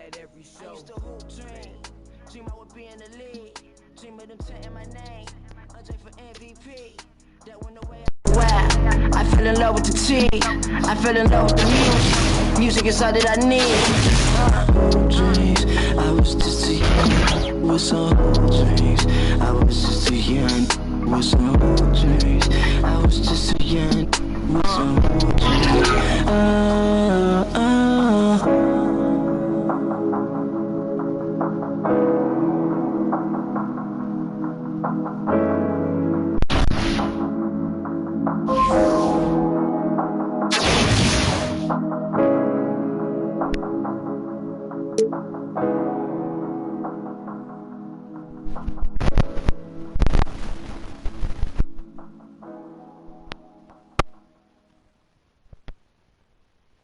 I used to hoop dream I would be in the league. Dream of them chanting my name, Andre for MVP. That went away. Wow, I fell in love with the team. I fell in love with the music. Music is all that I need. Dreams, I was just a young. Was all dreams. I was just a young. Was all dreams. I was just a young. Was all dreams.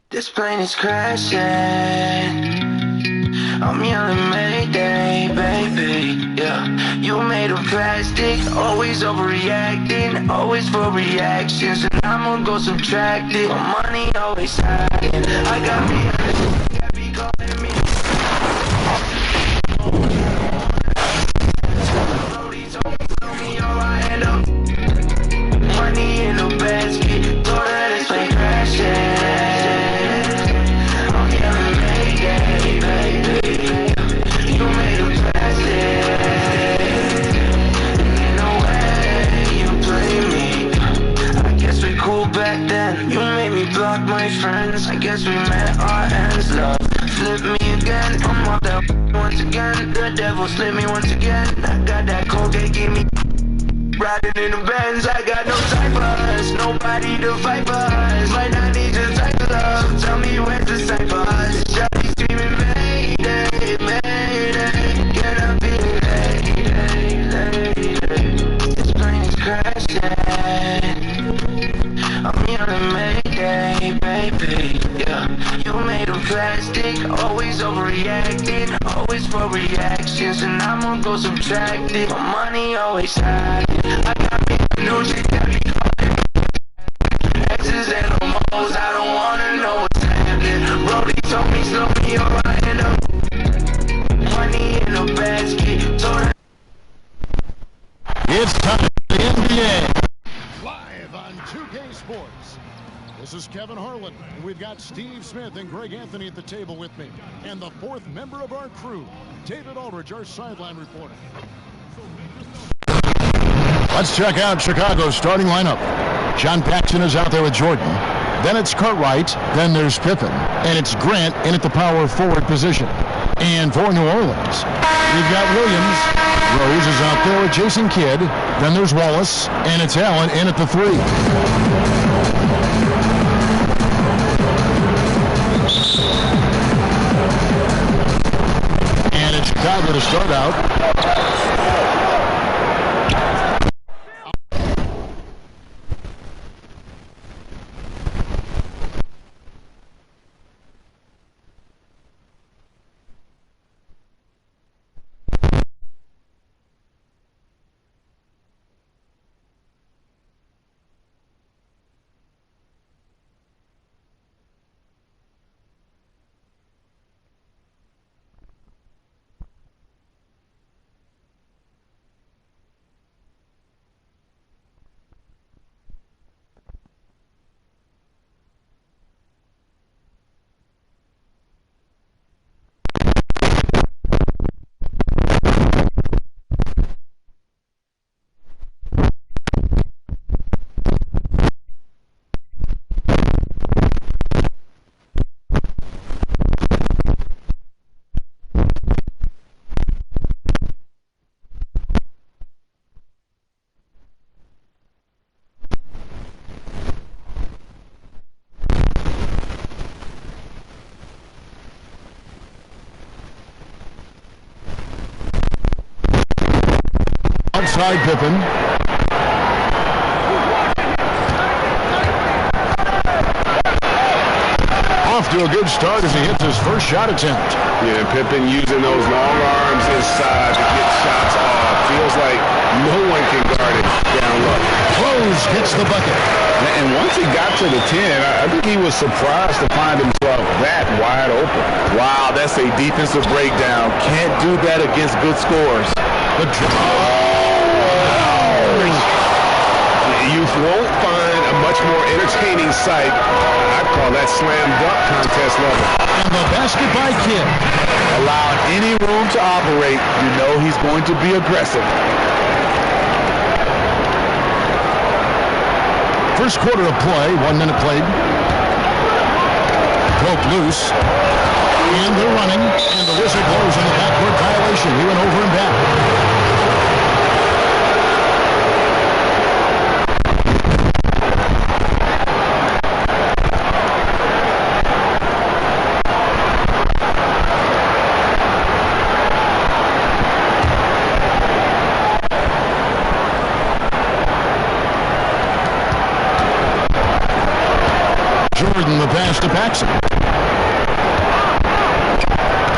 This plane is crashing. I'm yelling Mayday, baby. Yeah, you made of plastic, always overreacting, always for reactions, and I'ma go subtract it. My money always hiding. I got me calling me. Brody told me, oh, I end up money in a basket. Throw that this plane crashing. Block my friends, I guess we met our ends. Love, flip me again, I'm all that once again. The devil slip me once again. I got that cold, they give me riding in the Benz. I got no time for us, nobody to fight for us. Might not need to type of love, so tell me where's the sign for us. Shawty screaming Mayday, Mayday, can I be Mayday? This plane is crashing. I'm yelling Mayday, baby, yeah. You made of plastic, always overreacting, always for reactions, and I'ma go subtract it. My money always hiding. I got me a new chick that be calling X's and O's. I don't wanna know what's happening. Brody told me slow me or I end up money in a basket. It's time for the NBA. On 2K Sports. This is Kevin Harlan. We've got Steve Smith and Greg Anthony at the table with me. And the fourth member of our crew, David Aldridge, our sideline reporter. Let's check out Chicago's starting lineup. John Paxson is out there with Jordan. Then it's Cartwright. Then there's Pippen. And it's Grant in at the power forward position. And for New Orleans, we've got Williams. Rose is out there with Jason Kidd. Then there's Wallace. And it's Allen in at the 3. And it's Chicago to start out. Outside Pippen. Off to a good start as he hits his first shot attempt. Yeah, Pippen using those long arms inside to get shots off. Feels like no one can guard it down low. Rose hits the bucket. And once he got to the 10, I think he was surprised to find himself that wide open. Wow, that's a defensive breakdown. Can't do that against good scores. You won't find a much more entertaining sight. I'd call that slam dunk contest level. And the basket by Kidd. Allowed any room to operate, you know he's going to be aggressive. First quarter of play, 1 minute played. Broke loose. And they're running. And the whistle blows on the backcourt violation. He went over and back. Jordan, the pass to Paxson.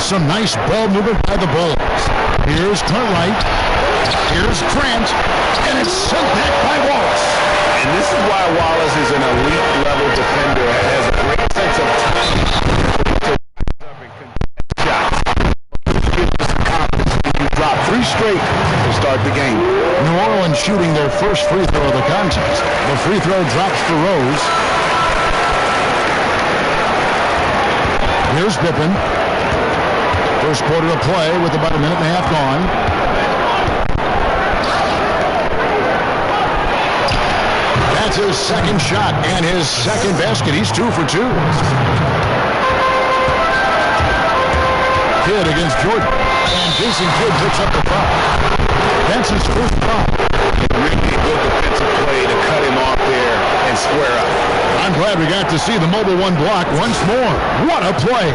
Some nice ball movement by the Bulls. Here's Cartwright. Here's Grant. And it's sent back by Wallace. And this is why Wallace is an elite level defender. Has a great sense of timing to shots. Gives you some confidence when you drop 3 straight to start the game. New Orleans shooting their first free throw of the contest. The free throw drops for Rose. Here's Pippen. First quarter of play with about a minute and a half gone. That's his second shot and his second basket. He's 2 for 2. Kidd against Jordan. And Jason Kidd picks up the foul. That's his first foul. Really good defensive play to cut him off there and square up. I'm glad we got to see the mobile one block once more. What a play.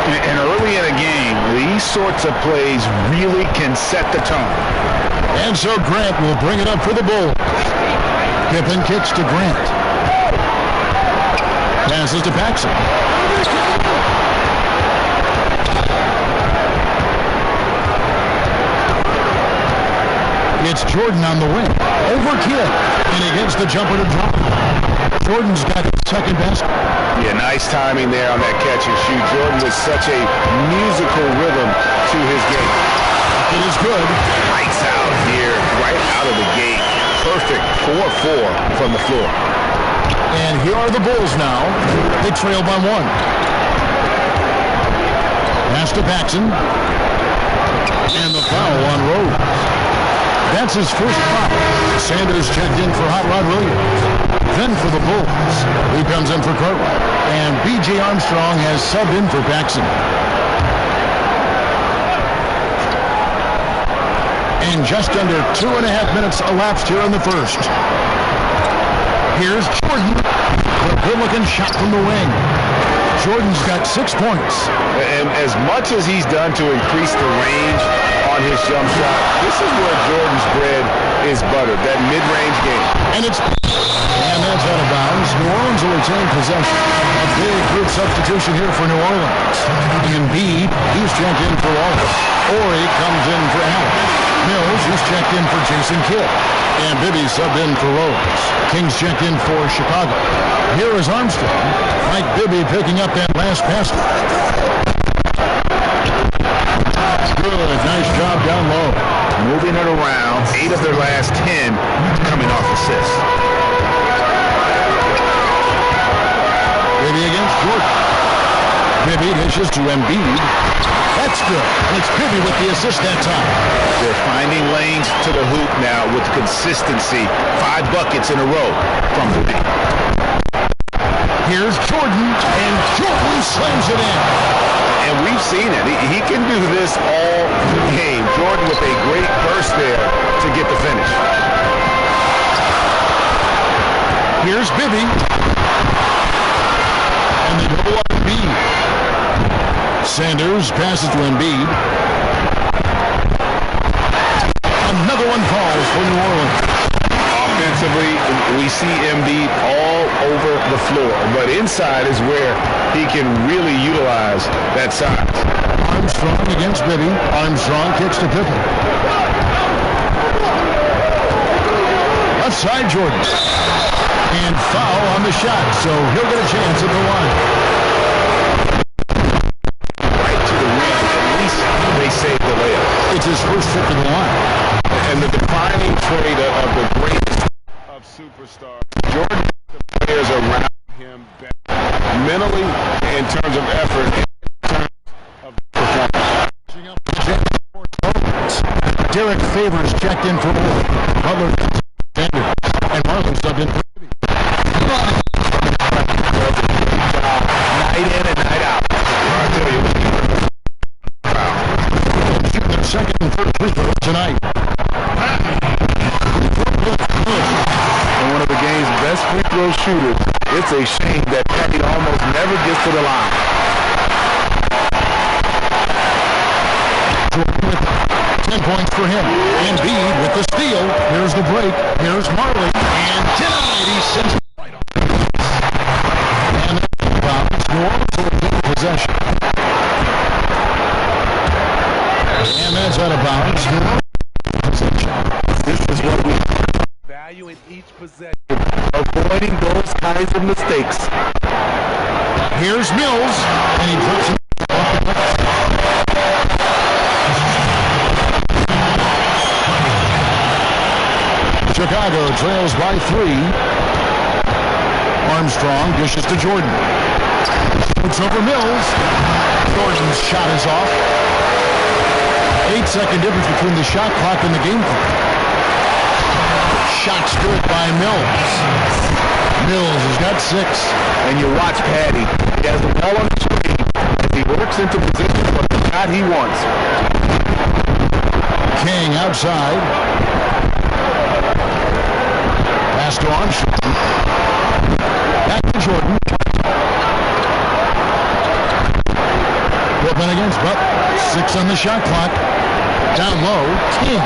And early in a game, these sorts of plays really can set the tone. And so Grant will bring it up for the Bulls. Pippen kicks to Grant. Passes to Paxson. It's Jordan on the wing. Over Kidd. And he gets the jumper to drop. Jordan's got his second basket. Yeah, nice timing there on that catch and shoot. Jordan with such a musical rhythm to his game. It is good. Lights out here, right out of the gate. Perfect 4-4 from the floor. And here are the Bulls now. They trail by 1. Pass to Paxson. And the foul on Rose. That's his first foul. Sanders checked in for Hot Rod Williams. Then for the Bulls, he comes in for Cartwright. And B.J. Armstrong has subbed in for Paxson. And just under 2.5 minutes elapsed here in the first. Here's Jordan. A good-looking shot from the wing. Jordan's got 6 points. And as much as he's done to increase the range on his jump shot, this is where Jordan's bread is buttered, that mid-range game. And that's out of bounds. New Orleans will retain possession. A big group substitution here for New Orleans. Embiid, he's checked in for Wallace. Horry comes in for Allen. Mills, he's checked in for Jason Kidd. And Bibby subbed in for Rose. Kings checked in for Chicago. Here is Armstrong. Mike Bibby picking up that last pass. Good, nice job down low. Moving it around, 8 of their last 10 coming off assists. Bibby against Jordan. Bibby dishes to Embiid. That's good. And it's Bibby with the assist that time. They're finding lanes to the hoop now with consistency. 5 buckets in a row from Bibby. Here's Jordan, and Jordan slams it in. And we've seen it. He can do this all game. Jordan with a great burst there to get the finish. Here's Bibby. And they double up Embiid. Sanders passes to Embiid. Another one falls for New Orleans. Off Defensively, we see Embiid all over the floor, but inside is where he can really utilize that size. Armstrong against Bibby. Armstrong kicks to Pippen. Left side, Jordan. And foul on the shot, so he'll get a chance at the line. Right to the rim. At least they save the layup. It's his first trip to the line. And the defining trait of the greatest of superstars, Jordan, the players around him better mentally, in terms of effort, in terms of performance. Derek Favors checked in for Moore. Butler and Marlon subbed in for Bibby. Night in and night out. I'll tell you. Shooting their second and third free throws tonight. And one of the game's best free throw shooters. It's a shame that Petty almost never gets to the line. Jordan with 10 points for him. Embiid with the steal. Here's the break. Here's Marley. And tonight he sends it right off. And the bounce. New Orleans will get possession. And that's out of bounds. New Orleans possession. This is what we value in each possession. Avoiding those kinds of mistakes. Here's Mills. And he puts it off the glass. Chicago trails by 3. Armstrong dishes to Jordan. It's over Mills. Jordan's shot is off. 8-second difference between the shot clock and the game clock. Shot's good by Mills. Mills has got 6. And you watch Patty. He has the ball on the screen as he works into position for the shot he wants. King outside. Pass to Armstrong. Back to Jordan. Pippen against Butler. 6 on the shot clock. Down low. King.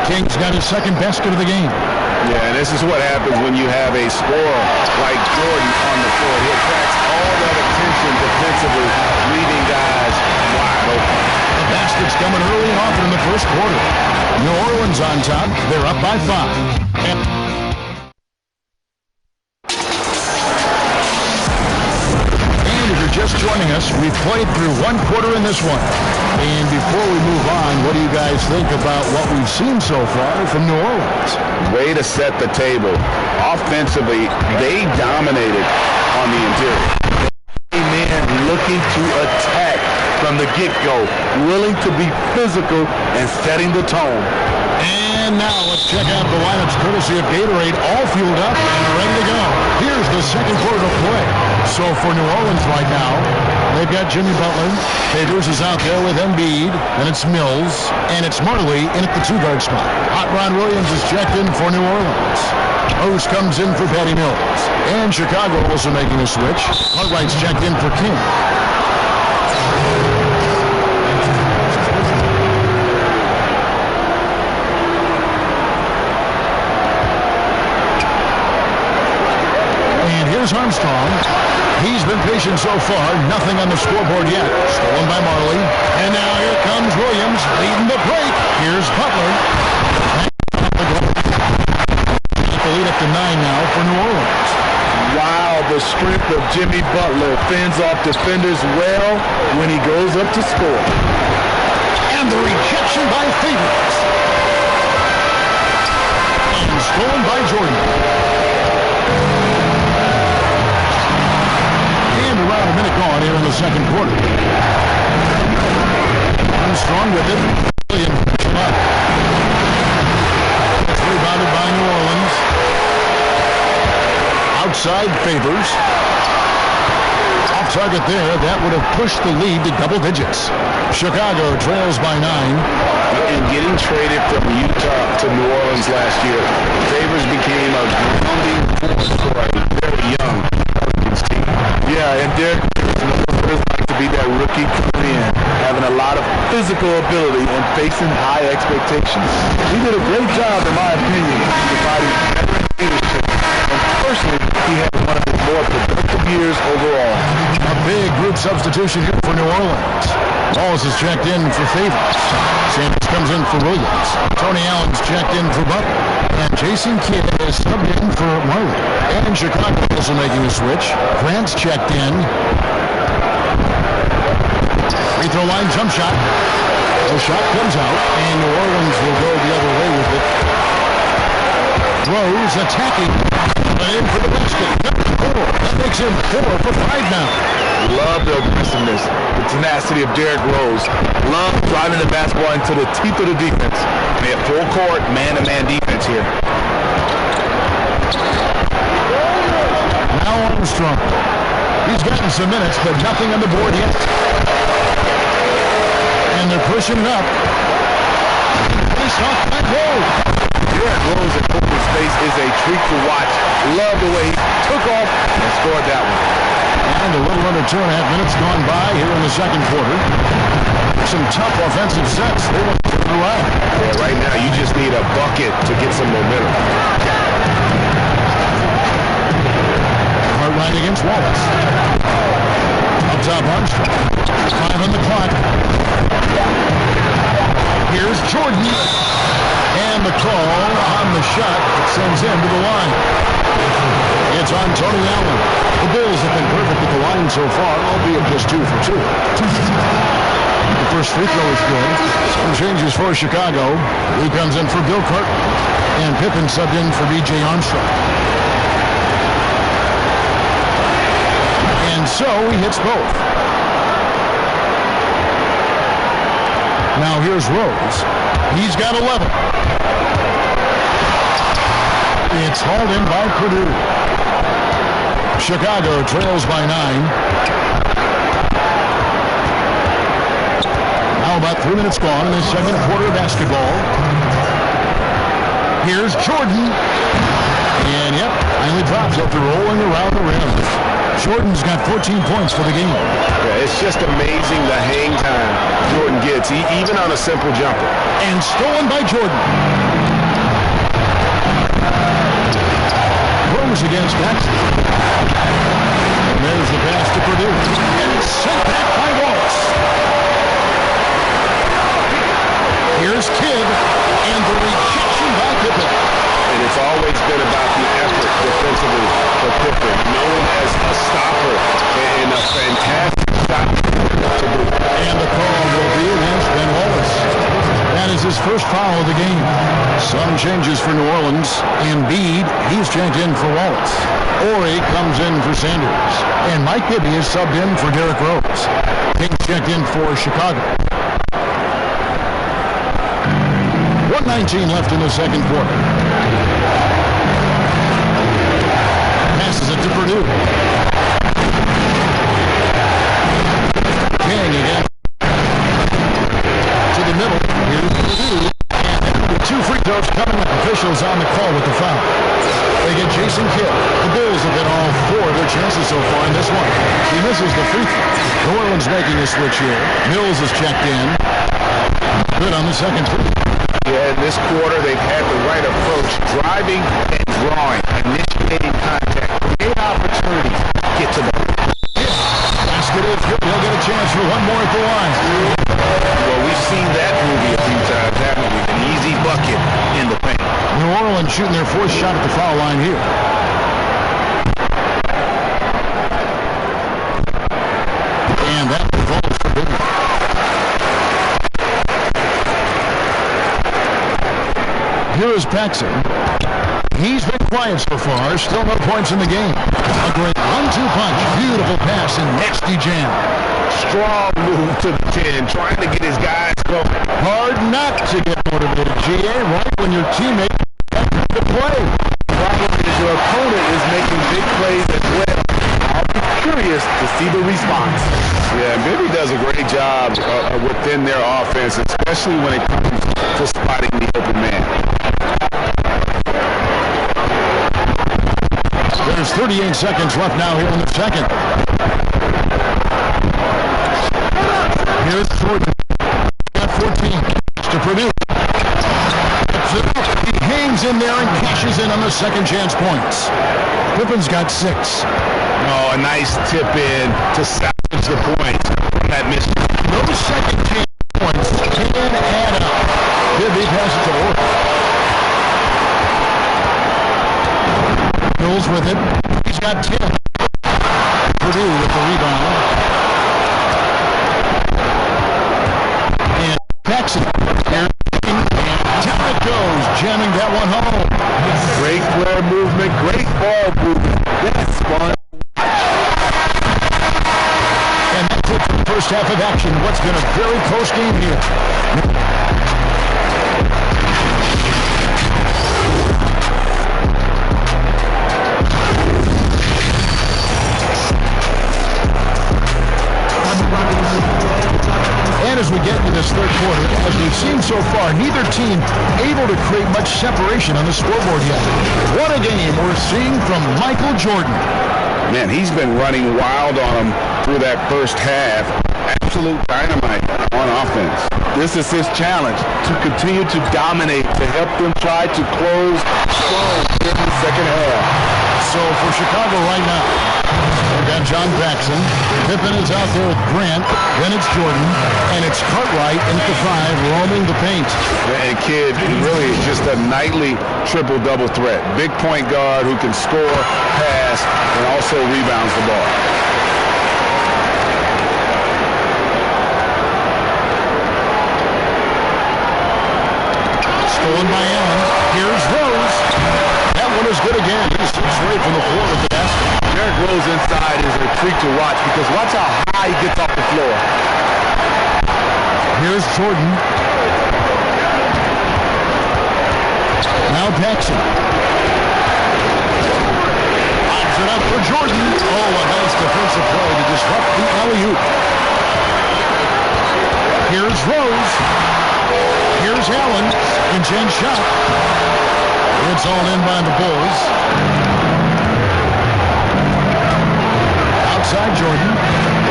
King's got his second basket of the game. Yeah, and this is what happens when you have a scorer like Jordan on the floor. He attracts all that attention defensively, leaving guys wide open. The basket's coming early and often in the first quarter. New Orleans on top. They're up by 5. And if you're just joining us, we've played through one quarter in this one. And before we move on, what do you guys think about what we've seen so far from New Orleans? Way to set the table. Offensively, they dominated on the interior. Man looking to attack from the get-go, willing to be physical and setting the tone. And now let's check out the lineups courtesy of Gatorade, all fueled up and ready to go. Here's the second quarter to play. So for New Orleans right now, they've got Jimmy Butler. Favors is out there with Embiid, and it's Mills, and it's Marley in at the 2-guard spot. Hot Rod Williams is checked in for New Orleans. Rose comes in for Patty Mills. And Chicago also making a switch. Cartwright's checked in for King. And here's Armstrong. He's been patient so far. Nothing on the scoreboard yet. Stolen by Marley. And now here comes Williams leading the break. Here's Butler. The lead up to 9 now for New Orleans. Wow, the strength of Jimmy Butler fends off defenders well when he goes up to score. And the rejection by Favors. And stolen by Jordan. And around a minute gone here in the second quarter. Armstrong with it. Williams picks him up. It's rebounded by New Orleans. Outside Favors. Off target there. That would have pushed the lead to double digits. Chicago trails by 9. In getting traded from Utah to New Orleans last year, Favors became a grounding force for a very young Pelicans team. Yeah, and Derek knows what it's like to be that rookie coming in having a lot of physical ability and facing high expectations. He did a great job, in my opinion, providing veteran leadership. And personally, he had one of his more productive years overall. A big group substitution here for New Orleans. Wallace is checked in for Favors. Sanders comes in for Williams. Tony Allen's checked in for Butler. And Jason Kidd is subbed in for Marley. And Chicago also making a switch. Grant's checked in. Free throw line jump shot. The shot comes out. And New Orleans will go the other way with it. Rose attacking. But in for the basket. Four. That makes him 4 for 5 now. Love the aggressiveness, the tenacity of Derrick Rose. Love driving the basketball into the teeth of the defense. They have full court, man-to-man defense here. Now Armstrong. He's gotten some minutes, but nothing on the board yet. And they're pushing it up. Face off by Rose. Derrick Rose in open space is a treat to watch. Love the way he took off and scored that one. And a little under 2.5 minutes gone by here in the second quarter. Some tough offensive sets. They want to turn around. Yeah, right now you just need a bucket to get some momentum. Cartwright against Wallace. Up top Armstrong. 5 on the clock. Here's Jordan. And the call on the shot that sends him to the line. It's on Tony Allen. The Bulls have been perfect at the line so far, albeit just 2 for 2. The first free throw is good. Some changes for Chicago. He comes in for Bill Carton. And Pippen subbed in for B.J. Armstrong. And so he hits both. Now here's Rose. He's got 11. It's hauled in by Purdue. Chicago trails by 9. Now about 3 minutes gone in the second quarter of basketball. Here's Jordan. And yep, finally drops after rolling around the rim. Jordan's got 14 points for the game. Yeah, it's just amazing the hang time Jordan gets, even on a simple jumper. And stolen by Jordan. Rose against Jackson. And there's the pass to Purdue. And it's sent back by Wallace. Here's Kidd. And the rejection by Pippen. And it's always been about the effort defensively for Pippen. Known as a stopper and a fantastic shot to do. And the call will be against Ben Wallace. That is his first foul of the game. Some changes for New Orleans. Embiid, he's checked in for Wallace. Horry comes in for Sanders. And Mike Bibby is subbed in for Derrick Rose. King checked in for Chicago. 1:19 left in the second quarter. Passes it to Purdue. King again. To the middle. Here's Purdue. And with 2 free throws coming up. Officials on the call with the foul. They get Jason Kidd. The Bulls have been all 4 of their chances so far in this one. He misses the free throw. New Orleans making a switch here. Mills is checked in. Good on the second free. Yeah, in this quarter, they've had the right approach, driving and drawing, initiating contact, create opportunities, get to the basket is good. He'll get a chance for one more at the line. Well, we've seen that movie a few times, haven't we? An easy bucket in the paint. New Orleans shooting their 4th shot at the foul line here. And that falls for Bibby. Here is Paxson. He's been quiet so far. Still no points in the game. A great 1-2 punch. Beautiful pass and nasty jam. Strong move to the 10, trying to get his guys going. Hard not to get motivated, GA, right when your teammate has to play. Problem is your opponent is making big plays as well. I'll be curious to see the response. Yeah, Bibby does a great job within their offense, especially when it comes to spotting the open man. There's 38 seconds left now here in the second. Here's 3. Jordan. Got 14 to Purdue. He hangs in there and cashes in on the second chance points. Pippen's got 6. Oh, a nice tip in to salvage the points from that miss. Those second chance points can add up. Here he passes to Orr. Mills with it. He's got 10. Purdue with the rebound. And Paxson. And down it goes, jamming that one home. Great player movement, great ball movement. That's fun. And that's it for the first half of action. What's been a very close game here. And as we get into this third quarter, as we've seen so far, neither team able to create much separation on the scoreboard yet. What a game we're seeing from Michael Jordan. Man, he's been running wild on them through that first half. Absolute dynamite on offense. This is his challenge, to continue to dominate, to help them try to close strong in the second half. So for Chicago right now, we've got John Paxson. Pippen is out there with Grant. Then it's Jordan. And it's Cartwright in the 5 roaming the paint. And Kidd really is just a nightly triple-double threat. Big point guard who can score, pass, and also rebounds the ball. Stolen by Allen. Here's Rose. That one is good again. He's straight from the floor with the basket. Derrick Rose inside is a treat to watch because watch how high he gets off the floor. Here's Jordan. Now Paxson. Locks it up for Jordan. Oh, a nice defensive play to disrupt the alley-oop. Here's Rose. Here's Allen. And James shot. It's all in by the Bulls. Outside Jordan.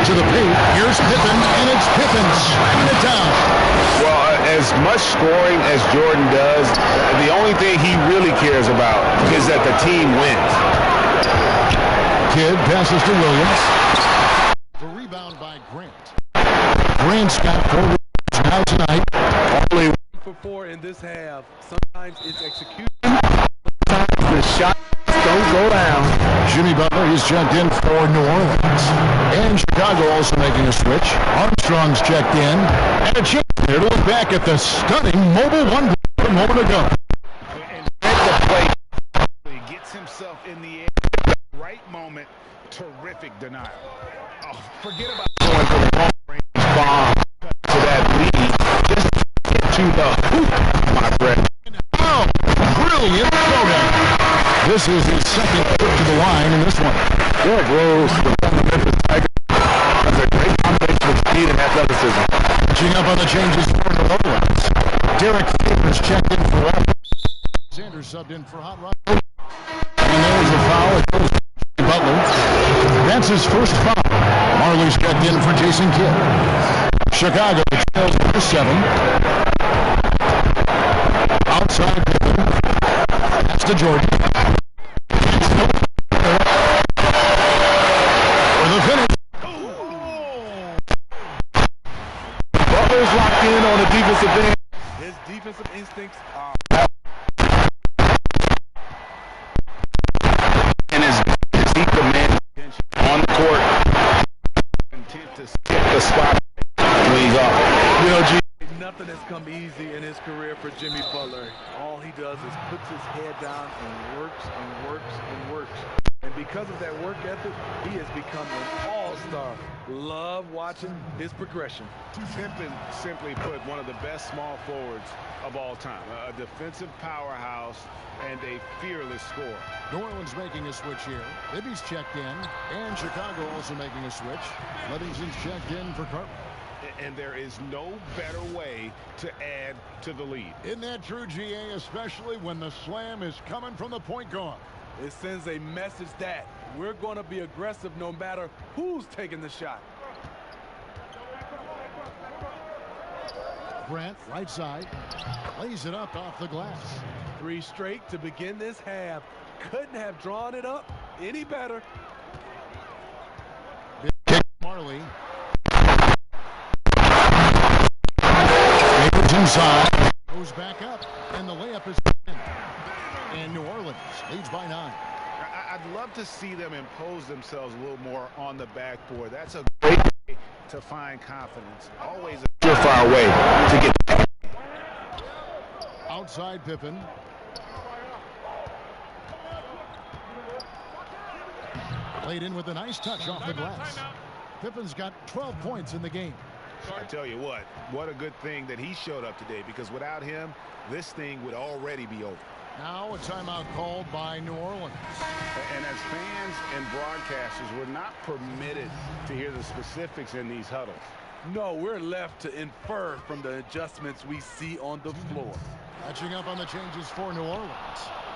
To the paint. Here's Pippen. And it's Pippen shooting it down. Well, as much scoring as Jordan does, the only thing he really cares about is that the team wins. Kidd passes to Williams. The rebound by Grant. Grant's got 4 rebounds now tonight. Only for 4 in this half. Sometimes it's execution. sometimes the shots don't go down. Jimmy Butler, he's checked in for New Orleans. And Chicago also making a switch. Armstrong's checked in. And a chance here to look back at the stunning mobile one a moment ago. And the play. He gets himself in the air. Right moment. Terrific denial. Oh, forget about Going for the long range bomb to that lead. Just get to the hoop, my friend. Oh, brilliant throwdown. This is his second trip to the line in this one. Derrick Rose, the former Memphis Tigers, has a great combination of speed and athleticism. Catching up on the changes for New Orleans. Derek Favors checked in for Walker. Sanders subbed in for Hot Rod. And there's a foul. It goes to Butler. That's his first foul. Marley's checked in for Jason Kidd. Chicago trails for 7. Outside Pippen. That's to Jordan. For the finish. Butler's locked in on the defensive end. His defensive instincts are And his he commands on the court. intent to The spot when he's off. You know, G. nothing has come easy in his career for Jimmy Butler. All he does is puts his head down and works and works and works. And because of that work ethic, he has become an all-star. Love watching his progression. Pippen, simply put, one of the best small forwards of all time. A defensive powerhouse and a fearless scorer. New Orleans making a switch here. Libby's checked in. And Chicago also making a switch. Livingston's checked in for Cartwright. And there is no better way to add to the lead. Isn't that true, GA, especially when the slam is coming from the point guard? It sends a message that we're going to be aggressive no matter who's taking the shot. Grant, right side. Lays it up off the glass. 3 straight to begin this half. Couldn't have drawn it up any better. Kick Marley. Akers inside. Goes back up, and the layup is in. And New Orleans leads by 9. I'd love to see them impose themselves a little more on the backboard. That's a great way to find confidence. Always a surefire way to get. Outside Pippen. Played in with a nice touch off the glass. Pippen's got 12 points in the game. I tell you what a good thing that he showed up today, because without him, this thing would already be over. Now a timeout called by New Orleans. And as fans and broadcasters, we're not permitted to hear the specifics in these huddles. No, we're left to infer from the adjustments we see on the floor. Catching up on the changes for New Orleans.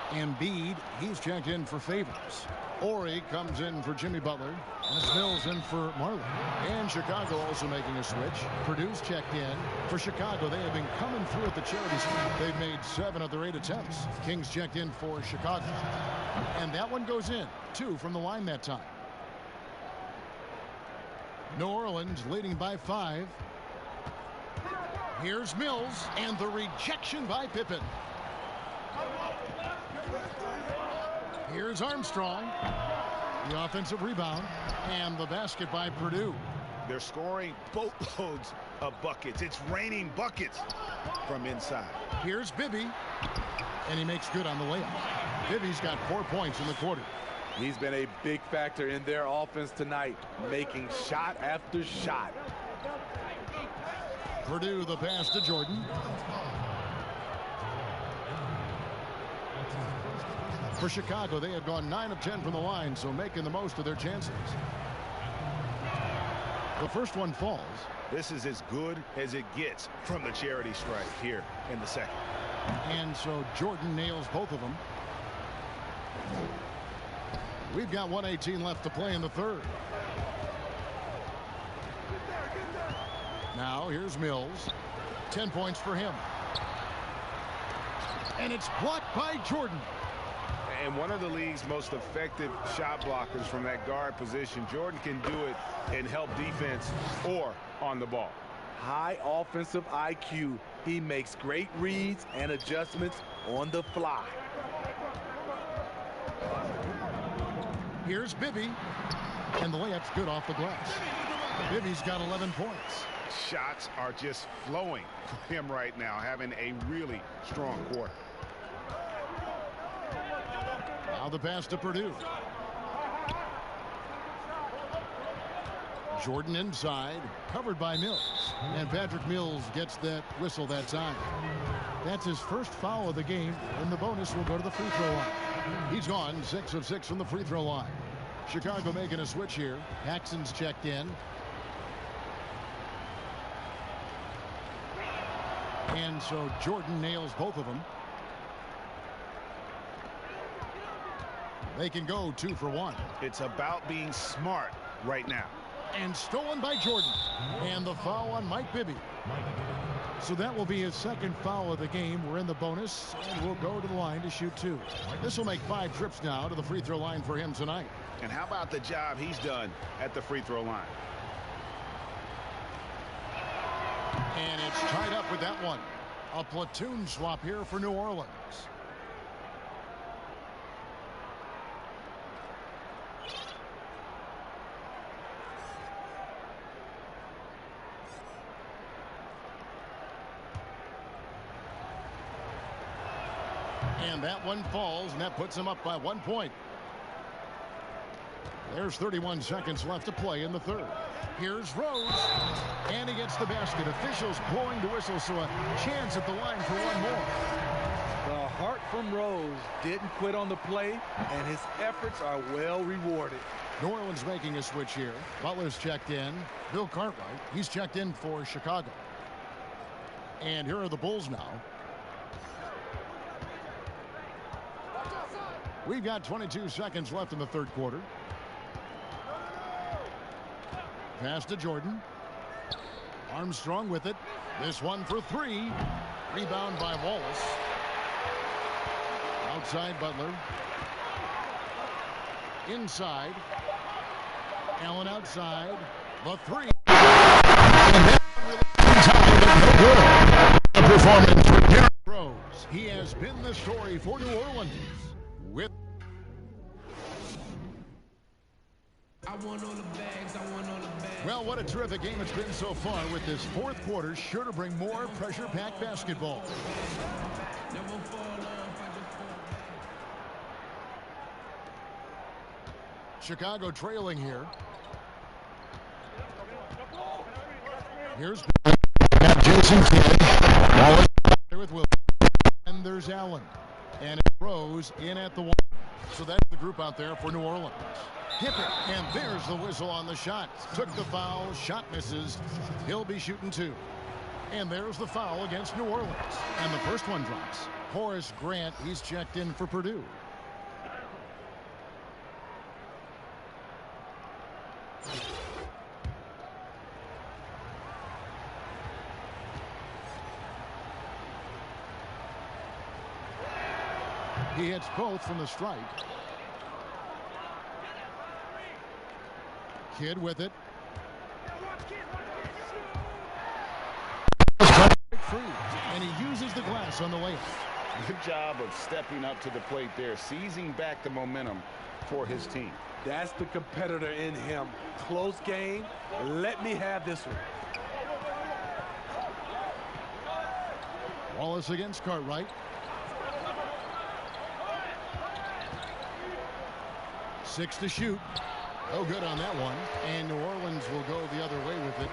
Embiid, he's checked in for Favors. Ori comes in for Jimmy Butler. And it's Mills in for Marley. And Chicago also making a switch. Purdue's checked in. For Chicago, they have been coming through at the charity stripe. They've made 7 of their 8 attempts. Kings checked in for Chicago. And that one goes in. 2 from the line that time. New Orleans leading by 5. Here's Mills, and the rejection by Pippen. Here's Armstrong. The offensive rebound, and the basket by Purdue. They're scoring boatloads of buckets. It's raining buckets from inside. Here's Bibby, and he makes good on the layup. Bibby's got 4 points in the quarter. He's been a big factor in their offense tonight, making shot after shot. Purdue the pass to Jordan. For Chicago, they had gone 9 of 10 from the line, so making the most of their chances. The first one falls. This is as good as it gets from the charity stripe here in the second. And so Jordan nails both of them. We've got 1:18 left to play in the third. Now here's Mills. 10 points for him. And it's blocked by Jordan. And one of the league's most effective shot blockers from that guard position. Jordan can do it and help defense or on the ball. High offensive IQ. He makes great reads and adjustments on the fly. Here's Bibby. And the layup's good off the glass. Bibby's got 11 points. Shots are just flowing for him right now, having a really strong quarter. Now the pass to Purdue. Jordan inside, covered by Mills. And Patrick Mills gets that whistle that time. That's his first foul of the game, and the bonus will go to the free throw line. He's gone 6 of 6 from the free throw line. Chicago making a switch here. Paxson's checked in. And so Jordan nails both of them. They can go 2 for 1. It's about being smart right now. And stolen by Jordan. And the foul on Mike Bibby. So that will be his second foul of the game. We're in the bonus, and we'll go to the line to shoot 2. This will make 5 trips now to the free throw line for him tonight. And how about the job he's done at the free throw line? And it's tied up with that one. A platoon swap here for New Orleans. And that one falls, and that puts him up by 1 point. There's 31 seconds left to play in the third. Here's Rose, and he gets the basket. Officials blowing the whistle, so a chance at the line for one more. The heart from Rose didn't quit on the play, and his efforts are well rewarded. New Orleans making a switch here. Butler's checked in. Bill Cartwright, he's checked in for Chicago. And here are the Bulls now. We've got 22 seconds left in the third quarter. Pass to Jordan. Armstrong with it. This one for three. Rebound by Wallace. Outside Butler. Inside. Allen outside. The three. A performance for Derrick Rose. He has been the story for New Orleans. With well, what a terrific game it's been so far, with this fourth quarter sure to bring more pressure-packed basketball. Chicago trailing here. Here's Jason Kidd. Wallace with Will. And there's Allen. And it Rose in at the one. So that's the group out there for New Orleans. Hip it, and there's the whistle on the shot. Took the foul, shot misses. He'll be shooting two. And there's the foul against New Orleans. And the first one drops. Horace Grant, he's checked in for Purdue. He hits both from the strike. Kidd with it. Free, and he uses the glass on the layup. Good job of stepping up to the plate there, seizing back the momentum for his team. That's the competitor in him. Close game. Let me have this one. Wallace against Cartwright. 6 to shoot. No good on that one. And New Orleans will go the other way with it.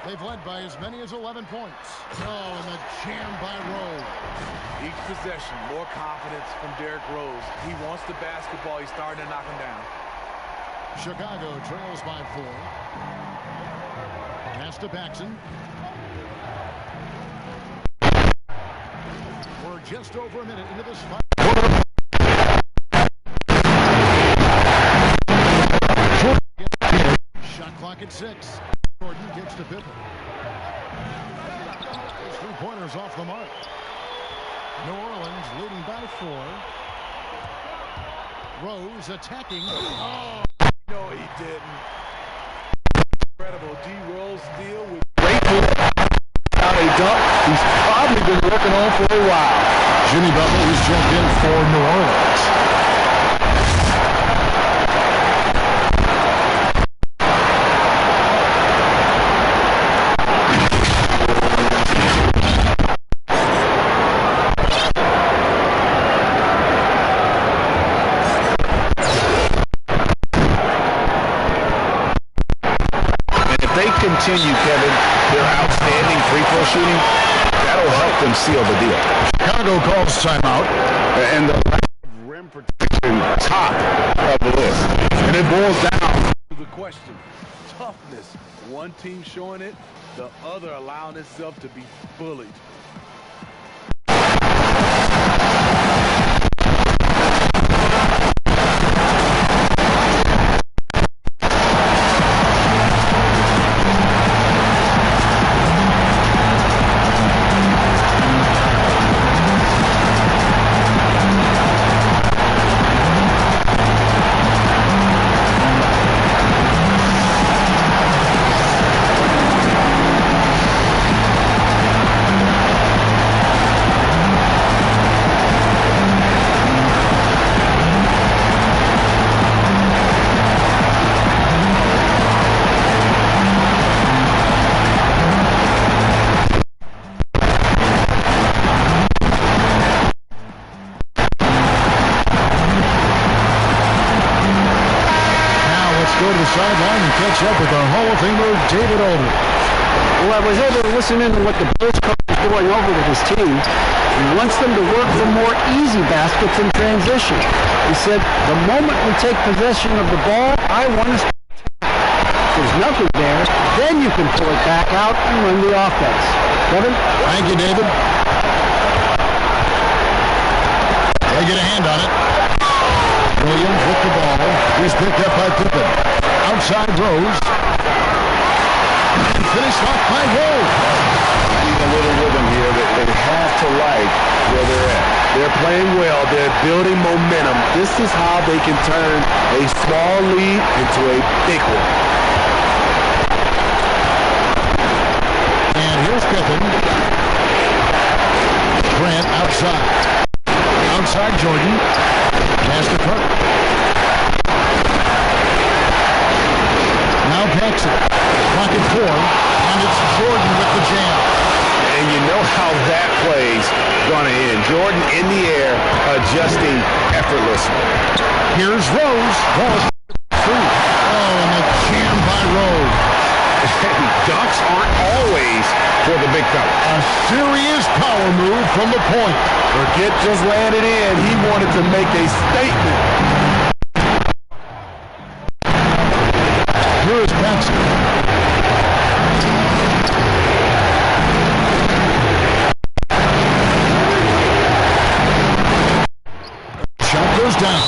They've led by as many as 11 points. Oh, and the jam by Rose. Each possession, more confidence from Derrick Rose. He wants the basketball. He's starting to knock him down. Chicago trails by 4. Pass to Paxson. We're just over a minute into this fight. Shot clock at 6. Jordan gets to Pippen. His three-pointers off the mark. New Orleans leading by 4. Rose attacking. Oh! No, he didn't. Incredible. D. Rose steal with Great move. Now a dunk he's probably been working on for a while. Jimmy Butler is checked in for New Orleans. Continue, Kevin, their outstanding free-throw shooting, that'll help them seal the deal. Chicago calls timeout. And the rim protection top of the list. And it boils down to the question. Toughness. One team showing it, the other allowing itself to be bullied. Sideline and catch up with our Hall of Famer, David Aldridge. Well, I was able to listen in to what the Bulls coach is going over with his team. He wants them to work for more easy baskets in transition. He said, the moment we take possession of the ball, I want us to attack. If there's nothing there, then you can pull it back out and run the offense. Kevin? Thank you, David. They get a hand on it. Williams with the ball. He's picked up by Pippen. Outside Rose. And finished off by where they're at. They're playing well. They're building momentum. This is how they can turn a small lead into a big one. And here's Pippen. Grant outside. Outside Jordan. Pass to Kirk. Now Paxson. Clock at 4. And it's Jordan with the jam. And you know how that play's going to end. Jordan in the air, adjusting effortlessly. Here's Rose. Rose. Oh, and the jam by Rose. Dunks aren't always for the big fella. A serious power move from the point. Forget just laying it in. He wanted to make a statement. Here is Paxson. Shot goes down.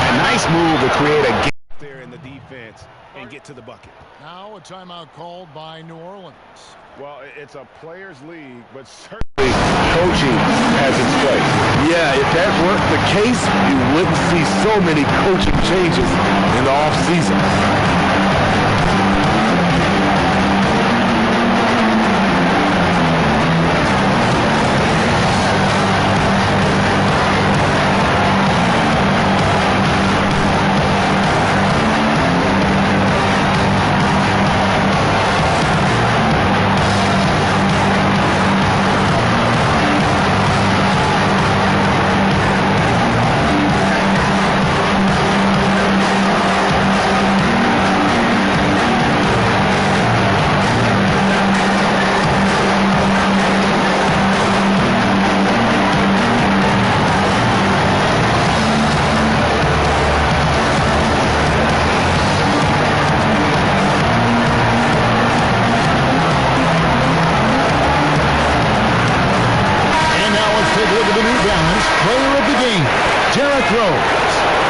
A nice move to create a gap there in the defense and get to the bucket. Now a timeout called by New Orleans. Well, it's a players' league, but certainly Coaching has its place. Yeah, if that weren't the case, you wouldn't see so many coaching changes in the offseason.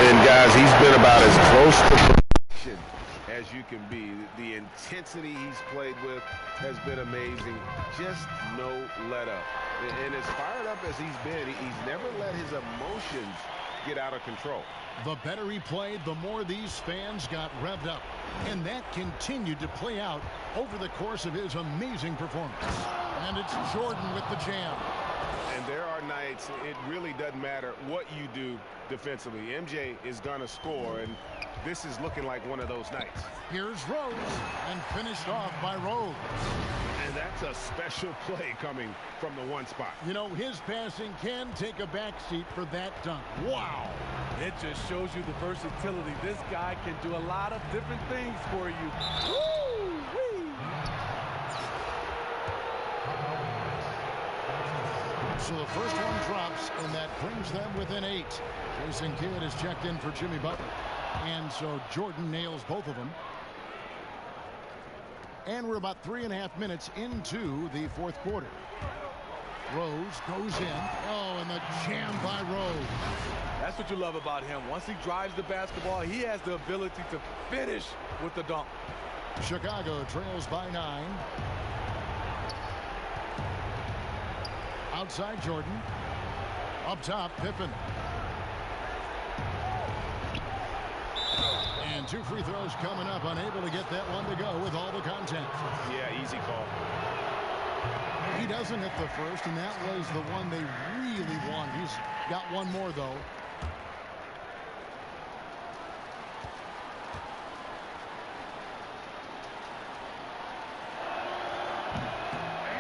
And guys, he's been about as close to perfection as you can be. The intensity he's played with has been amazing. Just no let up. And as fired up as he's been, he's never let his emotions get out of control. The better he played, the more these fans got revved up. And that continued to play out over the course of his amazing performance. And it's Jordan with the jam. And there are nights it really doesn't matter what you do defensively. MJ is going to score, and this is looking like one of those nights. Here's Rose, and finished off by Rose. And that's a special play coming from the one spot. You know, his passing can take a backseat for that dunk. Wow. It just shows you the versatility. This guy can do a lot of different things for you. Woo-wee. So the first one drops, and that brings them within 8. Jason Kidd is checked in for Jimmy Butler. And so Jordan nails both of them. And we're about 3.5 minutes into the fourth quarter. Rose goes in. Oh, and the jam by Rose. That's what you love about him. Once he drives the basketball, he has the ability to finish with the dunk. Chicago trails by 9. Outside Jordan. Up top, Pippen. And 2 free throws coming up. Unable to get that one to go with all the contact. Yeah, easy call. He doesn't hit the first, and that was the one they really wanted. He's got one more, though.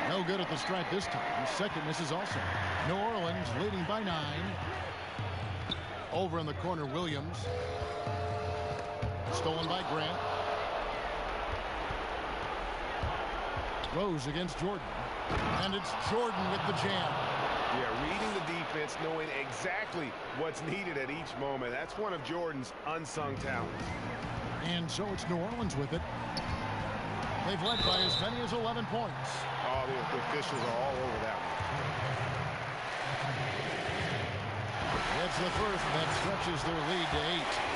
No good at the stripe this time. His second misses also. New Orleans leading by 9. Over in the corner, Williams. Stolen by Grant. Rose against Jordan. And it's Jordan with the jam. Yeah, reading the defense, knowing exactly what's needed at each moment. That's one of Jordan's unsung talents. And so it's New Orleans with it. They've led by as many as 11 points. Oh, the officials are all over that one. That's the first that stretches their lead to 8.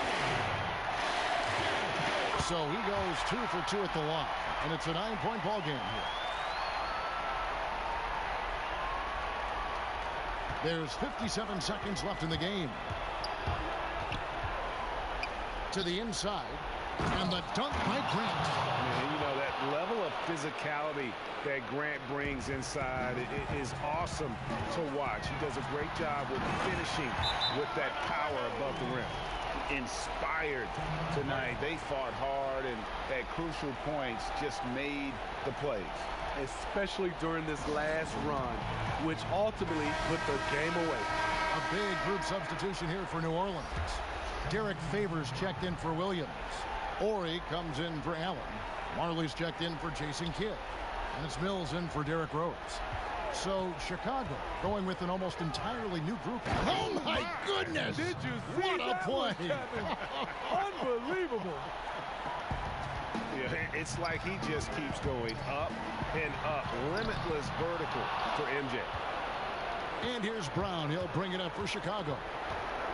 So he goes 2 for 2 at the line. And it's a 9-point ball game here. There's 57 seconds left in the game. To the inside. And the dunk by Grant. And you know, that level of physicality that Grant brings inside is awesome to watch. He does a great job with finishing with that power above the rim. Inspired tonight. They fought hard and at crucial points just made the plays. Especially during this last run, which ultimately put the game away. A big group substitution here for New Orleans. Derek Favors checked in for Williams. Ori comes in for Allen. Marley's checked in for Jason Kidd. And it's Mills in for Derrick Rose. So Chicago going with an almost entirely new group. Oh my goodness! Did you see what a play? Unbelievable. Yeah, it's like he just keeps going up and up. Limitless vertical for MJ. And here's Brown. He'll bring it up for Chicago.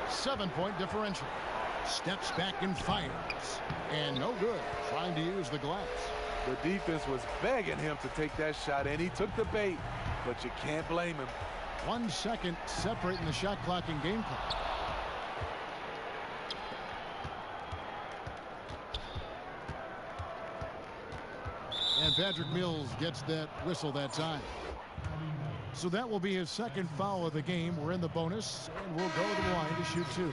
7-point differential. Steps back and fires. And no good. Trying to use the glass. The defense was begging him to take that shot, and he took the bait, but you can't blame him. 1 second separating the shot clock and game clock. And Patrick Mills gets that whistle that time. So that will be his second foul of the game. We're in the bonus, and we'll go to the line to shoot 2.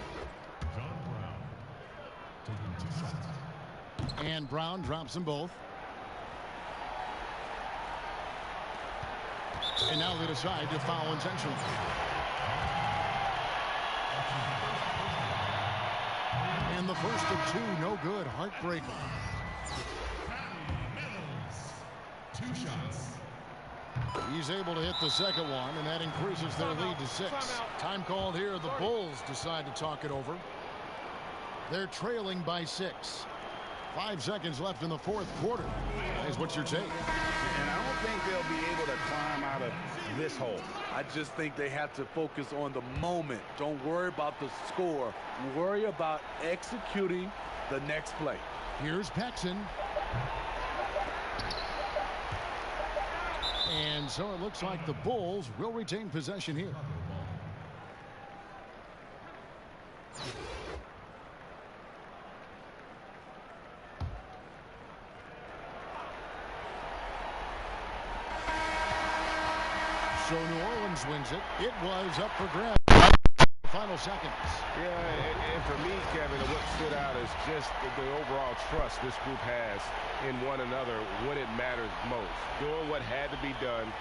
And Brown drops them both. And now they decide to foul intentionally. And the first of 2, no good. Heartbreaker. 2 shots. He's able to hit the second one, and that increases their lead to 6. Time called here. The Bulls decide to talk it over. They're trailing by 6. 5 seconds left in the 4th quarter. Guys, what's your take? And I don't think they'll be able to climb out of this hole. I just think they have to focus on the moment. Don't worry about the score. Worry about executing the next play. Here's Paxson. And so it looks like the Bulls will retain possession here. So New Orleans wins it. It was up for grabs. Final seconds. Yeah, and for me, Kevin, what stood out is just the overall trust this group has in one another when it matters most. Doing what had to be done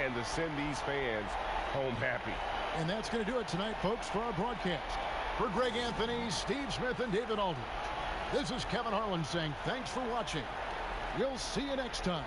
and to send these fans home happy. And that's going to do it tonight, folks, for our broadcast. For Greg Anthony, Steve Smith, and David Aldridge, this is Kevin Harlan saying thanks for watching. We'll see you next time.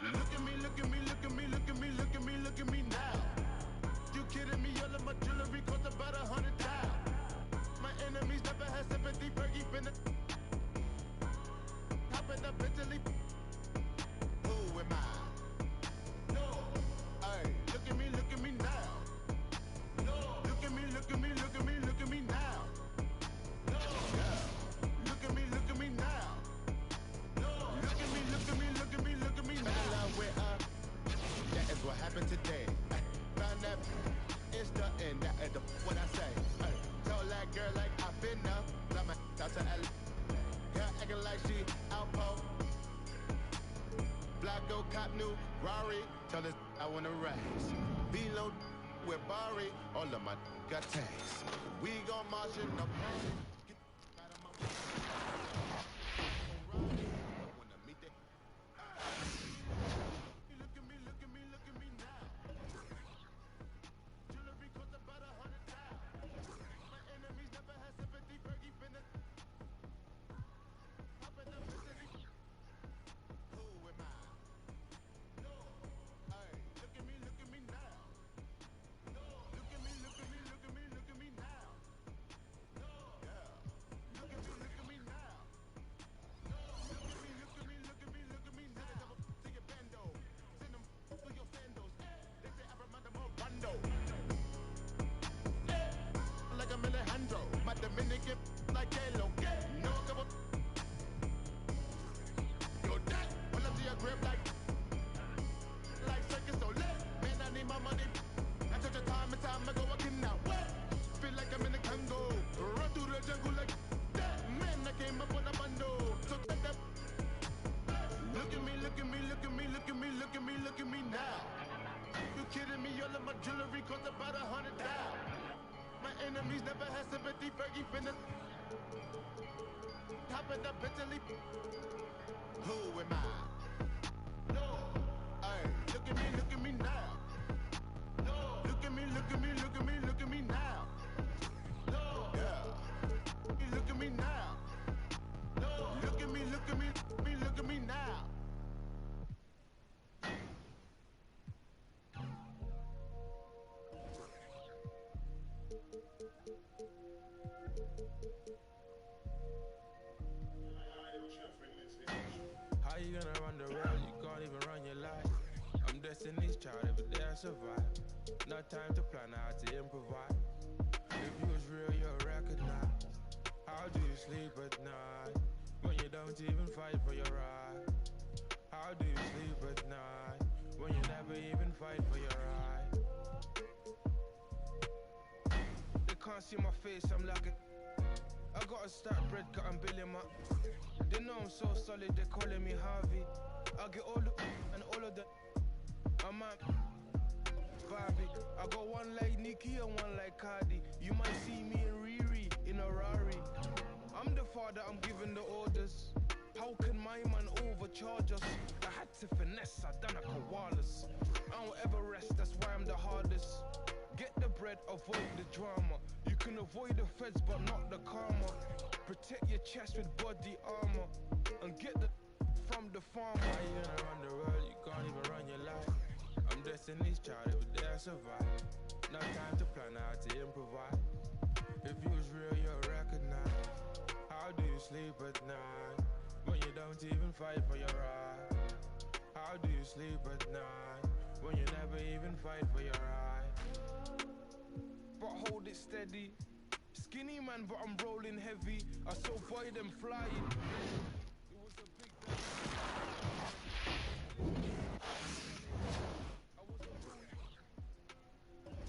Look at me, look at me, look at me, look at me, look at me, look at me now. You kidding me? All of my jewelry cost about $100,000. My enemies never had sympathy, Fergie finna hopping up mentally. Who am I? No. Hey, look at me now. No. Look at me, look at me, look at me, look at me now. No. Yeah. Look at me now. No. Look at me, look at me, look at me, look at me now. That is what happened today. Found that Insta and that is what I say. Told that girl like I've been up. Fly my out to LA. Girl acting like she outpost. Black go cop new Rari. Tell us I wanna race. Velo with Bari. All of my got taste. We gon' march in the party. Yeah. like Halo. No come up. Yo, that when I see a grip like circus, so lit. Man, I need my money. I took the time and time ago, I cannot wait. Feel like I'm in the Congo. Run through the jungle like that. Man, I came up on a bundle. So take that. Look at me, look at me, look at me, look at me, look at me, look at me now. You kidding me? All of my jewelry cost about $100,000. My enemies never had sympathy. Fergie finna top it up mentally. Who am I? No. Hey, look at me now. No. Look at me, look at me, look at me, look at me now. No. Yeah. You look at me now. No. Look at me, look at me, look at me now. How you gonna run the world? You can't even run your life. I'm Destiny's child, every day I survive. No time to plan how to improvise. If you was real, you'll recognize. How do you sleep at night when you don't even fight for your right? How do you sleep at night when you never even fight for your right? They can't see my face, I'm like I gotta start bread cutting Billy my. They know I'm so solid, they calling me Harvey. I get all the and all of the. I'm at Barbie. I got one like Nicki and one like Cardi. You might see me and Riri in a Rari. I'm the father, I'm giving the orders. How can my man overcharge us? I had to finesse, I done a koalas. I don't ever rest, that's why I'm the hardest. Get the bread, avoid the drama. You can avoid the feds, but not the karma. Protect your chest with body armor. And get the from the farmer. How you gonna run the world? You can't even run your life. I'm Destiny's child, every day I survive. No time to plan how to improvise. If you was real, you'll recognize. How do you sleep at night when you don't even fight for your right? How do you sleep at night when you never even fight for your right? But hold it steady. Skinny man, but I'm rolling heavy. I saw boy them flying. It was a big day. I was a fool.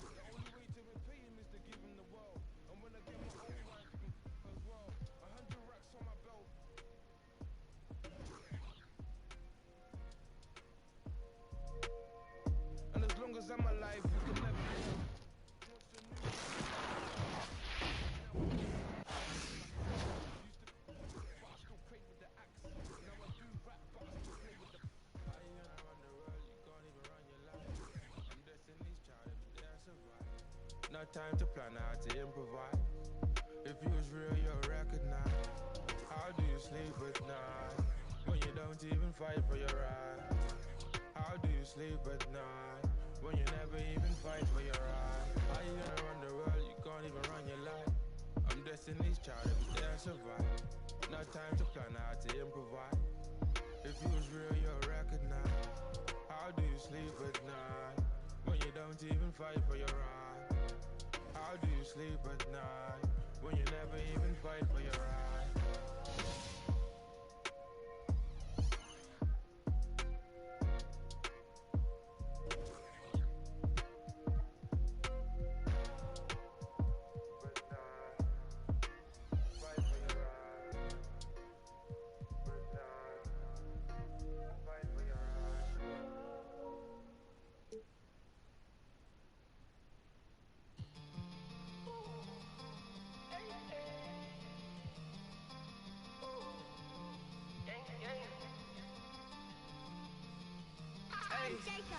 The only way to repay him is to give him the world. And when I get my own work as well, 100 racks on my belt. And as long as I'm alive, you can never tell. No time to plan how to improvise. If you was real, you'll recognize. How do you sleep at night when you don't even fight for your right? How do you sleep at night when you never even fight for your right? How you gonna run the world? You can't even run your life. I'm Destiny's child, every day I survive. No time to plan how to improvise. If you was real, you'll recognize. How do you sleep at night when you don't even fight for your right? How do you sleep at night when you never even fight for your right?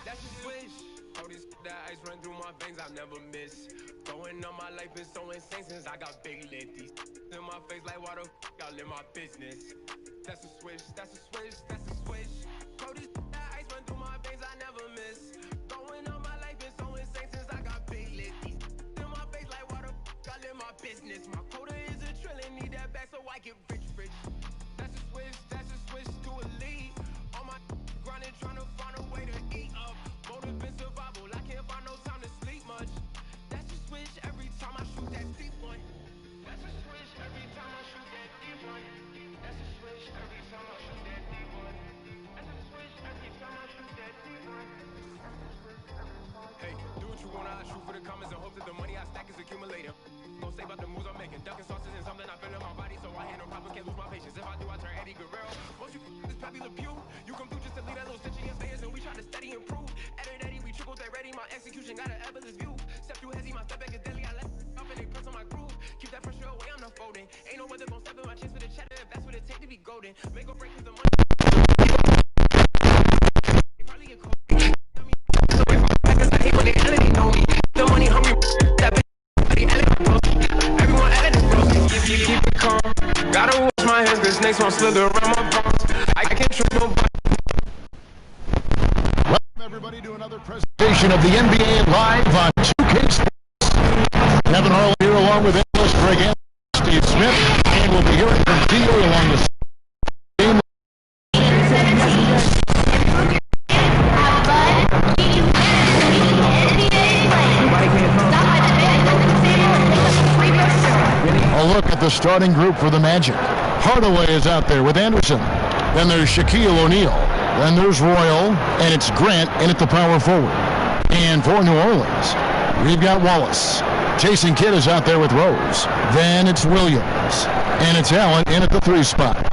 That's a switch. All this that ice run through my veins, I never miss. Going on my life been so insane since I got big lit. These in my face like why the I live my business. That's a switch, that's a switch, that's a switch. All this that ice run through my veins, I never miss. Going on my life been so insane since I got big lit. These in my face like why the I live my business. My quota is a trillion, need that back so I get rich. That's a switch to a lead. On my grinding, trying to find a way to eat up. Motive in survival, I can't find no time to sleep much. That's a switch every time I shoot that deep one. That's a switch every time I accumulating. Gonna say about the moves I'm making. Ducking sauces and something I feel in my body, so I handle problems, can't lose my patience. If I do, I turn Eddie Guerrero. Most you this Pepe Le Pew. You come through just to leave that little stitch in your face, and we try to steady improve. Eddie, we triple they ready. My execution got an effortless view. Step too heavy, my step back is deadly. I let off and they press on my groove. Keep that pressure away, I'm not folding. Ain't no weather gon' step in my chest for the cheddar if that's what it take to be golden. Make or break is the money. Probably get cold. So if I hate when they know me. The money hungry. That everyone added bro. Keep it calm. Gotta wash my hands, cause snakes won't slither around my palms. I can't trust nobody. Welcome everybody to another presentation of the NBA live on 2K Sports. Kevin Harlan here along with analyst Greg Anthony, Steve Smith, and we'll be hearing from DA along the game. A look at the starting group for the Magic. Hardaway is out there with Anderson. Then there's Shaquille O'Neal. Then there's Royal, and it's Grant in at the power forward. And for New Orleans, we've got Wallace. Jason Kidd is out there with Rose. Then it's Williams. And it's Allen in at the 3 spot.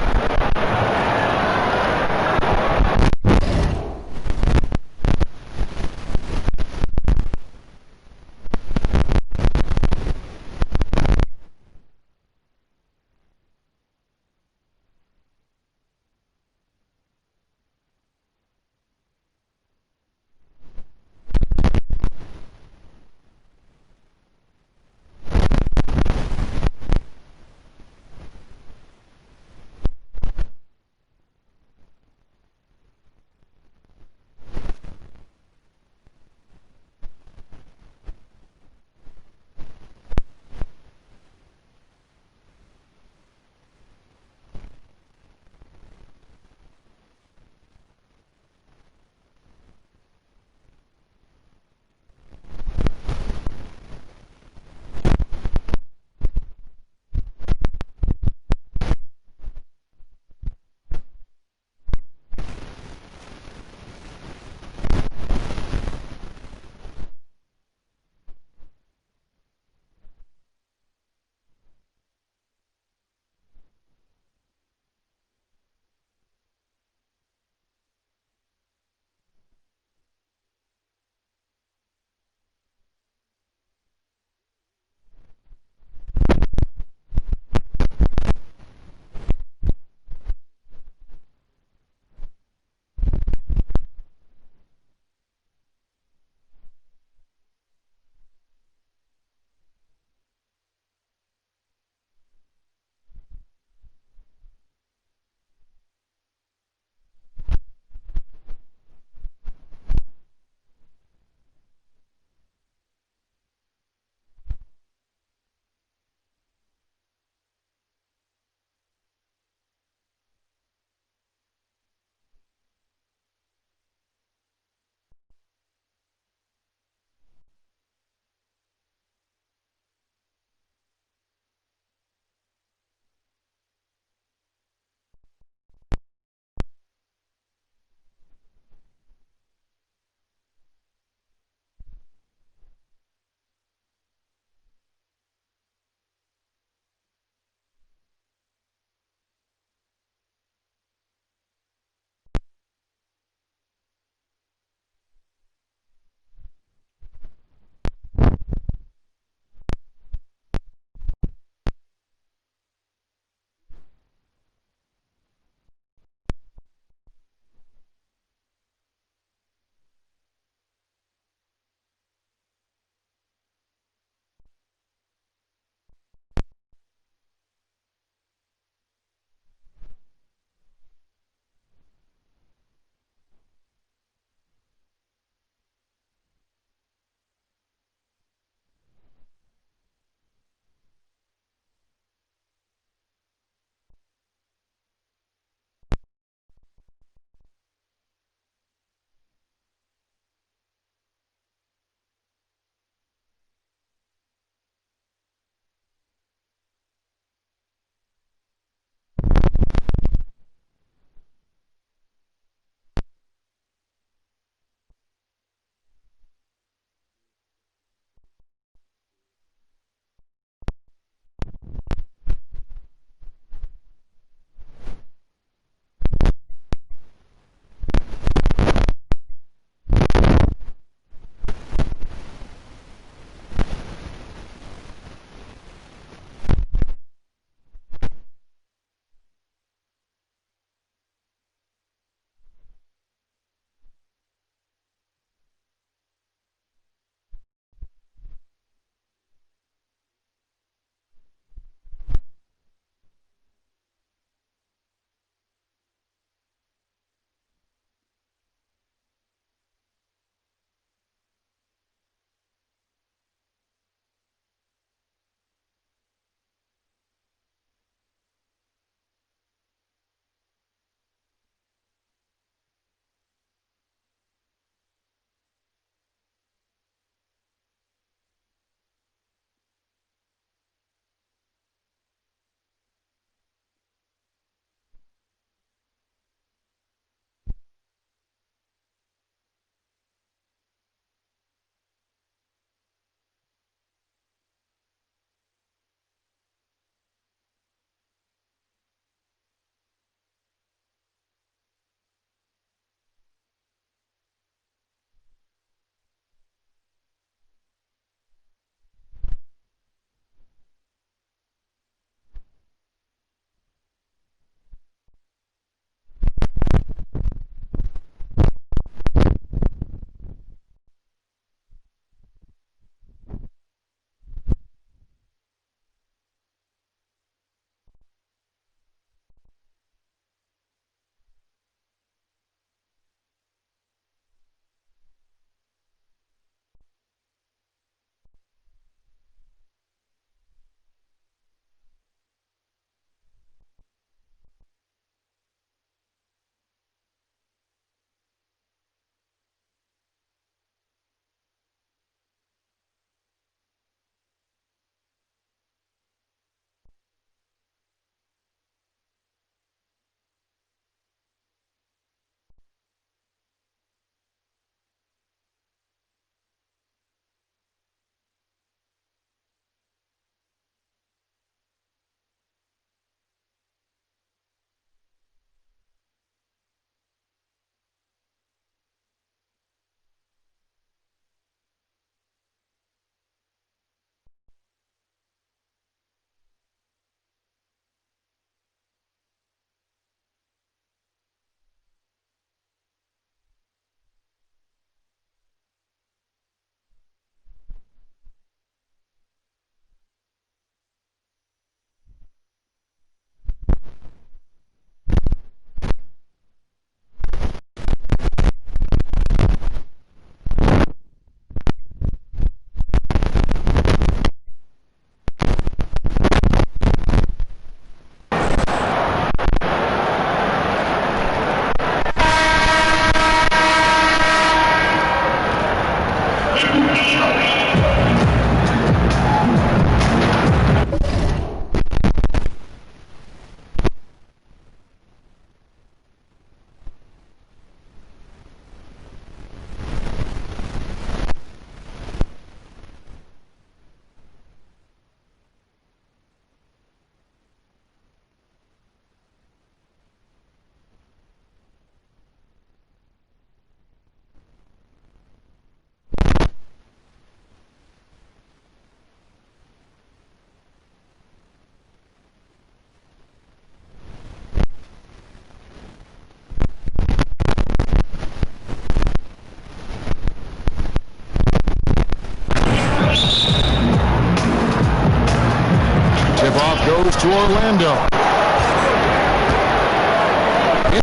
goes to Orlando.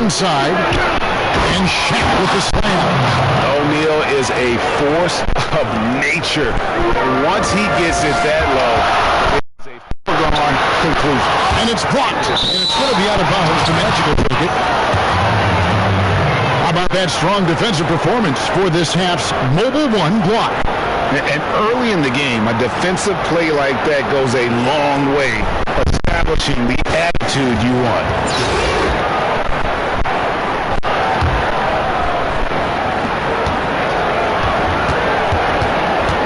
Inside, and Shaq with the slam. O'Neal is a force of nature. Once he gets it that low, it's a foregone conclusion. And it's blocked, and it's going to be out of bounds. The Magic will take it. How about that strong defensive performance for this half's Mobile One block? And early in the game, a defensive play like that goes a long way, establishing the attitude you want.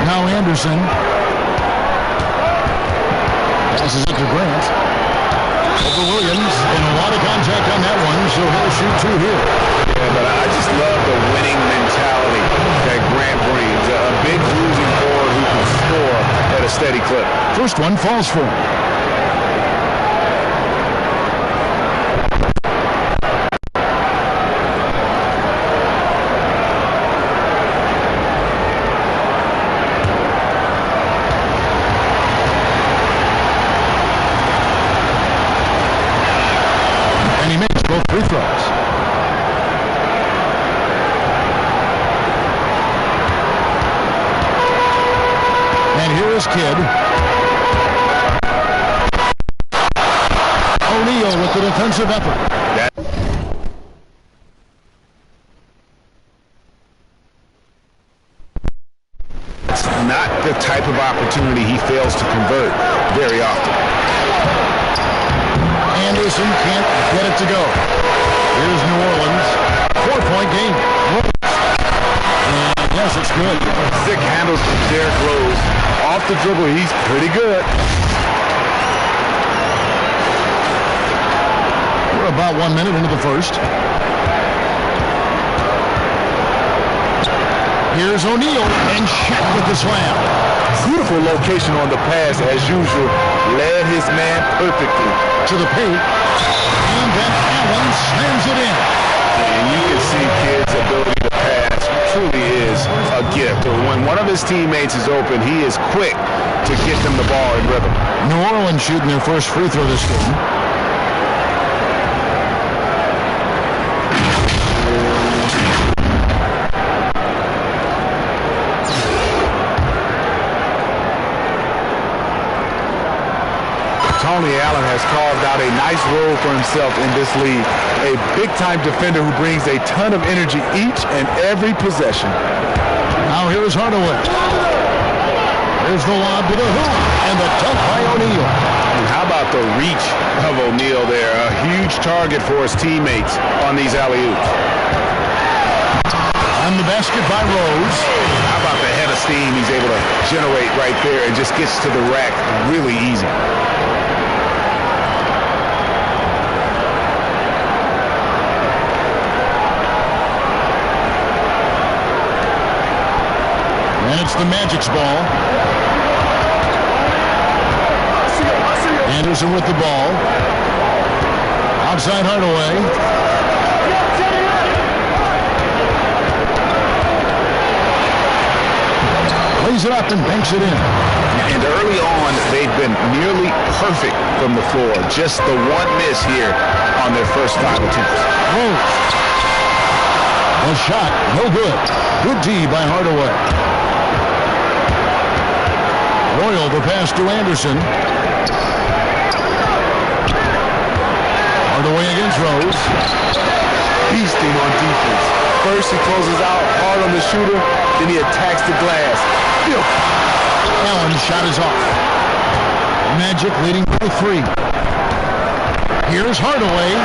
Now Anderson passes it to Grant. Over Williams, and a lot of contact on that one, so he'll shoot two here. Yeah, but I just love the winning mentality that Grant brings. A big losing forward who can score at a steady clip. First one falls for him. Free throws. And here is Kidd. O'Neal with the defensive effort. It's not the type of opportunity he fails to convert very often. Anderson can't get it to go. Here's New Orleans. 4-point game. And yes, it's good. Sick handles from Derrick Rose. Off the dribble, he's pretty good. We're about 1 minute into the first. Here's O'Neal and Shaq with the slam. Beautiful location on the pass, as usual. Led his man perfectly. To the paint. And then Allen slams it in. And you can see Kidd's ability to pass truly is a gift. When one of his teammates is open, he is quick to get them the ball in rhythm. New Orleans shooting their first free throw this game. Tony Allen has carved out a nice role for himself in this league. A big-time defender who brings a ton of energy each and every possession. Now here's Hardaway. There's the lob to the hoop, and the dunk by O'Neal. And how about the reach of O'Neal there? A huge target for his teammates on these alley-oops. On the basket by Rose. How about the head of steam he's able to generate right there and just gets to the rack really easy. And it's the Magic's ball. Anderson with the ball. Outside Hardaway. Lays it up and banks it in. And early on, they've been nearly perfect from the floor. Just the one miss here on their first 5 attempts. Rose. A shot, no good. Good D by Hardaway. Royal the pass to Anderson. Hardaway against Rose. Beasting on defense. First he closes out hard on the shooter, then he attacks the glass. Allen's shot is off. Magic leading by 3. Here's Hardaway.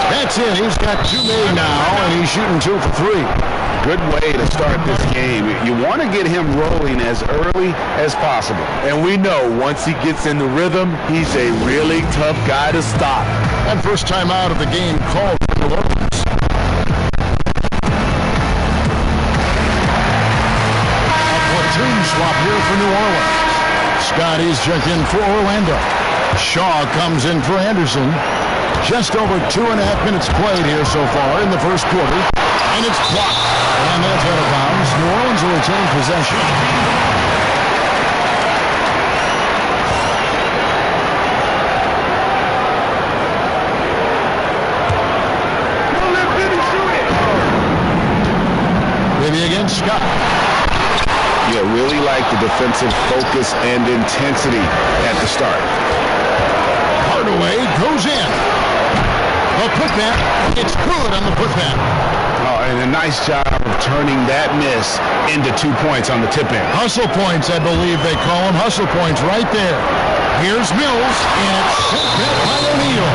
That's it. He's got 2 made now, and he's shooting 2 for 3. Good way to start this game. You want to get him rolling as early as possible. And we know once he gets in the rhythm, he's a really tough guy to stop. And first time out of the game called for New Orleans. A platoon swap here for New Orleans. Scotty's checked in for Orlando. Shaw comes in for Anderson. Just over 2.5 minutes played here so far in the first quarter. And it's blocked. And that's out of bounds. New Orleans will retain possession. Scott. Yeah, really like the defensive focus and intensity at the start. Hardaway goes in. The putback. It's good on the putback. Oh, and a nice job of turning that miss into 2 points on the tip in. Hustle points, I believe they call them. Hustle points right there. Here's Mills, and it's sent back by O'Neal.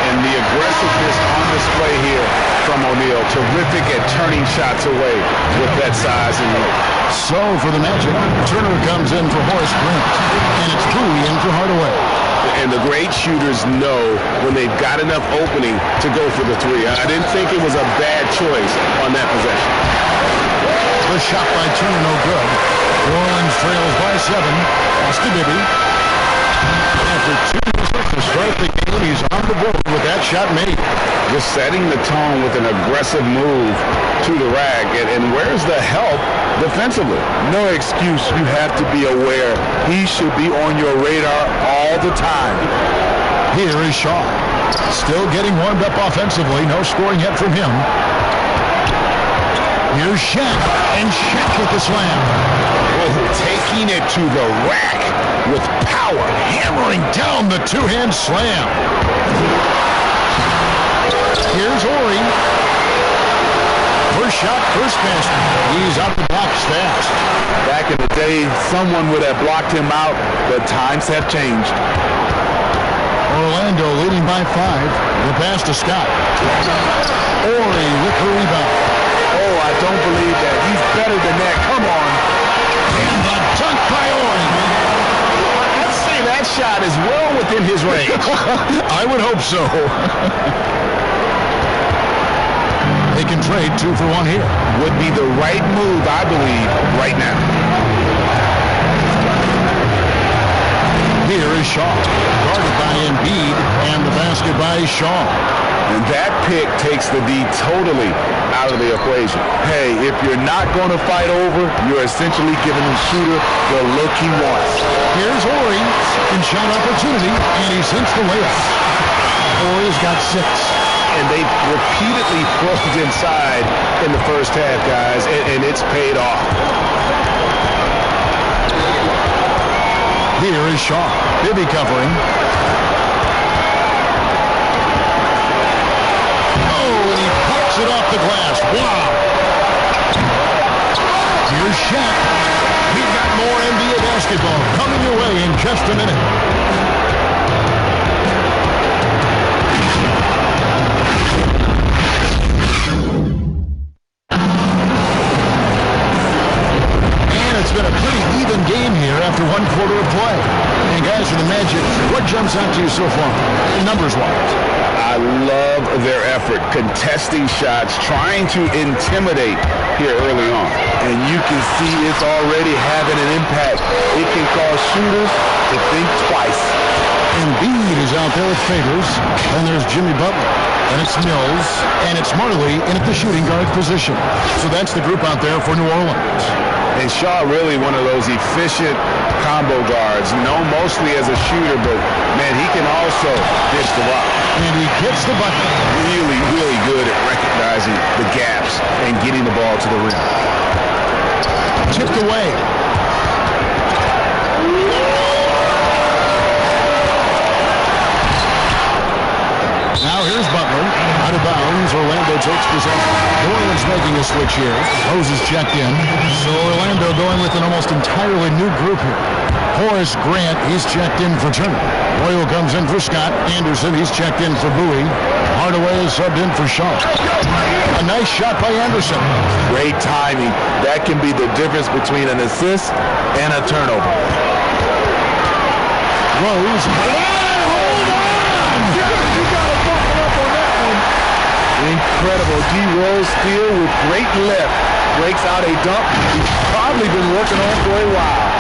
And the aggressiveness on display here from O'Neal. Terrific at turning shots away with that size and look. So for the Magic, Turner comes in for Horace Grant, and it's Bowie in for Hardaway. And the great shooters know when they've got enough opening to go for the three. I didn't think it was a bad choice on that possession. The shot by Turner, no good. New Orleans trails by 7. Pass to Bibby. After 2 misses to start the game, he's on the board with that shot made. Just setting the tone with an aggressive move to the rack. And where's the help defensively? No excuse. You have to be aware. He should be on your radar all the time. Here is Shaw. Still getting warmed up offensively. No scoring yet from him. Here's Shaq. And Shaq with the slam. Taking it to the rack with power. Hammering down the two-hand slam. Here's Horry. First shot, first basket. He's out the box fast. Back in the day, someone would have blocked him out, but times have changed. Orlando leading by 5. The pass to Scott. Horry with the rebound. Oh, I don't believe that. He's better than that. Come on. And the dunk by Horry. I'd say that shot is well within his range. I would hope so. They can trade 2 for 1 here. Would be the right move, I believe, right now. Here is Shaw. Guarded by Embiid, and the basket by Shaw. And that pick takes the D totally out of the equation. Hey, if you're not going to fight over, you're essentially giving the shooter the look he wants. Here's Horry. Second shot opportunity, and he sinks the layup. Horry's got 6. And they've repeatedly probed inside in the first half, guys, and it's paid off. Here is Shaw. Bibby covering. Oh, and he pops it off the glass. Wow. Here's Shaq. We've got more NBA basketball coming your way in just a minute. It's been a pretty even game here after 1 quarter of play. And guys, for the Magic, what jumps out to you so far, numbers-wise? I love their effort, contesting shots, trying to intimidate here early on. And you can see it's already having an impact. It can cause shooters to think twice. Embiid is out there with Favors. And there's Jimmy Butler. And it's Mills. And it's Marley in at the shooting guard position. So that's the group out there for New Orleans. And Shaw really one of those efficient combo guards, known mostly as a shooter, but, man, he can also dish the rock. And he gets the bucket. Really, really good at recognizing the gaps and getting the ball to the rim. Tipped away. Now here's Butler. Out of bounds. Orlando takes possession. New Orleans making a switch here. Rose is checked in. So Orlando going with an almost entirely new group here. Horace Grant, he's checked in for Turner. Royal comes in for Scott. Anderson, he's checked in for Bowie. Hardaway is subbed in for Shaw. A nice shot by Anderson. Great timing. That can be the difference between an assist and a turnover. Rose. Incredible. D. Rose steal with great lift. Breaks out a dunk he's probably been working on for a while.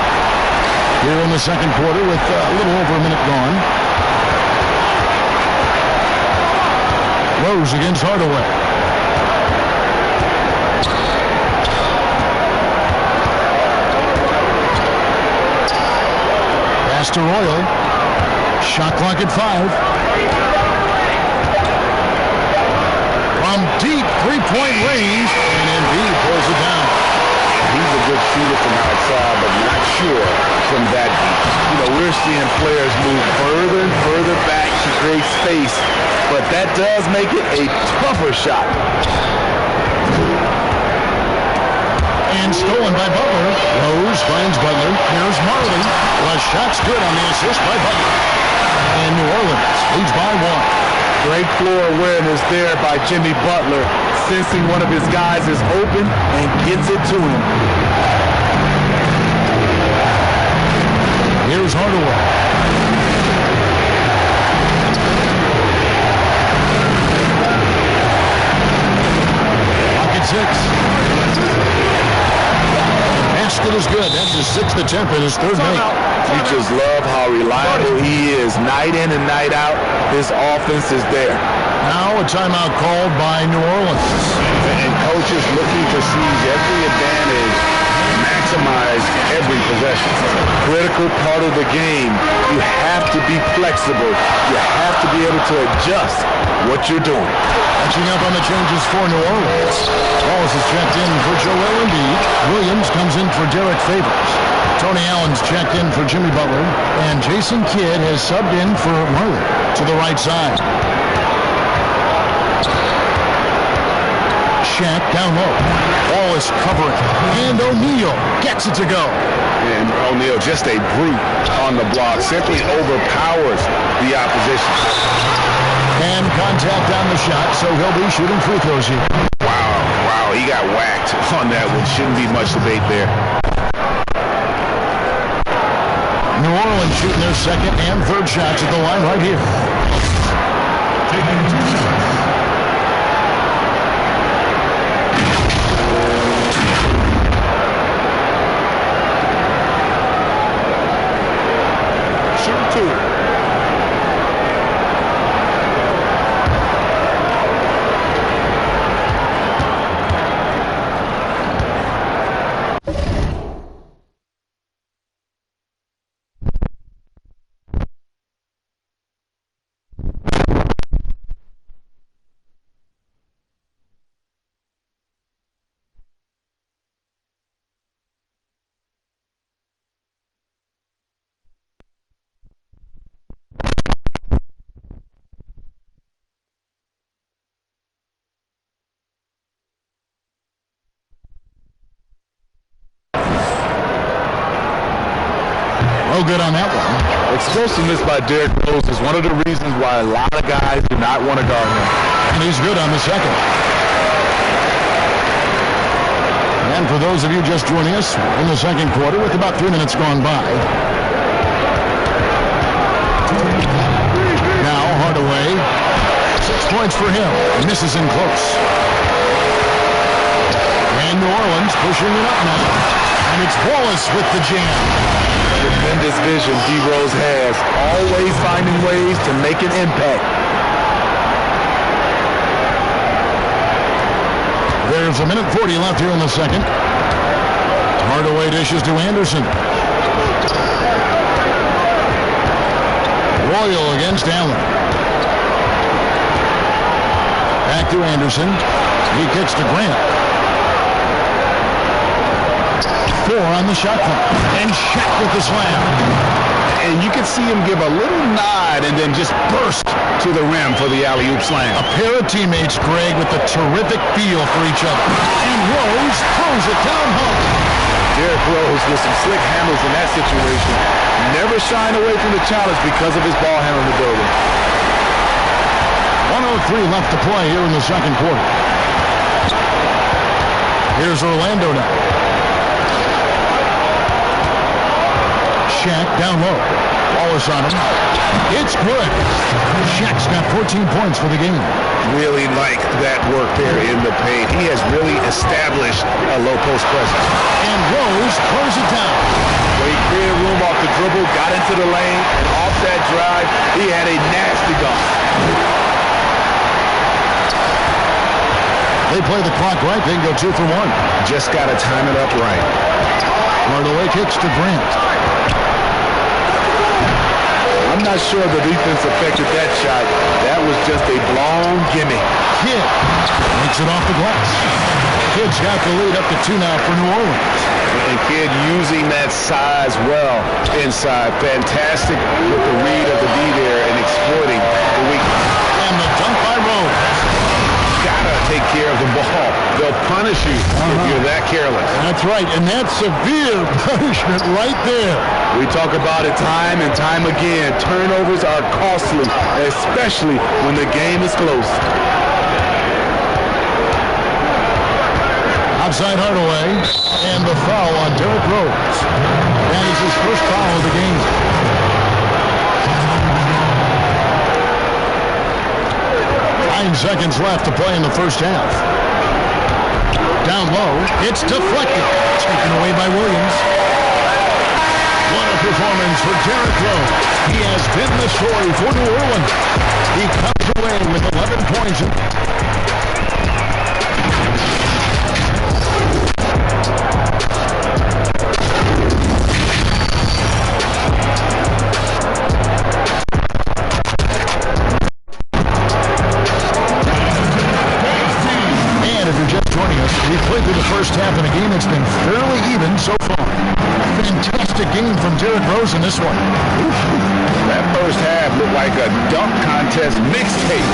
Here in the second quarter with a little over a minute gone. Rose against Hardaway. Pass to Royal. Shot clock at 5. From deep three-point range, and Embiid pulls it down. he's a good shooter from outside, but not sure from that deep. You know, we're seeing players move further and further back to create space, but that does make it a tougher shot. And stolen by Butler. Rose finds Butler. Here's Marley. The shot's good on the assist by Butler. And New Orleans leads by 1. Great floor awareness there by Jimmy Butler, sensing one of his guys is open and gets it to him. Here's Hardaway. Pocket 6. Basket is good. That's his 6th attempt and his 3rd make. You just love how reliable he is. Night in and night out, his offense is there. Now a timeout called by New Orleans. And coaches looking to seize every advantage, maximize every possession. Critical part of the game. You have to be flexible. You have to be able to adjust what you're doing. Catching up on the changes for New Orleans. Wallace is checked in for Joel Embiid. Williams comes in for Derek Favors. Tony Allen's checked in for Jimmy Butler. And Jason Kidd has subbed in for Marley to the right side. Shaq down low. Wallace covering. And O'Neal gets it to go. And O'Neal, just a brute on the block, simply overpowers the opposition. And contact on the shot, so he'll be shooting free throws here. Wow, he got whacked on that one. Shouldn't be much debate there. New Orleans shooting their 2nd and 3rd shots at the line right here. Taking 2 shots. No good on that one. Explosiveness by Derrick Rose is one of the reasons why a lot of guys do not want to guard him. And he's good on the 2nd. And for those of you just joining us in the 2nd quarter with about 3 minutes gone by. Now Hardaway. 6 points for him. Misses in close. And New Orleans pushing it up now. And it's Wallace with the jam. Tremendous vision D. Rose has. Always finding ways to make an impact. There's 1:40 left here in the 2nd. Hardaway dishes to Anderson. Royal against Allen. Back to Anderson. He kicks to Grant. 4 on the shot clock. And Shaq with the slam. And you can see him give a little nod and then just burst to the rim for the alley-oop slam. A pair of teammates, Greg, with a terrific feel for each other. And Rose throws it down home. Derrick Rose with some slick handles in that situation. Never shying away from the challenge because of his ball handling ability. 1:03 left to play here in the 2nd quarter. Here's Orlando now. Shaq down low. Wallace on him. It's good. Shaq's got 14 points for the game. Really like that work there in the paint. He has really established a low post presence. And Rose closes it down. Well, he created room off the dribble, got into the lane, and off that drive, he had a nasty dunk. They play the clock right, they can go 2 for 1. Just got to time it up right. Hardaway kicks to Grant. I'm not not sure the defense affected that shot. That was just a blown gimme. Kidd makes it off the glass. Kidd's got the lead up to 2 now for New Orleans. And Kidd using that size well inside. Fantastic with the read of the D there and exploiting the weakness. And the dunk by Rose. Gotta take care of the ball. They'll punish you if you're that careless. That's right, and that's severe punishment right there. We talk about it time and time again. Turnovers are costly, especially when the game is close. Outside Hardaway, and the foul on Derrick Rose. That is his first foul of the game. 9 seconds left to play in the first half. Down low, it's deflected. Taken away by Williams. What a performance for Derrick Rose. He has been the story for New Orleans. He comes away with 11 points. We've played through the first half in a game that's been fairly even so far. Fantastic game from Derrick Rose in this one. That first half looked like a dunk contest mixtape.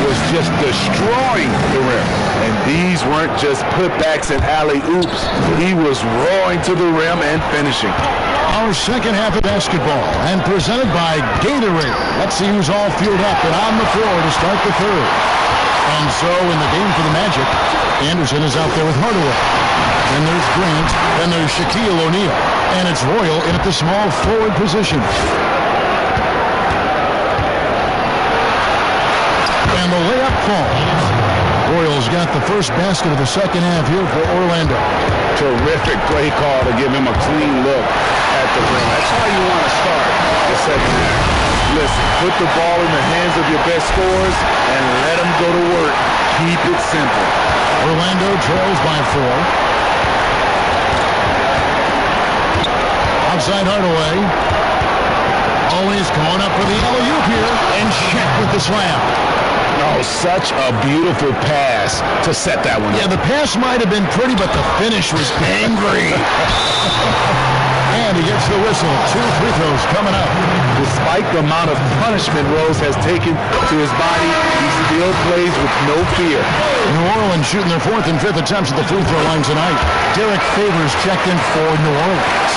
Was just destroying the rim. And these weren't just putbacks and alley-oops. He was roaring to the rim and finishing. Our second half of basketball, and presented by Gatorade. Let's see who's all fueled up and on the floor to start the third. And so in the game for the Magic, Anderson is out there with Hardaway. Then there's Grant. Then there's Shaquille O'Neal. And it's Royal in at the small forward position. And the layup falls. Royal's got the first basket of the second half here for Orlando. Terrific play call to give him a clean look at the rim. That's how you want to start the second half. Listen, put the ball in the hands of your best scorers and let them go to work. Keep it simple. Orlando trails by 4. Outside Hardaway. Always going up for the alley-oop here. And Shaq with the slam. Oh, such a beautiful pass to set that one up. Yeah, the pass might have been pretty, but the finish was angry. And he gets the whistle. 2 free throws coming up. Despite the amount of punishment Rose has taken to his body, he still plays with no fear. New Orleans shooting their 4th and 5th attempts at the free throw line tonight. Derek Favors checked in for New Orleans.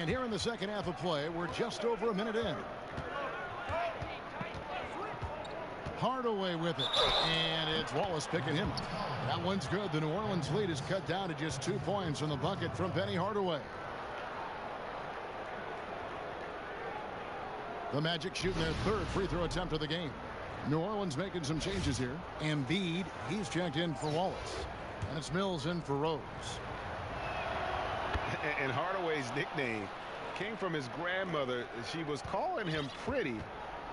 And here in the second half of play, we're just over a minute in. Hardaway with it, and it's Wallace picking him up. That one's good. The New Orleans lead is cut down to just 2 points from the bucket from Penny Hardaway. The Magic shooting their 3rd free throw attempt of the game. New Orleans making some changes here. Embiid, he's checked in for Wallace. And it's Mills in for Rose. And Hardaway's nickname came from his grandmother. She was calling him Pretty,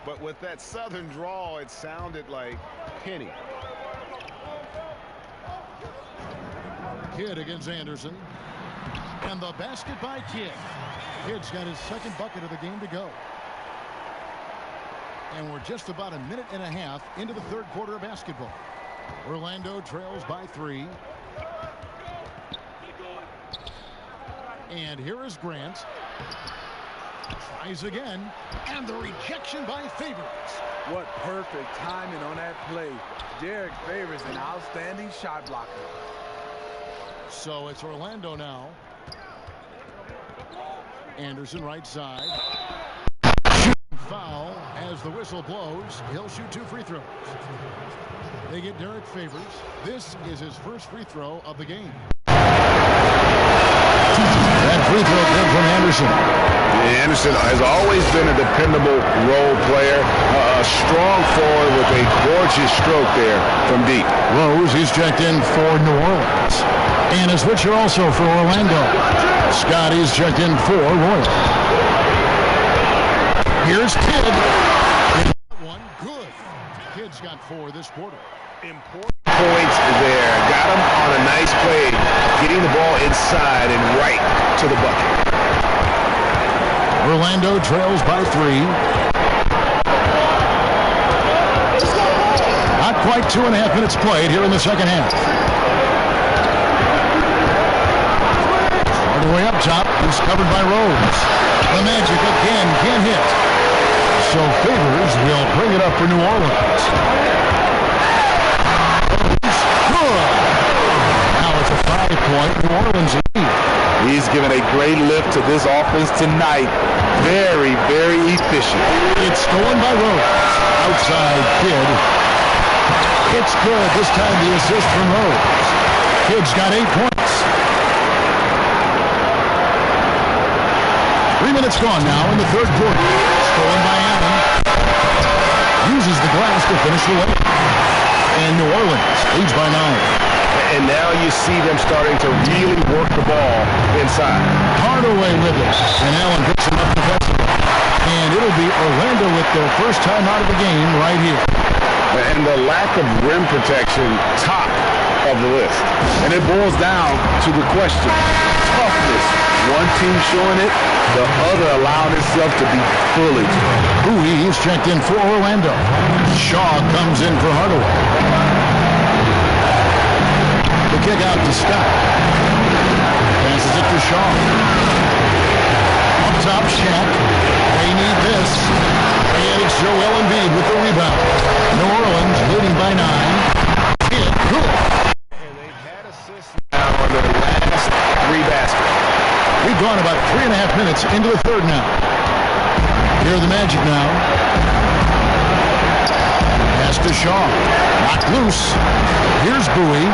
but with that southern drawl, it sounded like Penny. Kidd against Anderson. And the basket by Kidd. Kidd's got his 2nd bucket of the game to go. And we're just about a minute and a half into the 3rd quarter of basketball. Orlando trails by 3. And here is Grant. Tries again. And the rejection by Favors. What perfect timing on that play. Derek Favors, an outstanding shot blocker. So it's Orlando now. Anderson right side. Foul as the whistle blows. He'll shoot 2 free throws. They get Derek Favors. This is his 1st free throw of the game. That free throw came from Anderson. Anderson has always been a dependable role player, a strong forward with a gorgeous stroke there from deep. Rose, he's checked in for New Orleans. And a switcher also for Orlando. Scotty's checked in for Royal. Here's Kidd. One good. Kidd's got 4 this quarter. Important points there. Got him on a nice play, getting the ball inside and right to the bucket. Orlando trails by 3. Not quite 2.5 minutes played here in the second half. Hardaway up top. He's covered by Rose. The Magic again can't hit. So Favors will bring it up for New Orleans. Good. Now it's a 5-point New Orleans lead. He's given a great lift to this offense tonight. Very, very efficient. It's stolen by Rose. Outside Kidd. It's good. This time the assist from Rose. Kidd's got 8 points. 3 minutes gone now in the 3rd quarter. Stolen by Allen. Uses the glass to finish the way. And New Orleans leads by 9. And now you see them starting to really work the ball inside. Hardaway with it. And Allen picks him up defensively. And it'll be Orlando with their first time out of the game right here. And the lack of rim protection, top of the list. And it boils down to the question. Toughness. One team showing it, the other allowing itself to be bullied. Bowie is checked in for Orlando. Shaw comes in for Hardaway. The kick out to Scott. Passes it to Shaw. Up top, Shaq. They need this. And it's Joel Embiid with the rebound. New Orleans leading by 9. Kidd, good. And they've had assists Now on the last 3 baskets. We've gone about 3.5 minutes into the 3rd now. Here are the Magic now. Pass to Shaw. Knocked loose. Here's Bowie.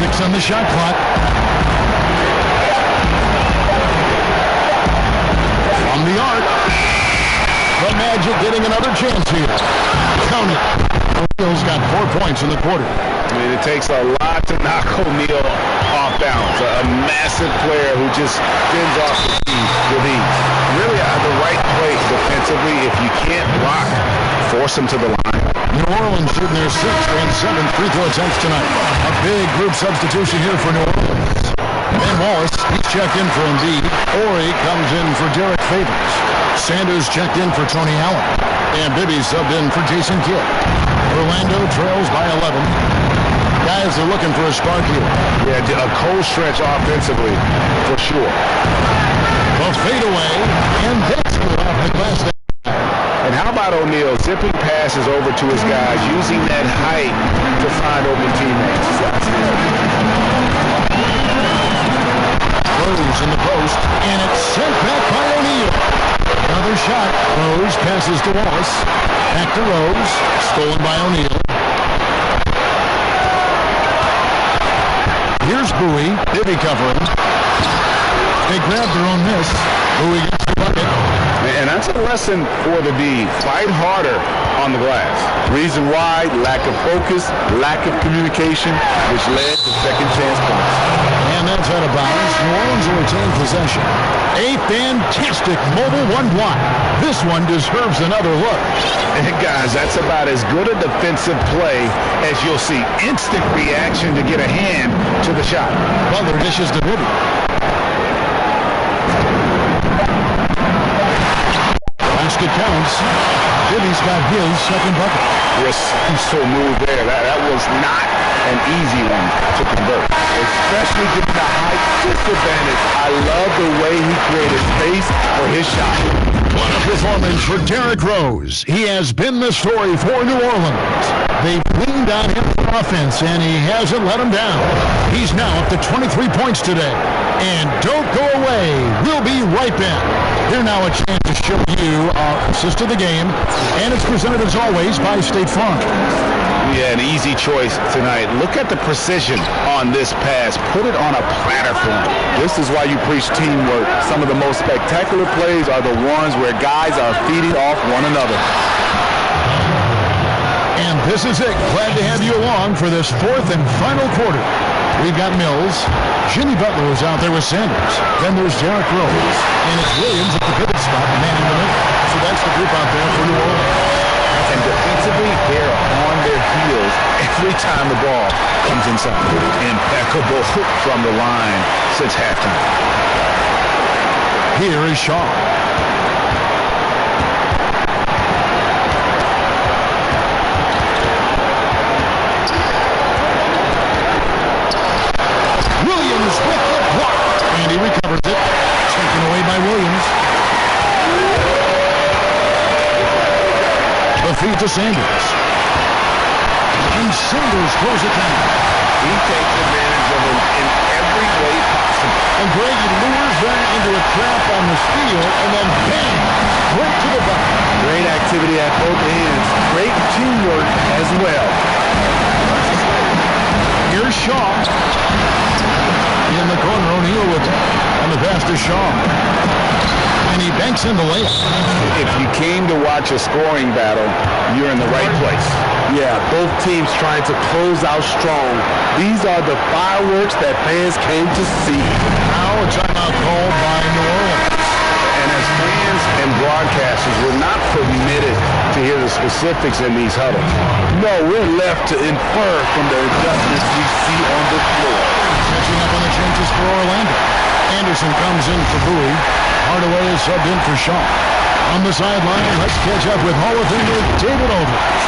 Six on the shot clock. From the arc. The Magic getting another chance here. Count it. O'Neal's got 4 points in the quarter. I mean, it takes a lot to knock O'Neal off balance. A massive player who just spins off the feet with ease. Really the right play defensively. If you can't block, force him to the line. New Orleans shooting their 6th and 7th free throw attempts tonight. A big group substitution here for New Orleans. Ben Wallace, he's checked in for Embiid. Horry comes in for Derek Favors. Sanders checked in for Tony Allen. And Bibby subbed in for Jason Kidd. Orlando trails by 11. Guys are looking for a spark here. Yeah, a cold stretch offensively, for sure. A fadeaway, and that's good off the glass. And And how about O'Neal zipping passes over to his guys, using that height to find open teammates? Rose in the post, and it's sent back by O'Neal. Another shot. Rose passes to Wallace. Back to Rose. Stolen by O'Neal. Here's Bowie. Bibby covering. They grab their own miss. Bowie gets the bucket. And that's a lesson for the D. Fight harder on the glass. Reason why, lack of focus, lack of communication, which led to second chance points. And that's out of bounds. New Orleans will retain possession. A fantastic mobile one block. This one deserves another look. And guys, that's about as good a defensive play as you'll see. Instant reaction to get a hand to the shot. Butler dishes to Bibby. Basket counts. Bibby's got his second bucket. So move there. That was not an easy one to convert, especially given the height disadvantage. I love the way he created space for his shot. What a performance for Derrick Rose. He has been the story for New Orleans. They've leaned on him for offense, and he hasn't let them down. He's now up to 23 points today. And don't go away. We'll be right back. Here now a chance to show you our assist of the game, and it's presented as always by State Farm. Yeah, an easy choice tonight. Look at the precision on this pass. Put it on a platter for him. This is why you preach teamwork. Some of the most spectacular plays are the ones where guys are feeding off one another. And this is it. Glad to have you along for this fourth and final quarter. We've got Mills. Jimmy Butler is out there with Sanders. Then there's Derrick Rose. And it's Williams at the pivot spot, manning the middle. So that's the group out there for New Orleans. And defensively, they're on their heels every time the ball comes inside. Impeccable from the line since halftime. Here is Shaw. Williams with the block. And he recovers it. Taken away by Williams. The feed to Sanders. And Sanders throws it down. He takes advantage of him in every way possible. And Greg lures them into a trap on the steal, and then bang, right to the bucket. Great activity at both ends. Great teamwork as well. Here's Shaw. In the corner, O'Neal with it. And the pass to Shaw. And he banks in the layup. If you came to watch a scoring battle, you're in the right place. Yeah, both teams trying to close out strong. These are the fireworks that fans came to see. Now a timeout called by New Orleans. And as fans and broadcasters, we're not permitted to hear the specifics in these huddles. No, we're left to infer from the adjustments we see on the floor. Catching up on the changes for Orlando. Anderson comes in for Bowie. Hardaway is subbed in for Shaw. On the sideline, let's catch up with Hall of Famer David Aldridge.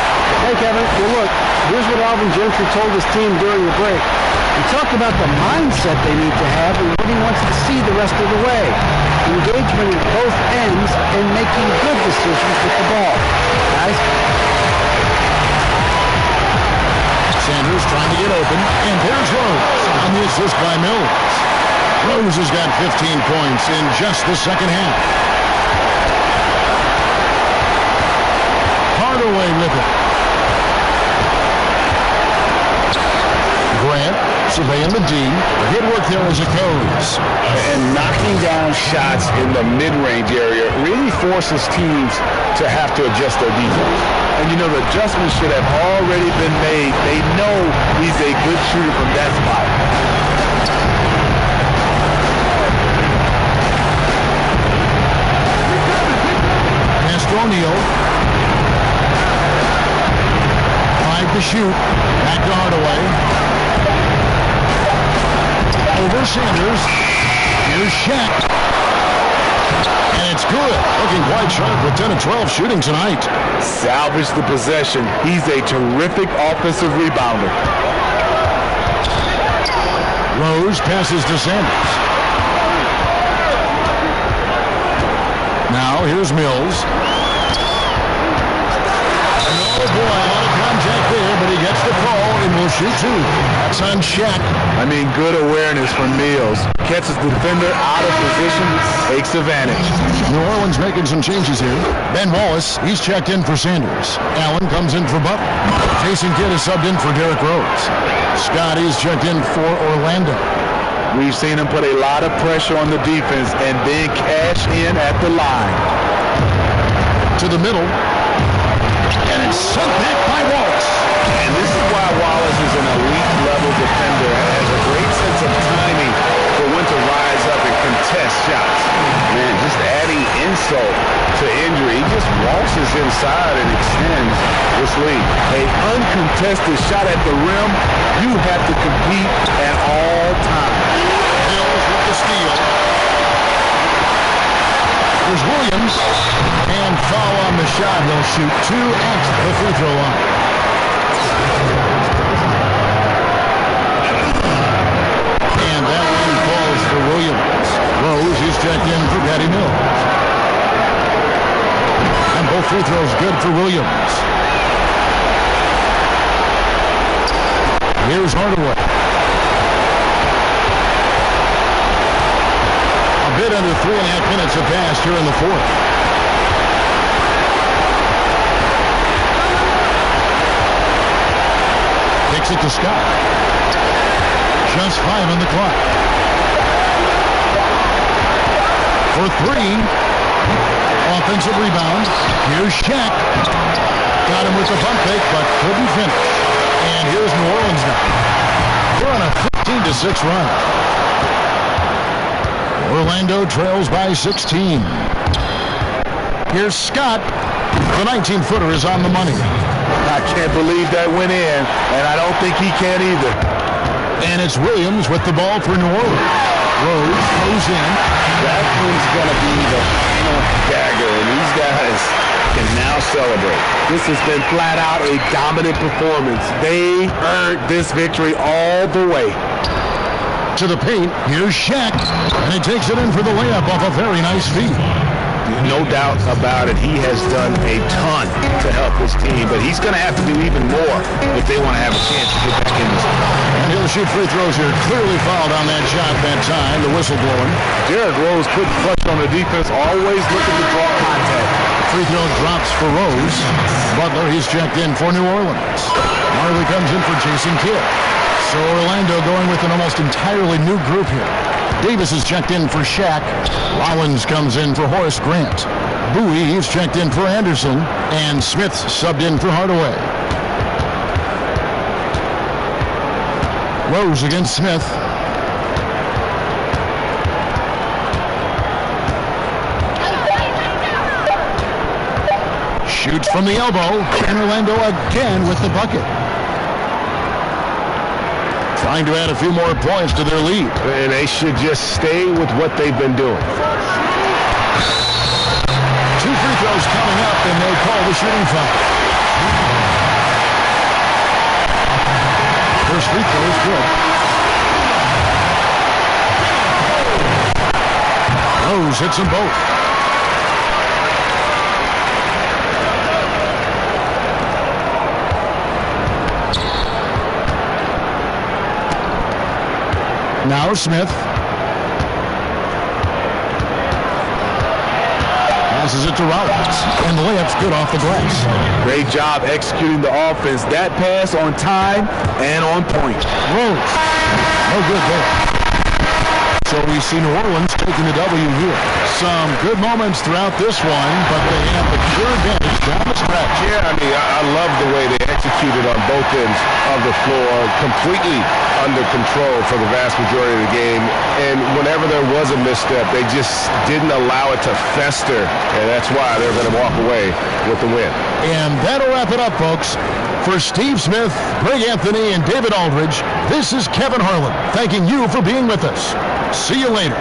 Hey, Kevin. Well, look, here's what Alvin Gentry told his team during the break. He talked about the mindset they need to have and what he wants to see the rest of the way. Engagement at both ends and making good decisions with the ball. Guys? Sanders trying to get open, and there's Rose on the assist by Mills. Rose has got 15 points in just the second half. Hardaway with it. Grant surveying the D. Good work there as it goes. And knocking down shots in the mid-range area really forces teams to have to adjust their defense. And you know, the adjustments should have already been made. They know he's a good shooter from that spot. O'Neal. 5 to shoot. Back to Hardaway. Over Sanders. Here's Shaq. And it's good. Looking quite sharp with 10 of 12 shooting tonight. Salvage the possession. He's a terrific offensive rebounder. Rose passes to Sanders. Now here's Mills. Oh, boy, a lot of contact there, but he gets the call and will shoot two. That's on Shaq. I mean, good awareness from Mills. Catches the defender out of position, takes advantage. New Orleans making some changes here. Ben Wallace, he's checked in for Sanders. Allen comes in for Butler. Jason Kidd is subbed in for Derrick Rose. Scott, he's checked in for Orlando. We've seen him put a lot of pressure on the defense and then cash in at the line. To the middle. And it's sent back by Wallace. And this is why Wallace is an elite level defender and has a great sense of timing for when to rise up and contest shots. Man, just adding insult to injury. He just waltzes inside and extends this lead. An uncontested shot at the rim, you have to compete at all times. Mills with the steal. There's Williams. And foul on the shot. He'll shoot two at the free throw line. And that one falls for Williams. Rose, he's checked in for Patty Mills. And both free throws good for Williams. Here's Hardaway. A bit under 3.5 minutes have passed here in the fourth. Takes it to Scott. Just 5 on the clock. For three. Offensive rebound. Here's Shaq. Got him with the pump fake, but couldn't finish. And here's New Orleans now. We're on a 15-6 run. Orlando trails by 16. Here's Scott. The 19-footer is on the money. I can't believe that went in, and I don't think he can either. And it's Williams with the ball for New Orleans. Rose goes in. That one's going to be the final dagger, and these guys can now celebrate. This has been flat out a dominant performance. They earned this victory all the way. To the paint, here's Shaq, and he takes it in for the layup off a very nice feed. No doubt about it, he has done a ton to help his team, but he's going to have to do even more if they want to have a chance to get back in this game. And he'll shoot free throws here. Clearly fouled on that shot that time, the whistle blowing. Derrick Rose putting pressure on the defense, always looking to draw contact. Free throw drops for Rose. Butler, he's checked in for New Orleans. Marley comes in for Jason Kidd. So Orlando going with an almost entirely new group here. Davis is checked in for Shaq. Rollins comes in for Horace Grant. Bowie, he's checked in for Anderson. And Smith subbed in for Hardaway. Rose against Smith. Shoots from the elbow. And Orlando again with the bucket. Trying to add a few more points to their lead. And they should just stay with what they've been doing. Two free throws coming up, and they call the shooting foul. First free throw is good. Rose hits them both. Now Smith. Passes it to Rollins. And the layup's good off the glass. Great job executing the offense. That pass on time and on point. Rose. No good there. So we see New Orleans taking the W here. Some good moments throughout this one, but they have the clear advantage down the stretch. Yeah, I mean, I love the way they executed on both ends of the floor. Completely under control for the vast majority of the game. And whenever there was a misstep, they just didn't allow it to fester. And that's why they're going to walk away with the win. And that'll wrap it up, folks. For Steve Smith, Greg Anthony, and David Aldridge, this is Kevin Harlan thanking you for being with us. See you later.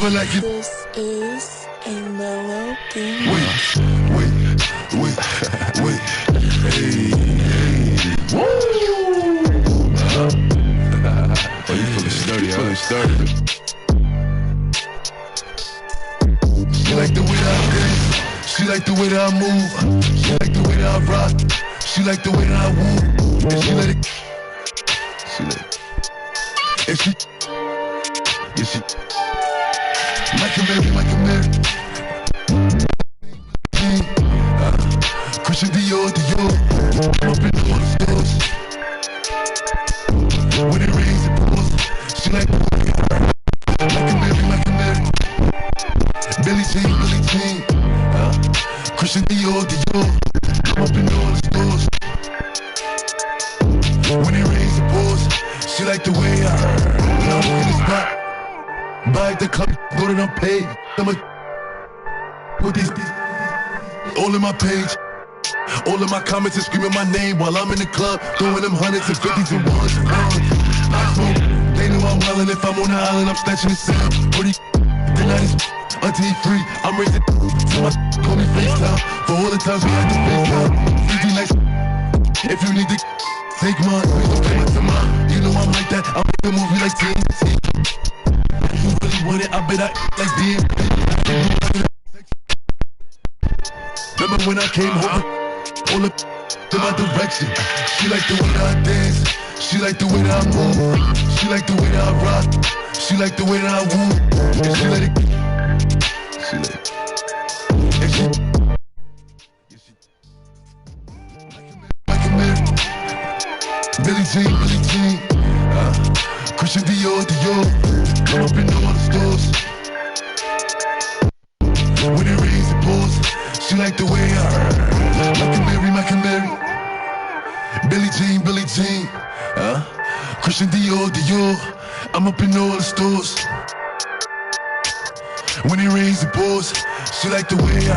it like it. This is a mellow game. Wait. Hey. Woo! Oh, you feeling sturdy, She like the way that I dance. She like the way that I move. She like the way that I rock. She like the way that I woo. And she let it. And she. Yeah, she. Like a Mary. Christian Dior. I'm up in all the stores. When it rains, it pours. She like the way I like a Mary. Billie Jean. Christian Dior. I'm up in all the stores. When it rains, it pours. She like the way I when I'm in the spot. Buy the club, go to them pay. I'ma put these all in my page. All of my comments are screaming my name while I'm in the club, throwing them hundreds and fifties and ones. I smoke, they know I'm wildin'. If I'm on the island, I'm snatching the sound. The night is until he free. I'm racing till my call me FaceTime. For all the times we had to FaceTime. Easy nights. If you need to take mine, please don't pay to mine. You know I'm like that. I'll make a movie like TNT. You really want it? I bet I like DMP. Remember when I came home? All up in my direction. She like the way that I dance. She like the way that I move. She like the way that I rock. She like the way that I woo. And she let it. And she. Like a Mary. Billie Jean. Christian Dior. I'm up in all the stores. When it rains, it pours. She like the way I like a Mary. Billie Jean. Christian Dior. I'm up in all the stores. When it rains, it pours. She like the way I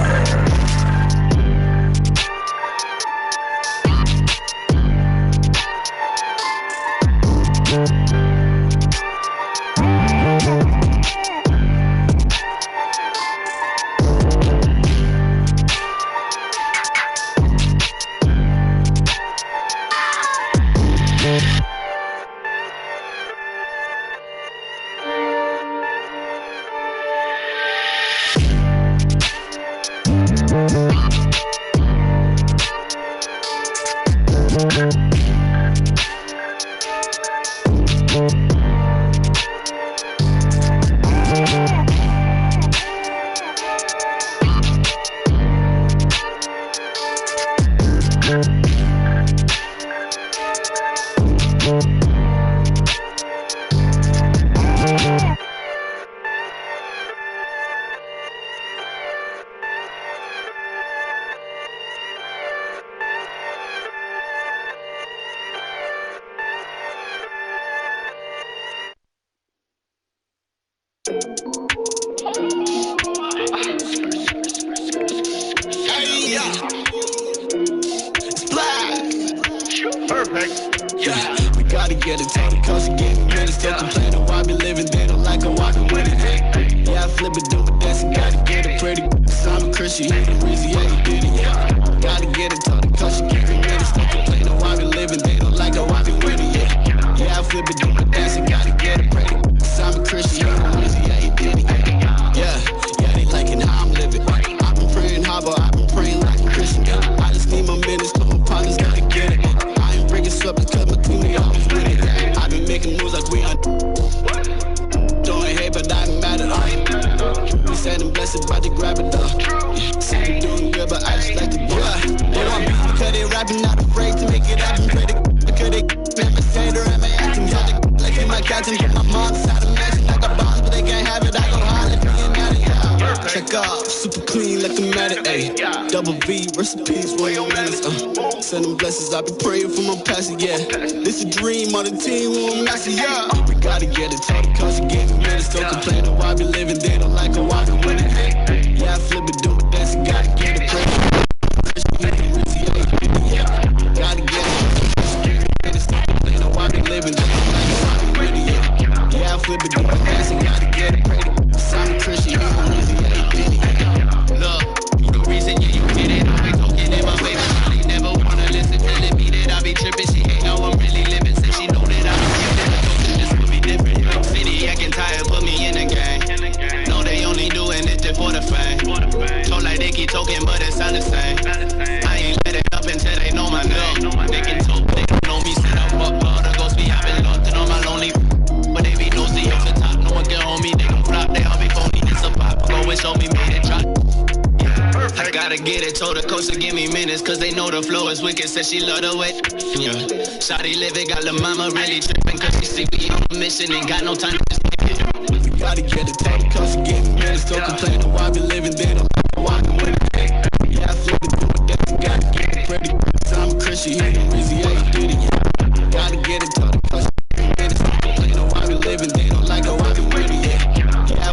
Send them blessings, I be praying for my pastor, yeah. This a dream on the team, won't mess it, yeah. We gotta get it, told the coach again, minutes, don't complain on why we living, they don't like it, why we winning, hey. Yeah, I flip it, do it, dance, gotta get it, pray. Gotta get it, minutes, don't complain on why we living, they don't like it, why we winning, yeah. Yeah, I flip it, do it, dance, gotta get it, pray. minutes, cause they know the flow is wicked. Said she love the way. Yeah. Shawty living, got the mama really tripping, cause she see we on a mission, ain't got no time to just kick it. We gotta get it, told the cause she getting minutes, don't complain, no, I be living, they don't walking with it. Yeah, I feel the good, that's gotta get it. Pretty, I'm a Christian, he ain't easy, yeah, he did it, yeah. Gotta get it, told the cause she getting minutes, don't complain, no, I be living, they don't like her, I be with it, yeah. Yeah,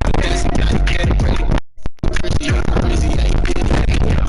I gotta get it, pretty, Christian, he ain't easy, yeah, he did it, yeah.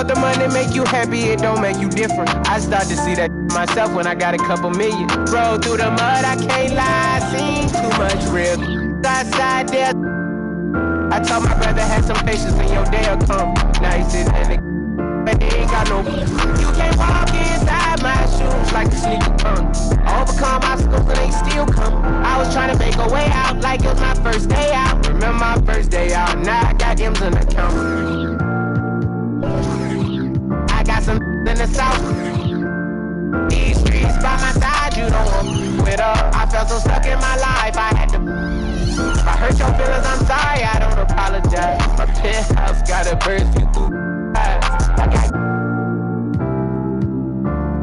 thought the money make you happy, it don't make you different. I start to see that myself when I got a couple million. Roll through the mud, I can't lie, I seen too much real outside there. I told my brother had some patience and your day will come. Now he said that but they ain't got no. You can't walk inside my shoes like a sneaker come. Overcome obstacles and they still come. I was trying to make a way out like it was my first day out. Remember my first day out, now I got M's in the account. I got some in the south. These streets by my side, you don't want with up. I felt so stuck in my life, I had to. If I hurt your feelings, I'm sorry, I don't apologize. My penthouse got a bird's view through.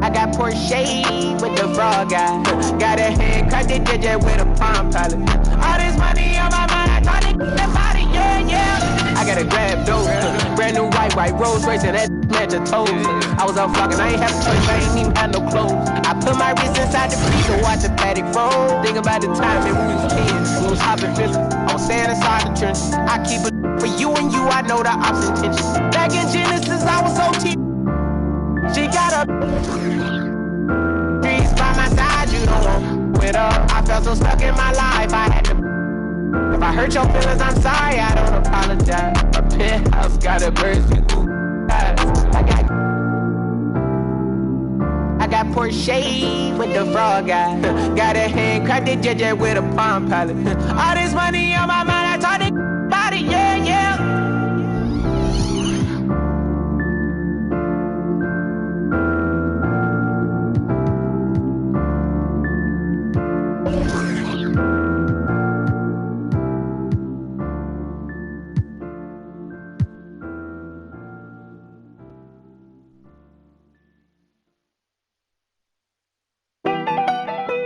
I got Porsche with the frog guy. Got a head cracked it JJ with a palm pilot. All this money on my mind, I try to get that body, yeah, yeah. I gotta grab those. Brand new white Rolls Royce and that match of toes. I was out flocking, I ain't have a choice, I ain't even had no clothes. I put my wrist inside the freezer, watch the paddock roll. Think about the time when we was 10, we was hopping fifth. I was staying inside the trenches. I keep it for you and you, I know the ops intentions. Back in Genesis, I was OT. She got up. Streets by my side, you don't want with up. I felt so stuck in my life, I had to. If I hurt your feelings, I'm sorry, I don't apologize. A penthouse got a bird's view. I got Porsche with the frog guy. Got a hand cracked it JJ with a palm pilot. All this money on my mind, I talk to about it, yeah, yeah.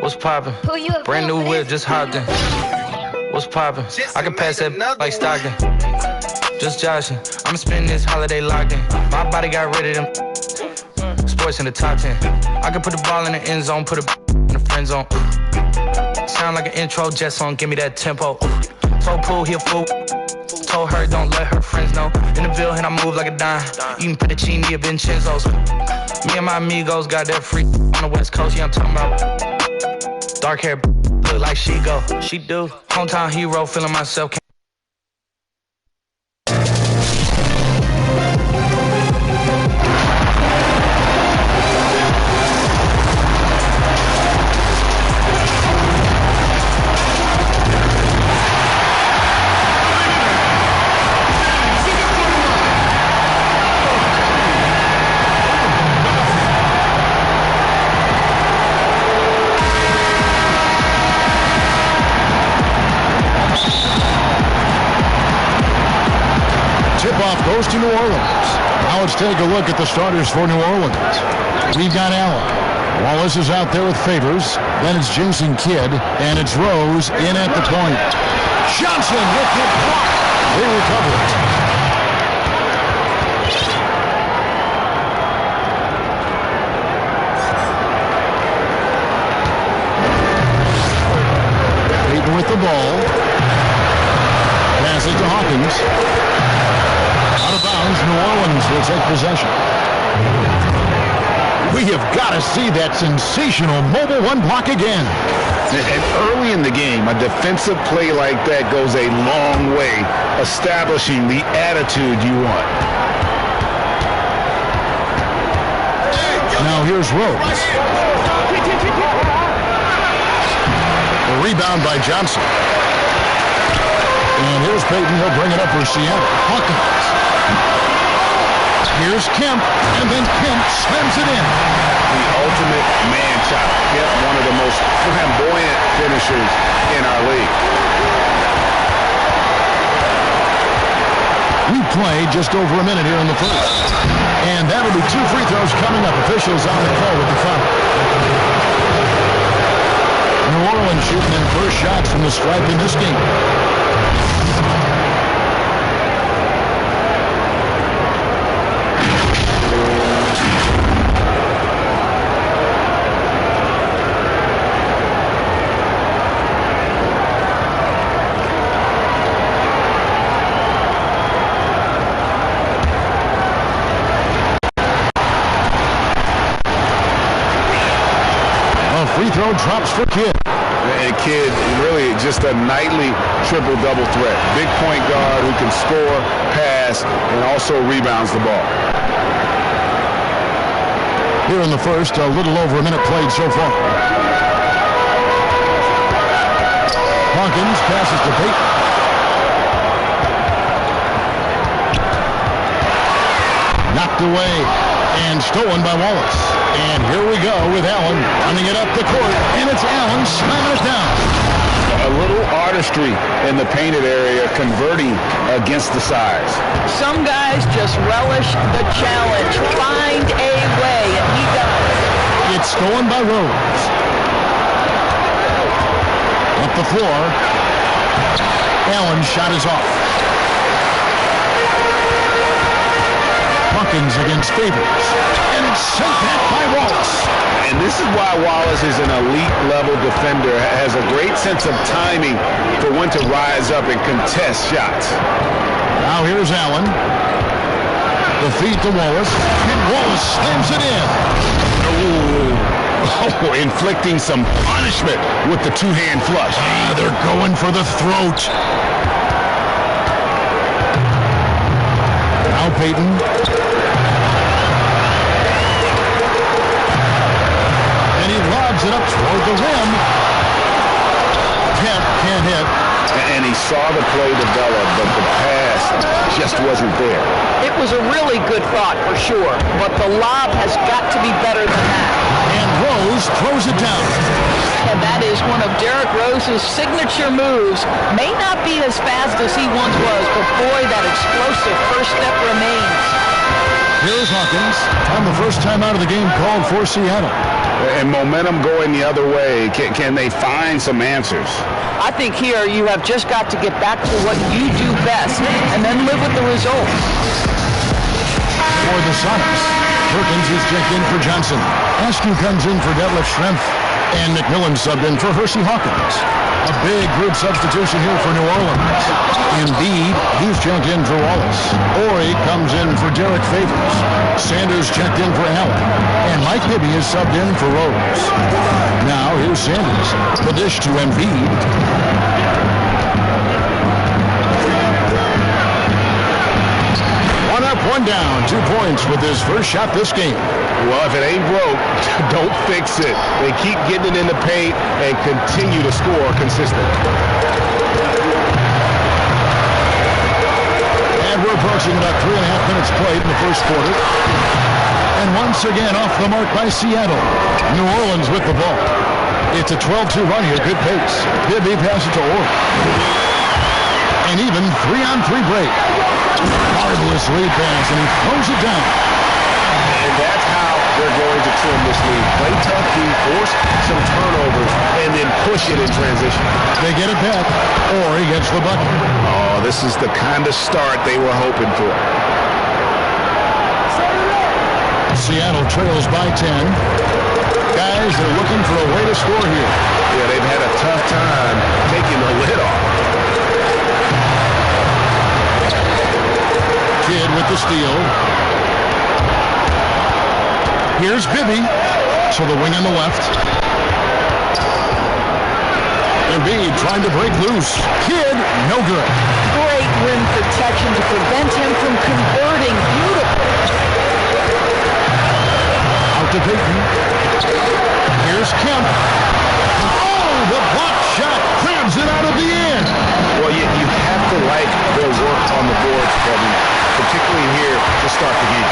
What's poppin'? Brand new whip, just hopped in. What's poppin'? I can pass that like Stockton. Just joshing. I'ma spend this holiday locked in. My body got rid of them. Sports in the top 10. I can put the ball in the end zone, put it in the friend zone. Sound like an intro jet song, give me that tempo. Told Pool, he a fool. Told her, don't let her friends know. In the Ville, and I move like a dime. Eating fettuccine at Vincenzo's. Me and my amigos got that free on the West Coast, yeah, I'm talking about. Dark hair, look like she go. She do. Hometown hero, feeling myself. Goes to New Orleans. Now let's take a look at the starters for New Orleans. We've got Allen. Wallace is out there with Favors. Then it's Jason Kidd. And it's Rose in at the point. Johnson with the block. They recover it. Peyton with the ball. Pass it to Hawkins. Out of bounds, New Orleans will take possession. We have got to see that sensational mobile one block again. And early in the game, a defensive play like that goes a long way, establishing the attitude you want. Now here's Rose. A rebound by Johnson. And here's Peyton. He'll bring it up for Seattle. Hawkins. Here's Kemp, and then Kemp slams it in. The ultimate man-child. Kemp, one of the most flamboyant finishers in our league. We played just over a minute here in the first. And that'll be 2 free throws coming up. Officials on the call with the foul. New Orleans shooting their first shots from the stripe in this game. free throw drops for Kidd. And Kidd, really just a nightly triple-double threat. Big point guard who can score, pass, and also rebounds the ball. Here in the first, a little over a minute played so far. Hawkins passes to Payton. Knocked away and stolen by Wallace. And here we go with Allen running it up the court, and it's Allen slamming it down. A little artistry in the painted area, converting against the size. Some guys just relish the challenge. Find a way, and he does. It's stolen by Rose. Up the floor. Allen's shot is off. Hawkins against Favors. And it's sent back by Wallace. And this is why Wallace is an elite-level defender, has a great sense of timing for when to rise up and contest shots. Now here's Allen. The feed to Wallace. And Wallace slams it in. Oh, inflicting some punishment with the two-hand flush. They're going for the throat. Now Payton. And he lobs it up toward the rim. Can't hit. And he saw the play develop, but the pass just wasn't there. It was a really good thought for sure, but the lob has got to be better than that. And Rose throws it down. And that is one of Derrick Rose's signature moves. May not be as fast as he once was, but boy, that explosive first step remains. Here's Hawkins. And the first time out of the game called for Seattle. And momentum going the other way. Can they find some answers? I think here you have just got to get back to what you do best and then live with the results. For the Sonics, Perkins is checked in for Johnson. Askew comes in for Detlef Schrempf. And McMillan subbed in for Hersey Hawkins. A big group substitution here for New Orleans. Embiid, he's checked in for Wallace. Horry comes in for Derek Favors. Sanders checked in for Allen. And Mike Bibby is subbed in for Rose. Now here's Sanders. The dish to Embiid. One up, one down. 2 points with his first shot this game. Well, if it ain't broke, don't fix it. They keep getting it in the paint and continue to score consistently. And we're approaching about 3.5 minutes played in the first quarter. And once again off the mark by Seattle. New Orleans with the ball. It's a 12-2 run here, good pace. Bibby passes to Orr. And even 3-on-3 break. Marvelous lead pass, and he throws it down. And that's how they're going to trim this lead. Play tough, force some turnovers, and then push it in transition. They get it back, or he gets the bucket. Oh, this is the kind of start they were hoping for. Seattle trails by 10. Guys, they're looking for a way to score here. Yeah, they've had a tough time taking the lid off. Kidd with the steal. Here's Bibby. So the wing on the left. Embiid trying to break loose. Kidd, no good. Great rim protection to prevent him from converting. Beautiful. Out to Payton. Here's Kemp. Oh, the block shot grabs it out of the end. Well, you have to like their work on the boards, Kevin, particularly here to start the game.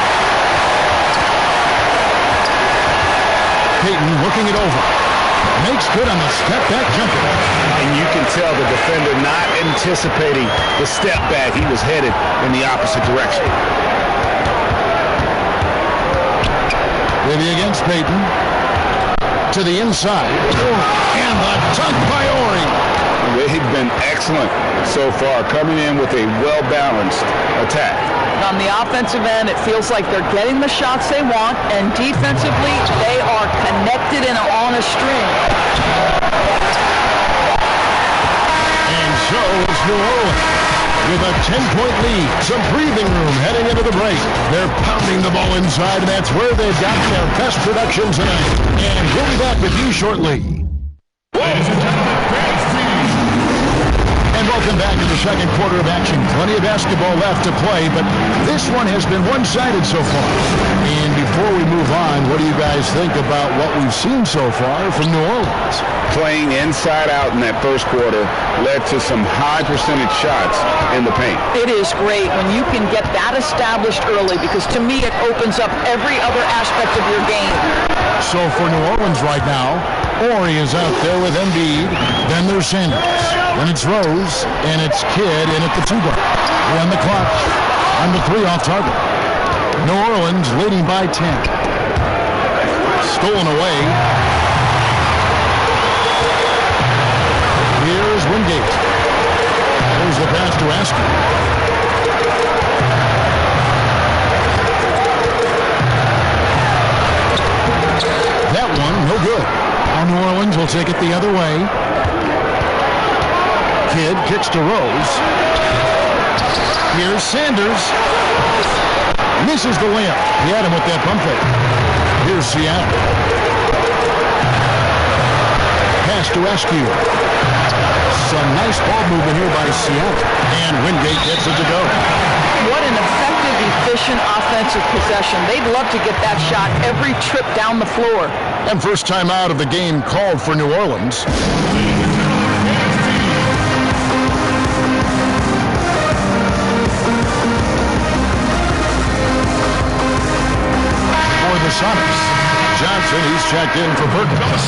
Payton looking it over. Makes good on the step-back jumper. And you can tell the defender not anticipating the step back. He was headed in the opposite direction. Bibby against Payton. To the inside. And the dunk by Horry. They've been excellent so far, coming in with a well-balanced attack. On the offensive end, it feels like they're getting the shots they want, and defensively, they are connected and on a string. And so is New Orleans. with a 10-point lead. Some breathing room heading into the break. They're pounding the ball inside, and that's where they've got their best production tonight. And we'll be back with you shortly. Ladies and gentlemen, and welcome back to the second quarter of action. Plenty of basketball left to play, but this one has been one-sided so far. And before we move on, what do you guys think about what we've seen so far from New Orleans? Playing inside out in that first quarter led to some high percentage shots in the paint. It is great when you can get that established early, because to me it opens up every other aspect of your game. So for New Orleans right now, Ori is out there with Embiid. Then there's Sanders. Then it's Rose, and it's Kidd in at the 2-guard. On the clock, on the 3 off target. New Orleans leading by 10. Stolen away. Here's Wingate. There's the pass to Askew. That one, no good. Now New Orleans will take it the other way. Kidd kicks to Rose. Here's Sanders. Misses the layup. He had him with that pump fake. Here's Seattle. Pass to Askew. Some nice ball movement here by Seattle. And Wingate gets it to go. What an effective, efficient offensive possession. They'd love to get that shot every trip down the floor. And first time out of the game called for New Orleans. For the Sonics, Johnson, he's checked in for Perkins.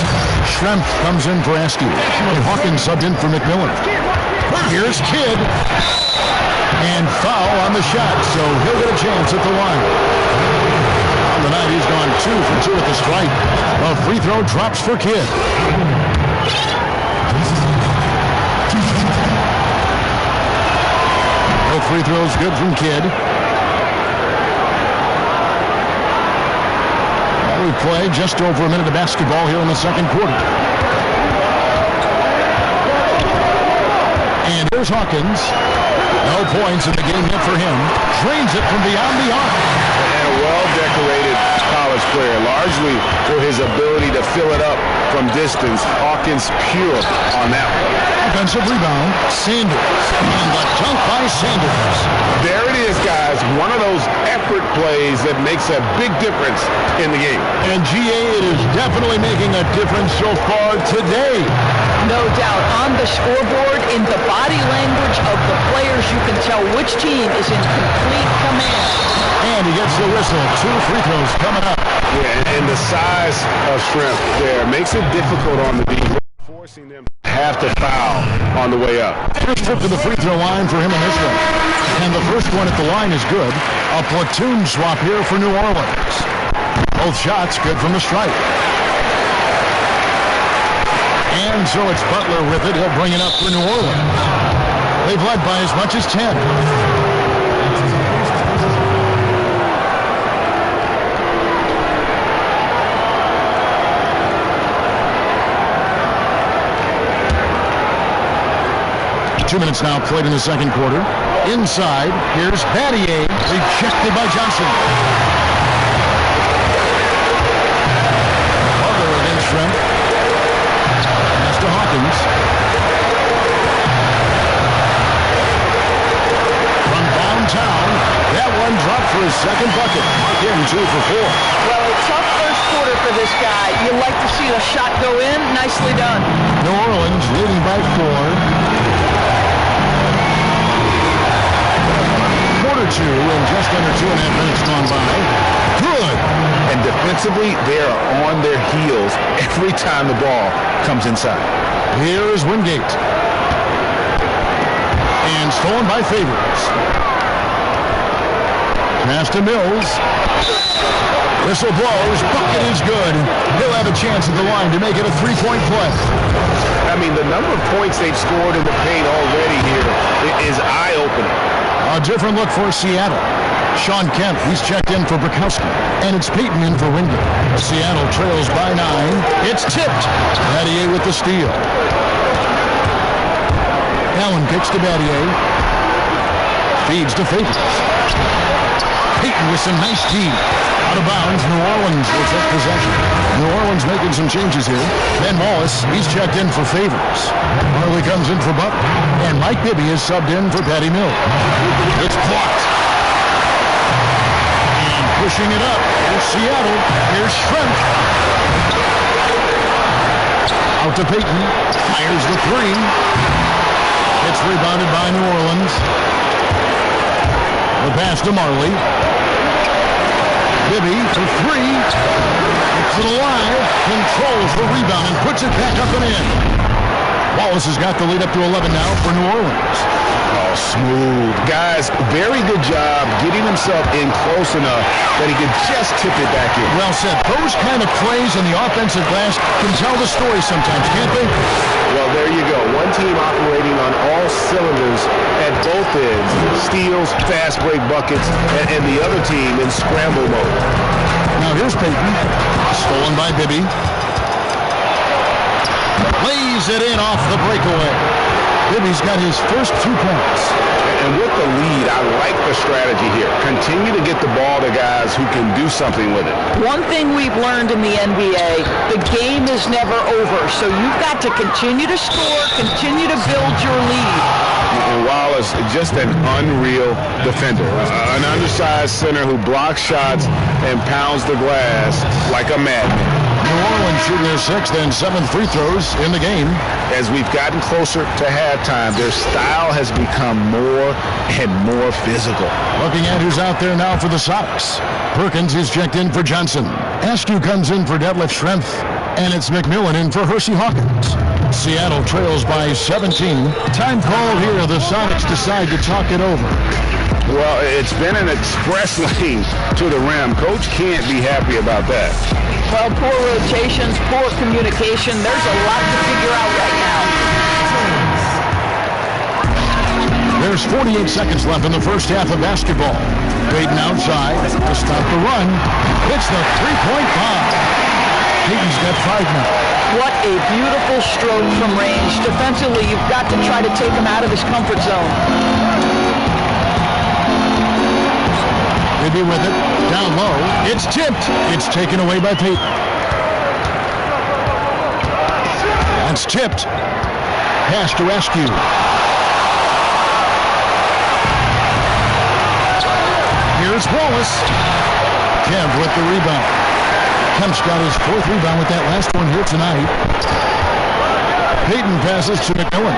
Schrempf comes in for Askew. And Hawkins subbed in for McMillan. Here's Kidd. And foul on the shot, so he'll get a chance at the line. On the night, he's gone 2 for 2 at the stripe. A free throw drops for Kidd. No free throws good from Kidd. Well, we've played just over a minute of basketball here in the second quarter. And here's Hawkins. No points in the game yet for him. Drains it from beyond the arc. And a well-decorated college player, largely for his ability to fill it up from distance. Hawkins pure on that one. Offensive rebound, Sanders. And the dunk by Sanders. There it is, guys. One of those effort plays that makes a big difference in the game. And GA, it is definitely making a difference so far today. No doubt. On the scoreboard, in the body language of the players, you can tell which team is in complete command. And he gets the whistle. 2 free throws coming up. Yeah, and the size of Schrempf there makes it difficult on the defense, forcing them to have to foul on the way up. First trip to the free throw line for him in this one. And the first one at the line is good. A platoon swap here for New Orleans. Both shots good from the stripe. And so it's Butler with it. He'll bring it up for New Orleans. They've led by as much as 10. Two minutes now played in the second quarter. Inside, here's Battier, rejected by Johnson. Butler against Schrempf. Pass to Hawkins. From downtown, that one dropped for his second bucket. Again, 2 for 4. Well, a tough first quarter for this guy. You like to see the shot go in. Nicely done. New Orleans leading by 4. Quarter 2 and just under 2.5 minutes gone by. Good. And defensively, they are on their heels every time the ball comes inside. Here is Wingate. And stolen by Favors. Pass to Mills. Whistle blows. Bucket is good. He'll have a chance at the line to make it a 3-point play. I mean, the number of points they've scored in the paint already here is eye-opening. A different look for Seattle. Sean Kemp, he's checked in for Bukowski. And it's Peyton in for Wingate. Seattle trails by 9. It's tipped. Battier with the steal. Allen kicks to Battier. Feeds to Favors. Peyton with some nice D. Out of bounds, New Orleans will take possession. New Orleans making some changes here. Ben Wallace, he's checked in for Favors. Harley comes in for Butler. And Mike Bibby is subbed in for Patty Mills. It's blocked. And pushing it up. Here's Seattle. Here's Shrimp. Out to Peyton. Fires the three. It's rebounded by New Orleans. The pass to Marley. Bibby for three. Keeps it alive. Controls the rebound and puts it back up and in. Wallace has got the lead up to 11 now for New Orleans. Oh, smooth. Guys, very good job getting himself in close enough that he could just tip it back in. Well said. Those kind of plays in the offensive glass can tell the story sometimes, can't they? Well, there you go. One team operating on all cylinders at both ends. Steals, fast break buckets, and the other team in scramble mode. Now here's Peyton. Stolen by Bibby. Lays it in off the breakaway. Bibby's got his first 2 points. And with the lead, I like the strategy here. Continue to get the ball to guys who can do something with it. One thing we've learned in the NBA, the game is never over. So you've got to continue to score, continue to build your lead. And Wallace, just an unreal defender. An undersized center who blocks shots and pounds the glass like a madman. New Orleans shooting their 6th and 7th free throws in the game. As we've gotten closer to halftime, their style has become more and more physical. Looking at who's out there now for the Sox. Perkins is checked in for Johnson. Askew comes in for Detlef Schrempf. And it's McMillan in for Hersey Hawkins. Seattle trails by 17. Time call here. The Sonics decide to talk it over. Well, it's been an express lane to the rim. Coach can't be happy about that. Well, poor rotations, poor communication. There's a lot to figure out right now. There's 48 seconds left in the first half of basketball. Peyton outside to stop the run. Hits the three-point bomb. Peyton's got 5 now. What a beautiful stroke from range. Defensively, you've got to try to take him out of his comfort zone. Maybe with it. Down low. It's tipped. It's taken away by Peyton. That's tipped. Pass to Askew. Here's Wallace. Kev with the rebound. Kemp's got his 4th rebound with that last one here tonight. Peyton passes to McMillan.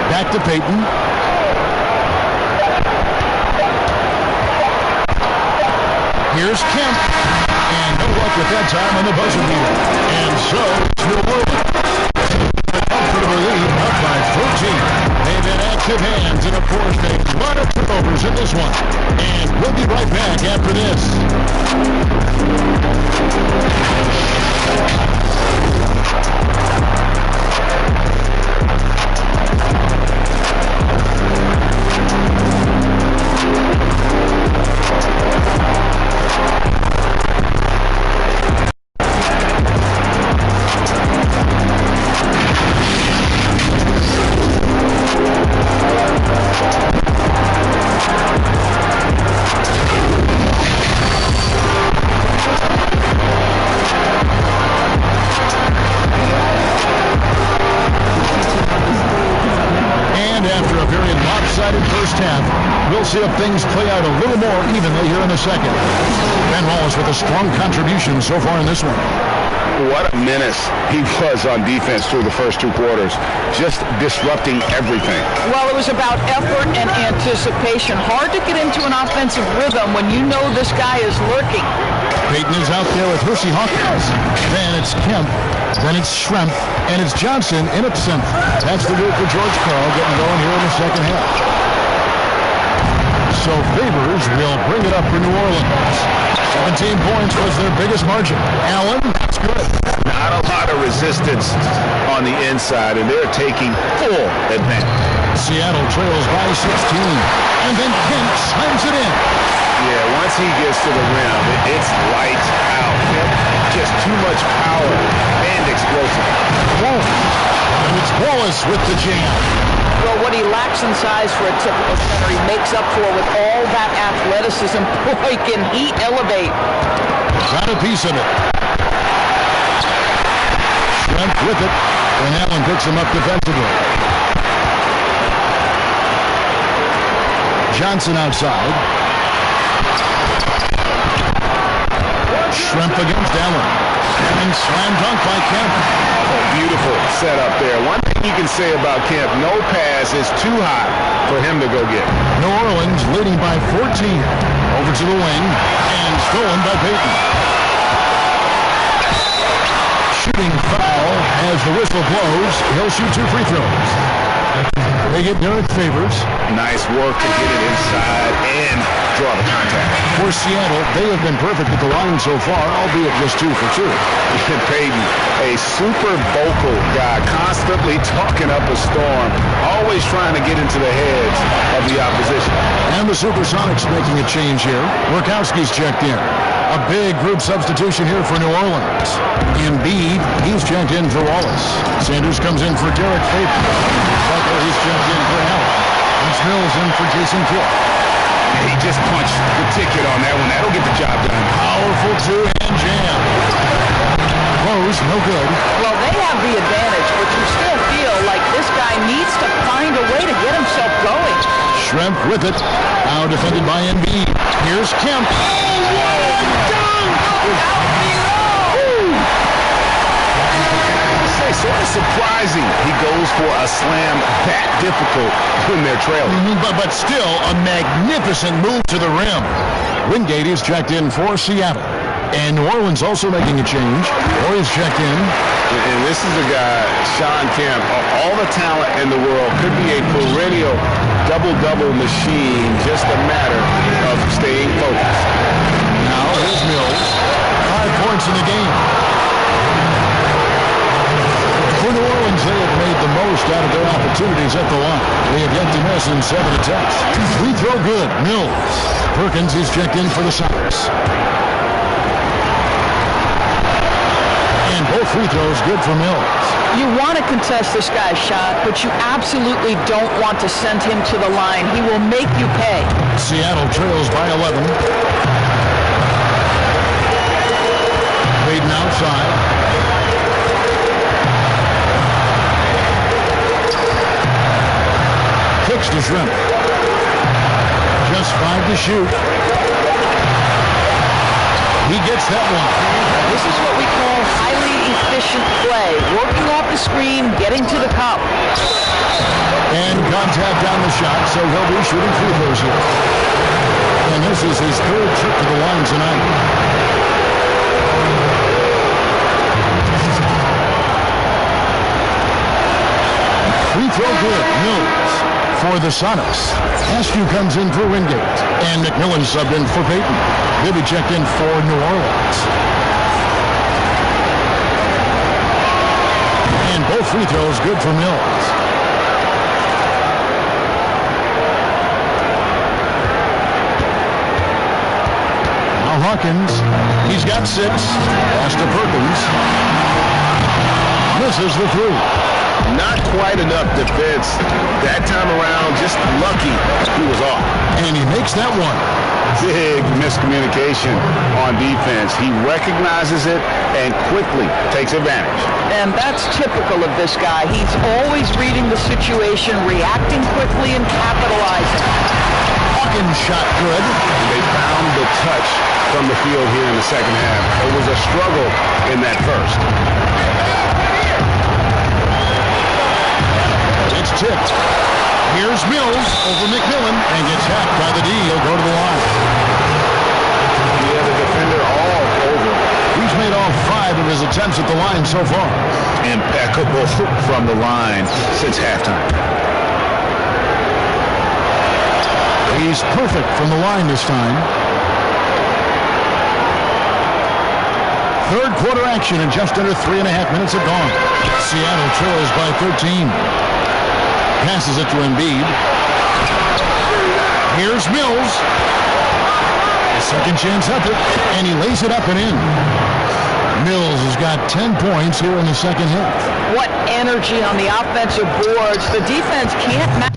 Back to Peyton. Here's Kemp. And no luck with that time on the buzzer beater. And so, New Orleans, a comfortable lead, up by 14. They've had active hands in a 4-stage. A lot of turnovers in this one. And we'll be right back after this. We'll see if things play out a little more evenly here in the second. Ben Wallace with a strong contribution so far in this one. What a menace he was on defense through the first 2 quarters, just disrupting everything. Well, it was about effort and anticipation. Hard to get into an offensive rhythm when you know this guy is lurking. Peyton is out there with Hersey Hawkins. Then it's Kemp. Then it's Schrempf. And it's Johnson in at center. That's the move for George Karl getting going here in the second half. So Favors will bring it up for New Orleans. 17 points was their biggest margin. Allen, that's good. Not a lot of resistance on the inside, and they're taking full advantage. Seattle trails by 16. And then Kemp slams it in. Yeah, once he gets to the rim, it's lights out. Just too much power and explosive. And it's Wallace with the jam. Well, what he lacks in size for a typical center, he makes up for with all that athleticism. Boy, can he elevate. Got a piece of it. Shrimp with it, and Allen picks him up defensively. Johnson outside. Shrimp against Allen. And slam dunk by Kemp. Oh, beautiful setup there. One thing you can say about Kemp, no pass is too high for him to go get. New Orleans leading by 14. Over to the wing, and stolen by Payton. Shooting foul as the whistle blows. He'll shoot 2 free throws. They get Derek Favors. Nice work to get it inside and draw the contact. For Seattle, they have been perfect at the line so far, albeit just 2 for 2. Payton, a super vocal guy, constantly talking up a storm, always trying to get into the heads of the opposition. And the Supersonics making a change here. Workowski's checked in. A big group substitution here for New Orleans. Embiid, he's checked in for Wallace. Sanders comes in for Derek Favors. Butler, he's checked in for Allen. And Mills in for Jason Kidd. He just punched the ticket on that one. That'll get the job done. Powerful two-hand jam. Close, no good. Well, they have the advantage, but you still feel like this guy needs to find a way to get himself going. Shrimp with it. Now defended by Embiid. Here's Kemp. Sort of surprising he goes for a slam that difficult when they're trailing. But still a magnificent move to the rim. Wingate is checked in for Seattle. And New Orleans also making a change. Roy is checked in. And this is a guy, Sean Kemp, all the talent in the world, could be a perennial double-double machine, just a matter of staying focused. Now here's Mills. 5 points in the game. For New Orleans, they have made the most out of their opportunities at the line. They have yet to miss in 7 attempts. Free throw good. Mills. Perkins is checked in for the Sox. And both free throws good for Mills. You want to contest this guy's shot, but you absolutely don't want to send him to the line. He will make you pay. Seattle trails by 11. Hayden outside. Kicks to Shrimp. Just 5 to shoot. He gets that one. This is what we call highly efficient play. Working off the screen, getting to the cup. And contact on the shot, so he'll be shooting free throws here. And this is his 3rd trip to the line tonight. Free throw good. Mills. For the Sonics, Askew comes in for Wingate, and McMillan subbed in for Payton. Bibby checked in for New Orleans. And both free throws good for Mills. Now Hawkins, he's got 6. Pass to Perkins. Misses the 3. Not quite enough defense that time around. Just lucky he was off. And he makes that one. Big miscommunication on defense. He recognizes it and quickly takes advantage. And that's typical of this guy. He's always reading the situation, reacting quickly, and capitalizing. Hawkins shot good. They found the touch from the field here in the second half. It was a struggle in that first. It's tipped. Here's Mills over McMillan and gets hacked by the D. He'll go to the line. Yeah, the defender all over. He's made all 5 of his attempts at the line so far. Impeccable from the line since halftime. He's perfect from the line this time. 3rd quarter action and just under 3.5 minutes have gone. Seattle trails by 13. Passes it to Embiid. Here's Mills. Second chance effort, and he lays it up and in. Mills has got 10 points here in the second half. What energy on the offensive boards. The defense can't match.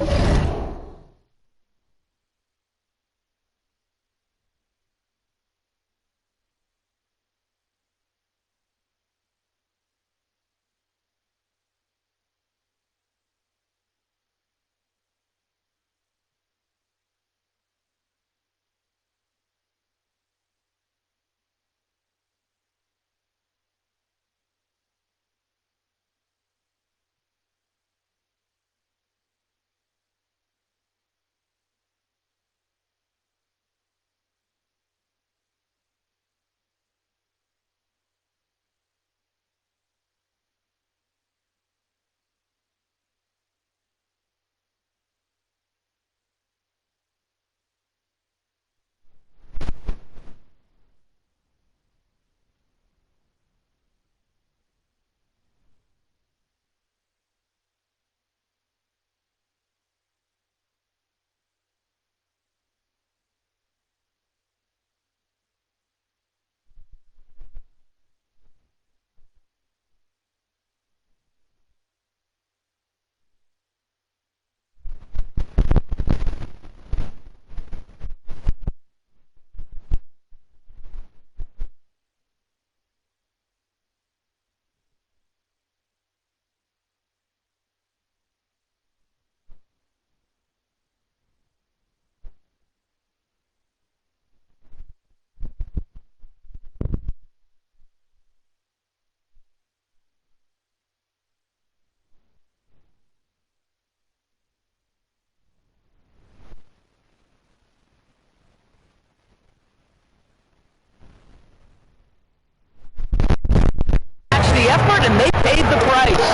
The effort, and they paid the price.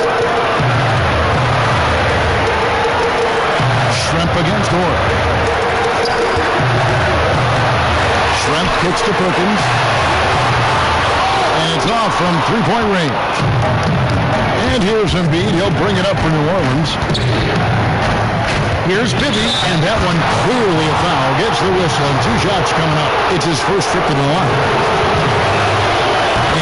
Schrempf against Orr. Schrempf kicks to Perkins. And it's off from three-point range. And here's Embiid. He'll bring it up for New Orleans. Here's Bibby, and that one clearly a foul. Gets the whistle, and 2 shots coming up. It's his first trip to the line.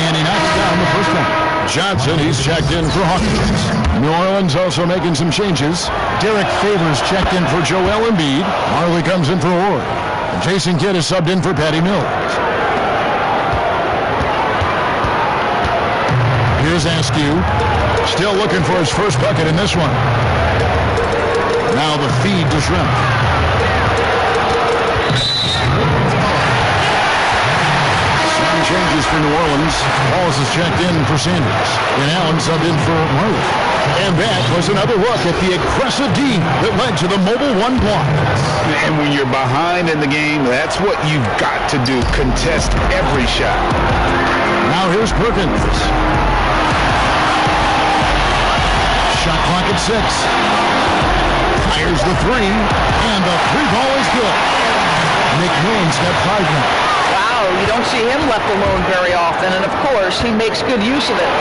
And he knocks down the first one. Johnson, he's checked in for Hawkins. New Orleans also making some changes. Derek Favors checked in for Joel Embiid. Marley comes in for Ward. And Jason Kidd is subbed in for Patty Mills. Here's Askew. Still looking for his first bucket in this one. Now the feed to Schrempf. Changes for New Orleans. Wallace is checked in for Sanders. And Allen subbed in for Marley. And that was another look at the aggressive D that led to the mobile 1 block. And when you're behind in the game, that's what you've got to do. Contest every shot. Now here's Perkins. Shot clock at 6. Fires the 3. And the 3 ball is good. McMahon step 5 now. You don't see him left alone very often, and of course, he makes good use of it.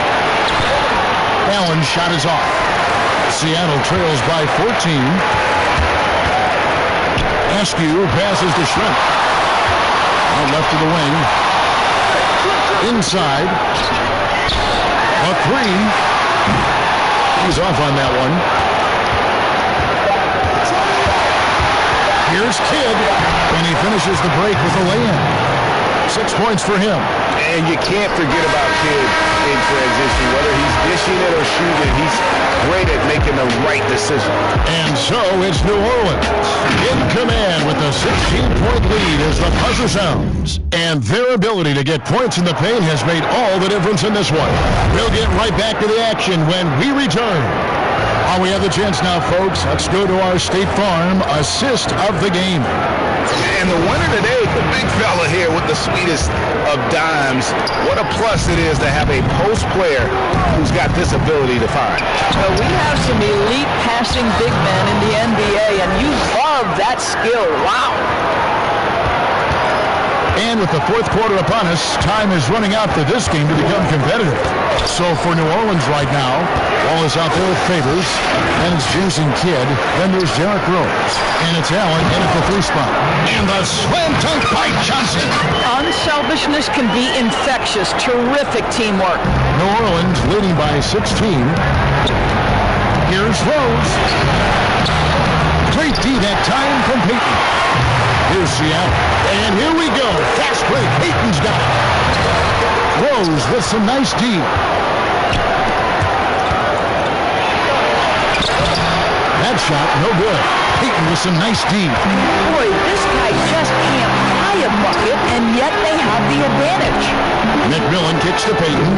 Allen's shot is off. Seattle trails by 14. Askew passes to Schrempf. Out left to the wing. Inside. A 3. He's off on that one. Here's Kidd, and he finishes the break with a lay-in. 6 points for him. And you can't forget about Kidd in transition. Whether he's dishing it or shooting, he's great at making the right decision. And so it's New Orleans in command with a 16-point lead as the buzzer sounds. And their ability to get points in the paint has made all the difference in this one. We'll get right back to the action when we return. We have the chance now, folks. Let's go to our State Farm assist of the game. And the winner today, the big fella here with the sweetest of dimes. What a plus it is to have a post player who's got this ability to find. Well, we have some elite passing big men in the NBA, and you love that skill. Wow. And with the fourth quarter upon us, time is running out for this game to become competitive. So for New Orleans right now, Wallace out there with Favors. Then it's Jason Kidd. Then there's Derrick Rose. And it's Allen in at the 3 spot. And the slam dunk by Johnson. Unselfishness can be infectious. Terrific teamwork. New Orleans leading by 16. Here's Rose. Great D that time from Peyton. Here's Seattle. And here we go. Fast break. Peyton's got it. Rose with some nice D. That shot, no good. Peyton with some nice D. Boy, this guy just can't buy a bucket, and yet they have the advantage. McMillan kicks to Peyton.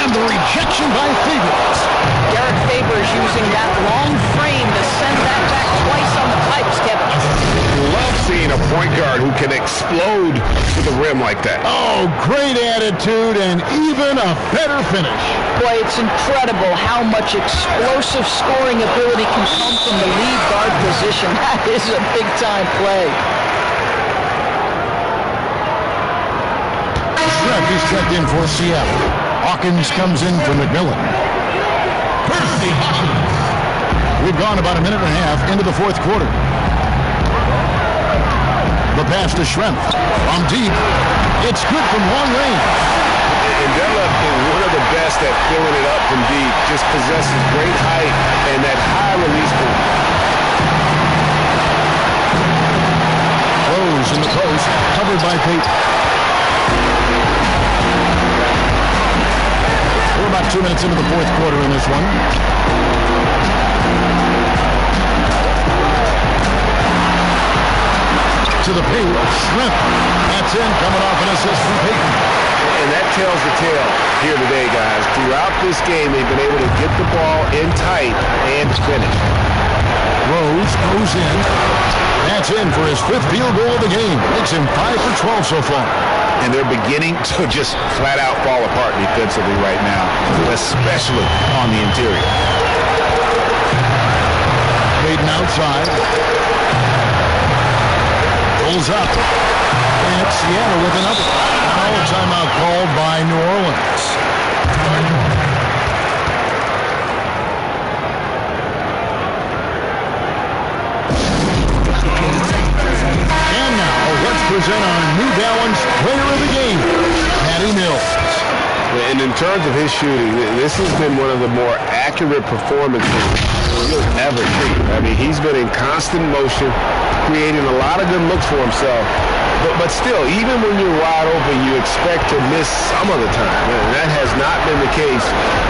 And the rejection by Favors. Derek Favors using that long frame to send that back twice on the pipes, Kevin. Love seeing a point guard who can explode to the rim like that. Oh, great attitude and even a better finish. Boy, it's incredible how much explosive scoring ability can come from the lead guard position. That is a big-time play. Shrimp is checked in for Seattle. Hawkins comes in for McMillan. We've gone about a minute and a half into the fourth quarter. The pass to Shrimp. On deep. It's good from long range. And Dunlap is one of the best at filling it up from deep. Just possesses great height and that high release point. Rose in the post. Covered by Peyton. We're about 2 minutes into the fourth quarter in this one. To the paint, Shrimp. That's in, coming off an assist from Peyton. And that tells the tale here today, guys. Throughout this game, they've been able to get the ball in tight and finish. Rose goes in. That's in for his 5th field goal of the game. Makes him 5 for 12 so far. And they're beginning to just flat out fall apart defensively right now, especially on the interior. Peyton outside. Pulls up. And Seattle with another. Now a timeout called by New Orleans. And now let's present our New Balance player of the game, Patty Mills. And in terms of his shooting, this has been one of the more accurate performances you'll ever see. I mean, he's been in constant motion, creating a lot of good looks for himself. But still, even when you're wide open, you expect to miss some of the time. And that has not been the case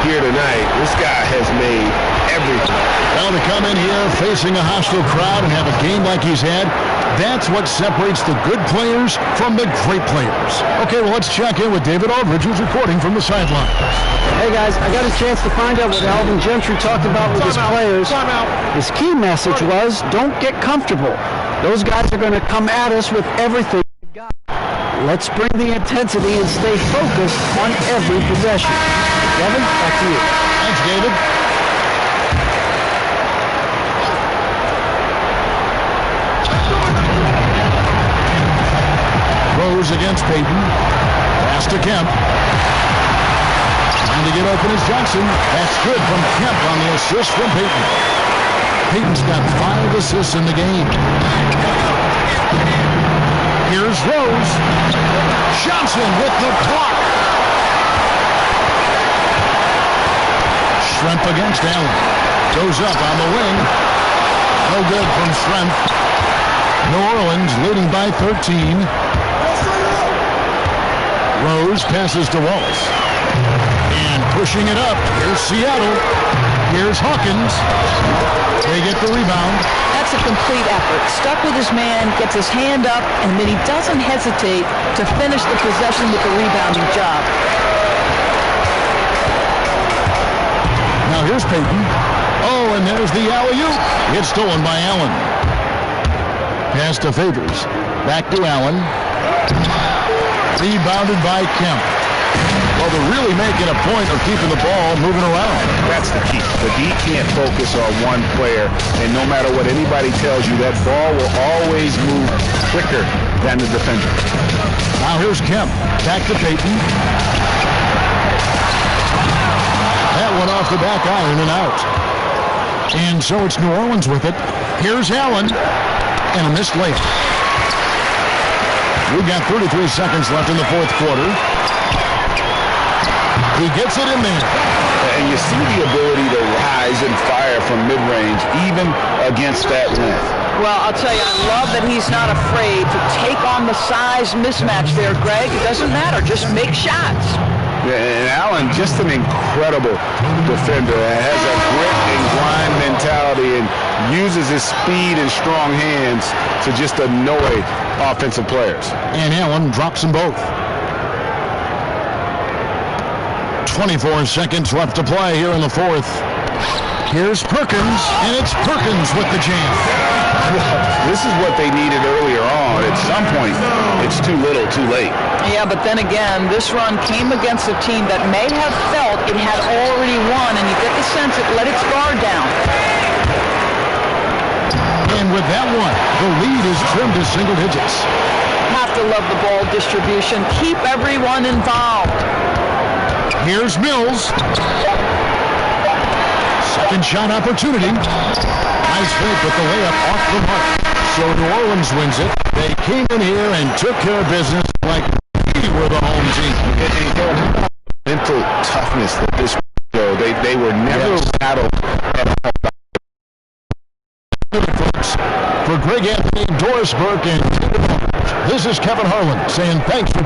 here tonight. This guy has made everything. Well, to come in here facing a hostile crowd and have a game like he's had, that's what separates the good players from the great players. Okay, well, let's check in with David Aldridge, who's reporting from the sidelines. Hey, guys, I got a chance to find out what Alvin Gentry talked about with his players. His key message was, don't get comfortable. Those guys are going to come at us with everything we got. Let's bring the intensity and stay focused on every possession. Kevin, back to you. Thanks, David. Rose against Peyton. Pass to Kemp. Trying to get open is Johnson. That's good from Kemp on the assist from Peyton. Peyton's got 5 assists in the game. Here's Rose. Johnson with the block. Shrimp against Allen. Goes up on the wing. No good from Shrimp. New Orleans leading by 13. Rose passes to Wallace. And pushing it up. Here's Seattle. Here's Hawkins. They get the rebound. That's a complete effort. Stuck with his man, gets his hand up, and then he doesn't hesitate to finish the possession with the rebounding job. Now here's Peyton. Oh, and there's the alley-oop. It's stolen by Allen. Pass to Favors. Back to Allen. Rebounded by Kemp. Well, they're really making a point of keeping the ball moving around. That's the key. The D can't focus on one player, and no matter what anybody tells you, that ball will always move quicker than the defender. Now here's Kemp. Back to Payton. That went off the back iron and out. And so it's New Orleans with it. Here's Allen. And a missed late. We've got 33 seconds left in the fourth quarter. He gets it in there. And you see the ability to rise and fire from mid-range, even against that length. Well, I'll tell you, I love that he's not afraid to take on the size mismatch there, Greg. It doesn't matter. Just make shots. Yeah, and Allen, just an incredible defender. Has a grit and grind mentality and uses his speed and strong hands to just annoy offensive players. And Allen drops them both. 24 seconds left to play here in the fourth. Here's Perkins, and it's Perkins with the jam. This is what they needed earlier on. At some point, it's too little, too late. Yeah, but then again, this run came against a team that may have felt it had already won, and you get the sense it let its guard down. And with that one, the lead is trimmed to single digits. Have to love the ball distribution. Keep everyone involved. Here's Mills. Second shot opportunity. Nice fake with the layup off the mark. So New Orleans wins it. They came in here and took care of business like we were the home team. Mental toughness that this show. They were never rattled. For Greg Anthony, Doris Burke, and this is Kevin Harlan saying thanks for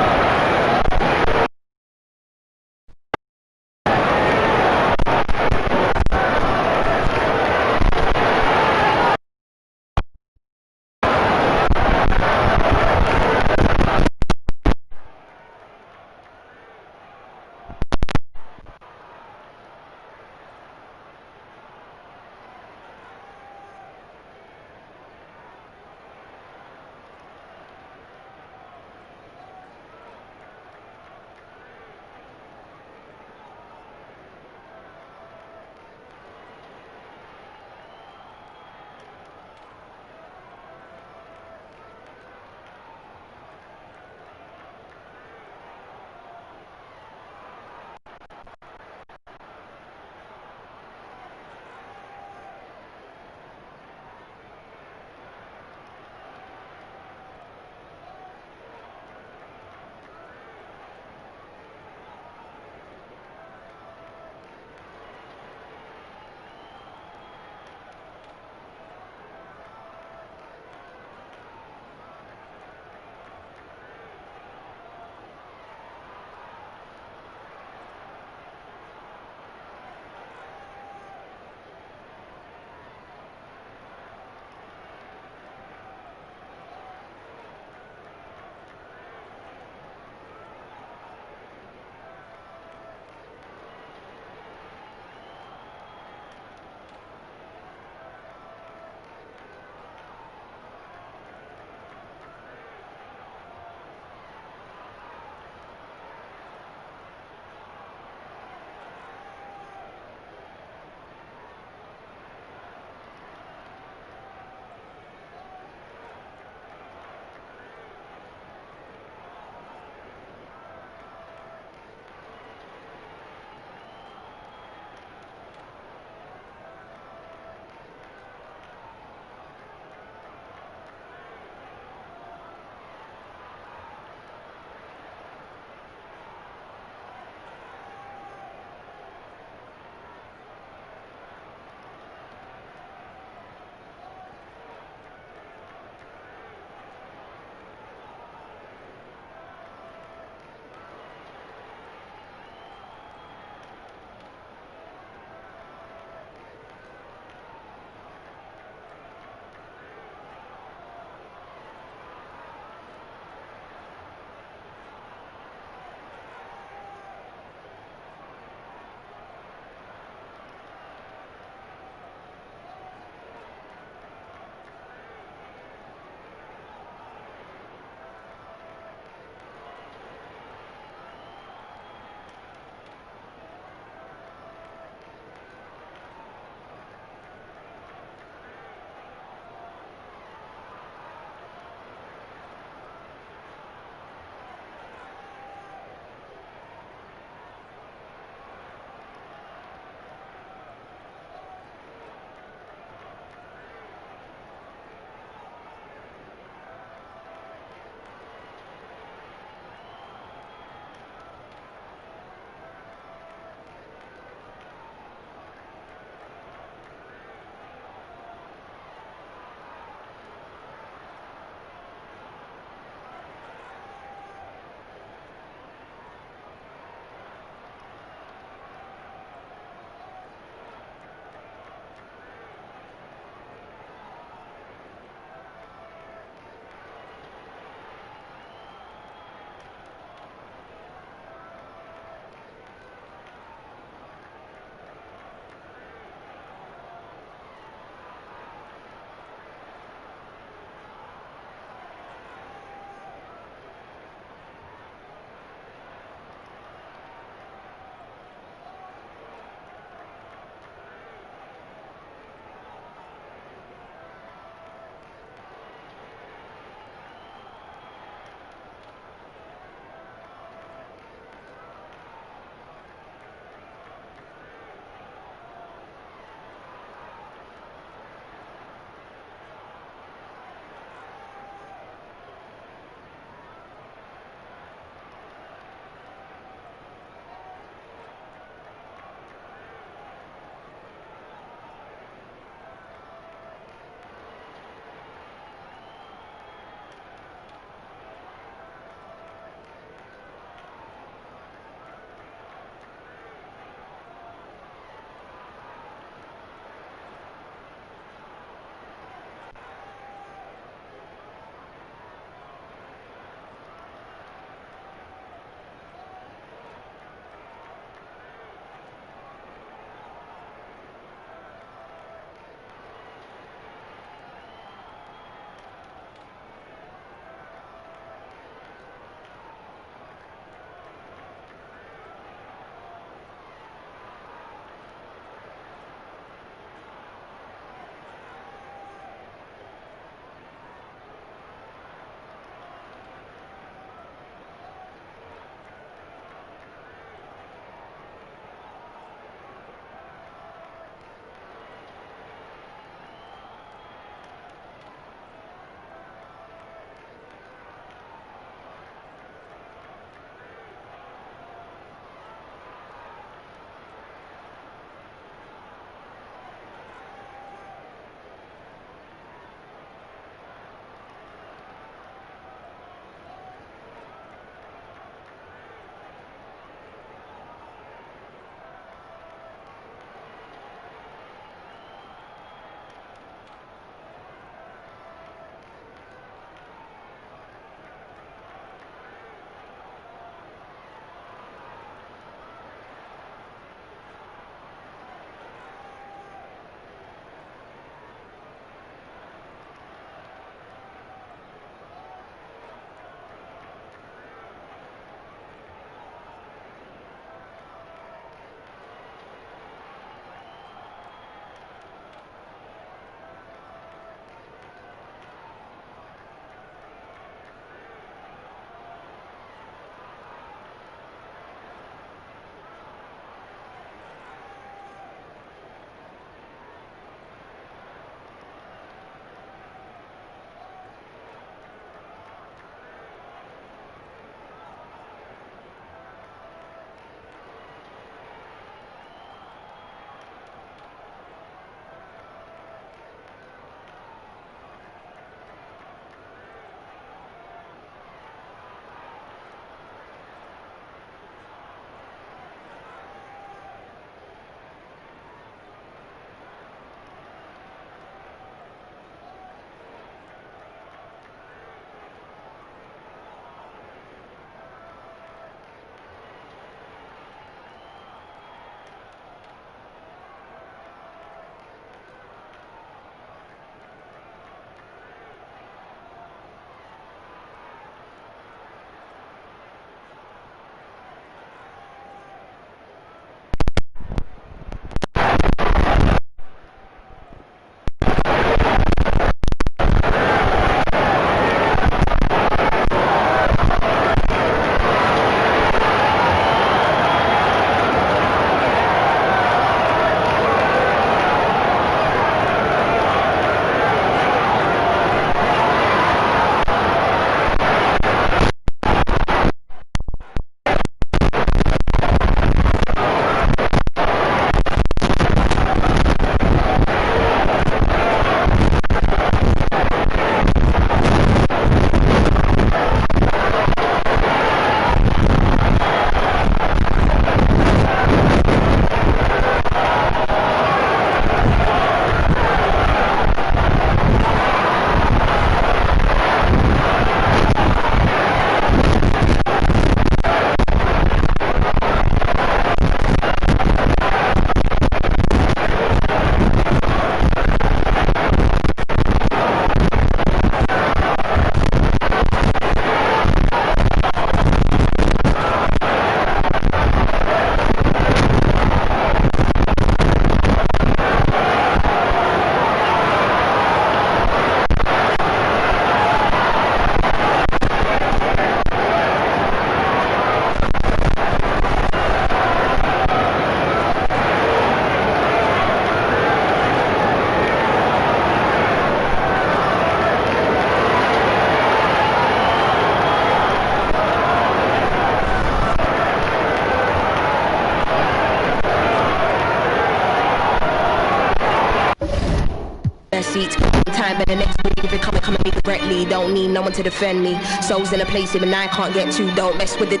receipts. Time but the next week if it come at me directly. Don't need no one to defend me. Souls in a place even I can't get to. Don't mess with it.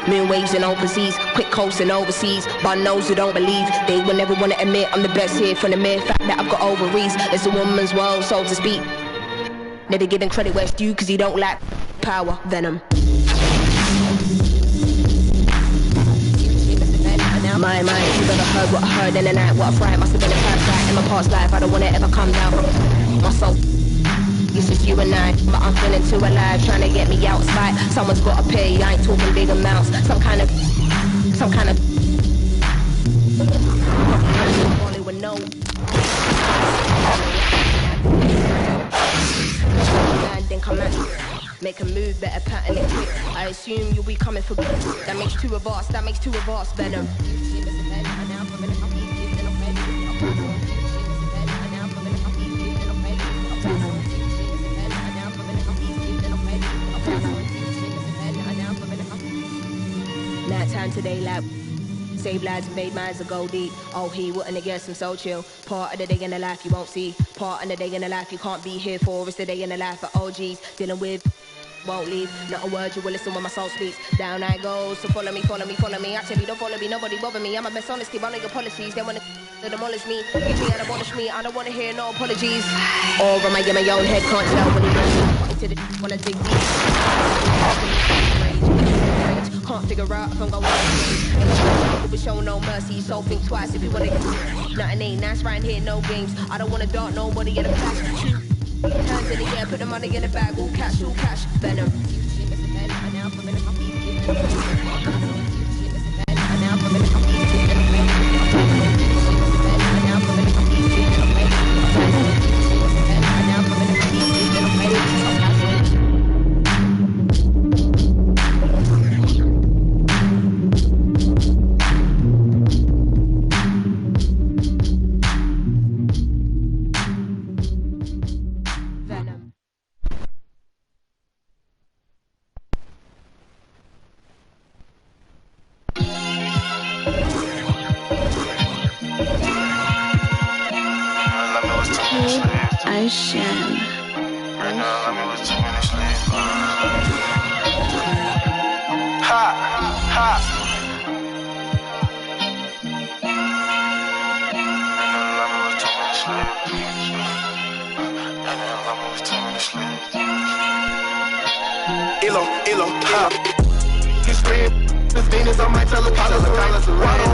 Moon waves and overseas, quick coasting overseas. But knows who don't believe, they will never want to admit I'm the best here from the mere fact that I've got ovaries. It's a woman's world, so to speak. Never giving credit where it's due, cause you don't lack power, venom. My mind, you've ever heard what I heard in the night. What I fright must have been a past life in my past life. I don't wanna ever come down from my soul. It's just you and I, but I'm feeling too alive, trying to get me out of sight. Someone's gotta pay, I ain't talking big amounts. Some kind of with no man, then come out. Make a move, better pattern it quick. I assume you'll be coming for good. That makes two of us, venom. Nighttime today, like save lives and made minds to go deep. Oh, he wouldn't have guessed I'm so chill. Part of the day in the life you won't see. Part of the day in the life you can't be here for. It's the day in the life of OGs. Dealing with won't leave. Not a word you will listen when my soul speaks. Down I go, so follow me. Actually, don't follow me, nobody bother me. I'm a best honesty, one of your policies. They wanna demolish me, give me and abolish me. I don't wanna hear no apologies. Or am I in my own head, can't tell when he goes to the wanna dig deep. Can't figure out if I'm going to be show no mercy, so think twice if you wanna get nothing ain't nice right here, no games. I don't wanna dart nobody in a flash. Hands in the air, put the money in the bag, all cash, venom.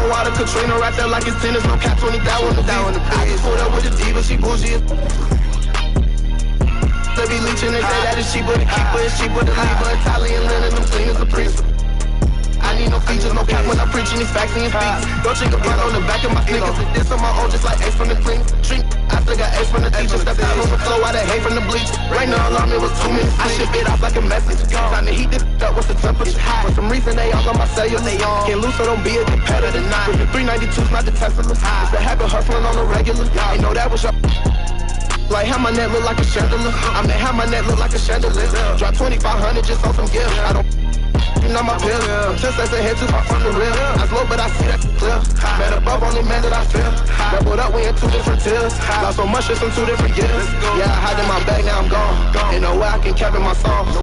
Water, Katrina right there like it's tennis, no cap 20 down on the I just pulled up with a diva, she bougie. They be leeching, they say that it's cheaper to keep her, it's cheaper to leave her. Italian linen, them clean as a priest. I need no features, no cap when I'm preaching these facts and speaks. Don't drink a blunt on the back of my sneakers. This on my own, just like Ace from the clean. Drink, I still got Ace from the teacher. Stepped out on the floor, I had hate from the bleach. Right now, alarm, it was 2 minutes. I ship it off like a message. Time to heat this up, what's the temperature? For some reason, they all on my cellular. Can't lose, so don't be a competitor. With the 392's not the Tesla. It's the habit hustling on the regular. Ain't know that was your... Like how my neck look like a chandelier. I mean how my neck look like a chandelier. Drop 2,500 just on some gifts. I don't on my pill. I'm just as a head too far from the real. I slow but I see that clear. Man above only man that I feel. Doubled up, we in 2 different tiers. Lost so much just in 2 different years. Yeah, I hide in my bag, now I'm gone. Ain't no way I can cap in my songs.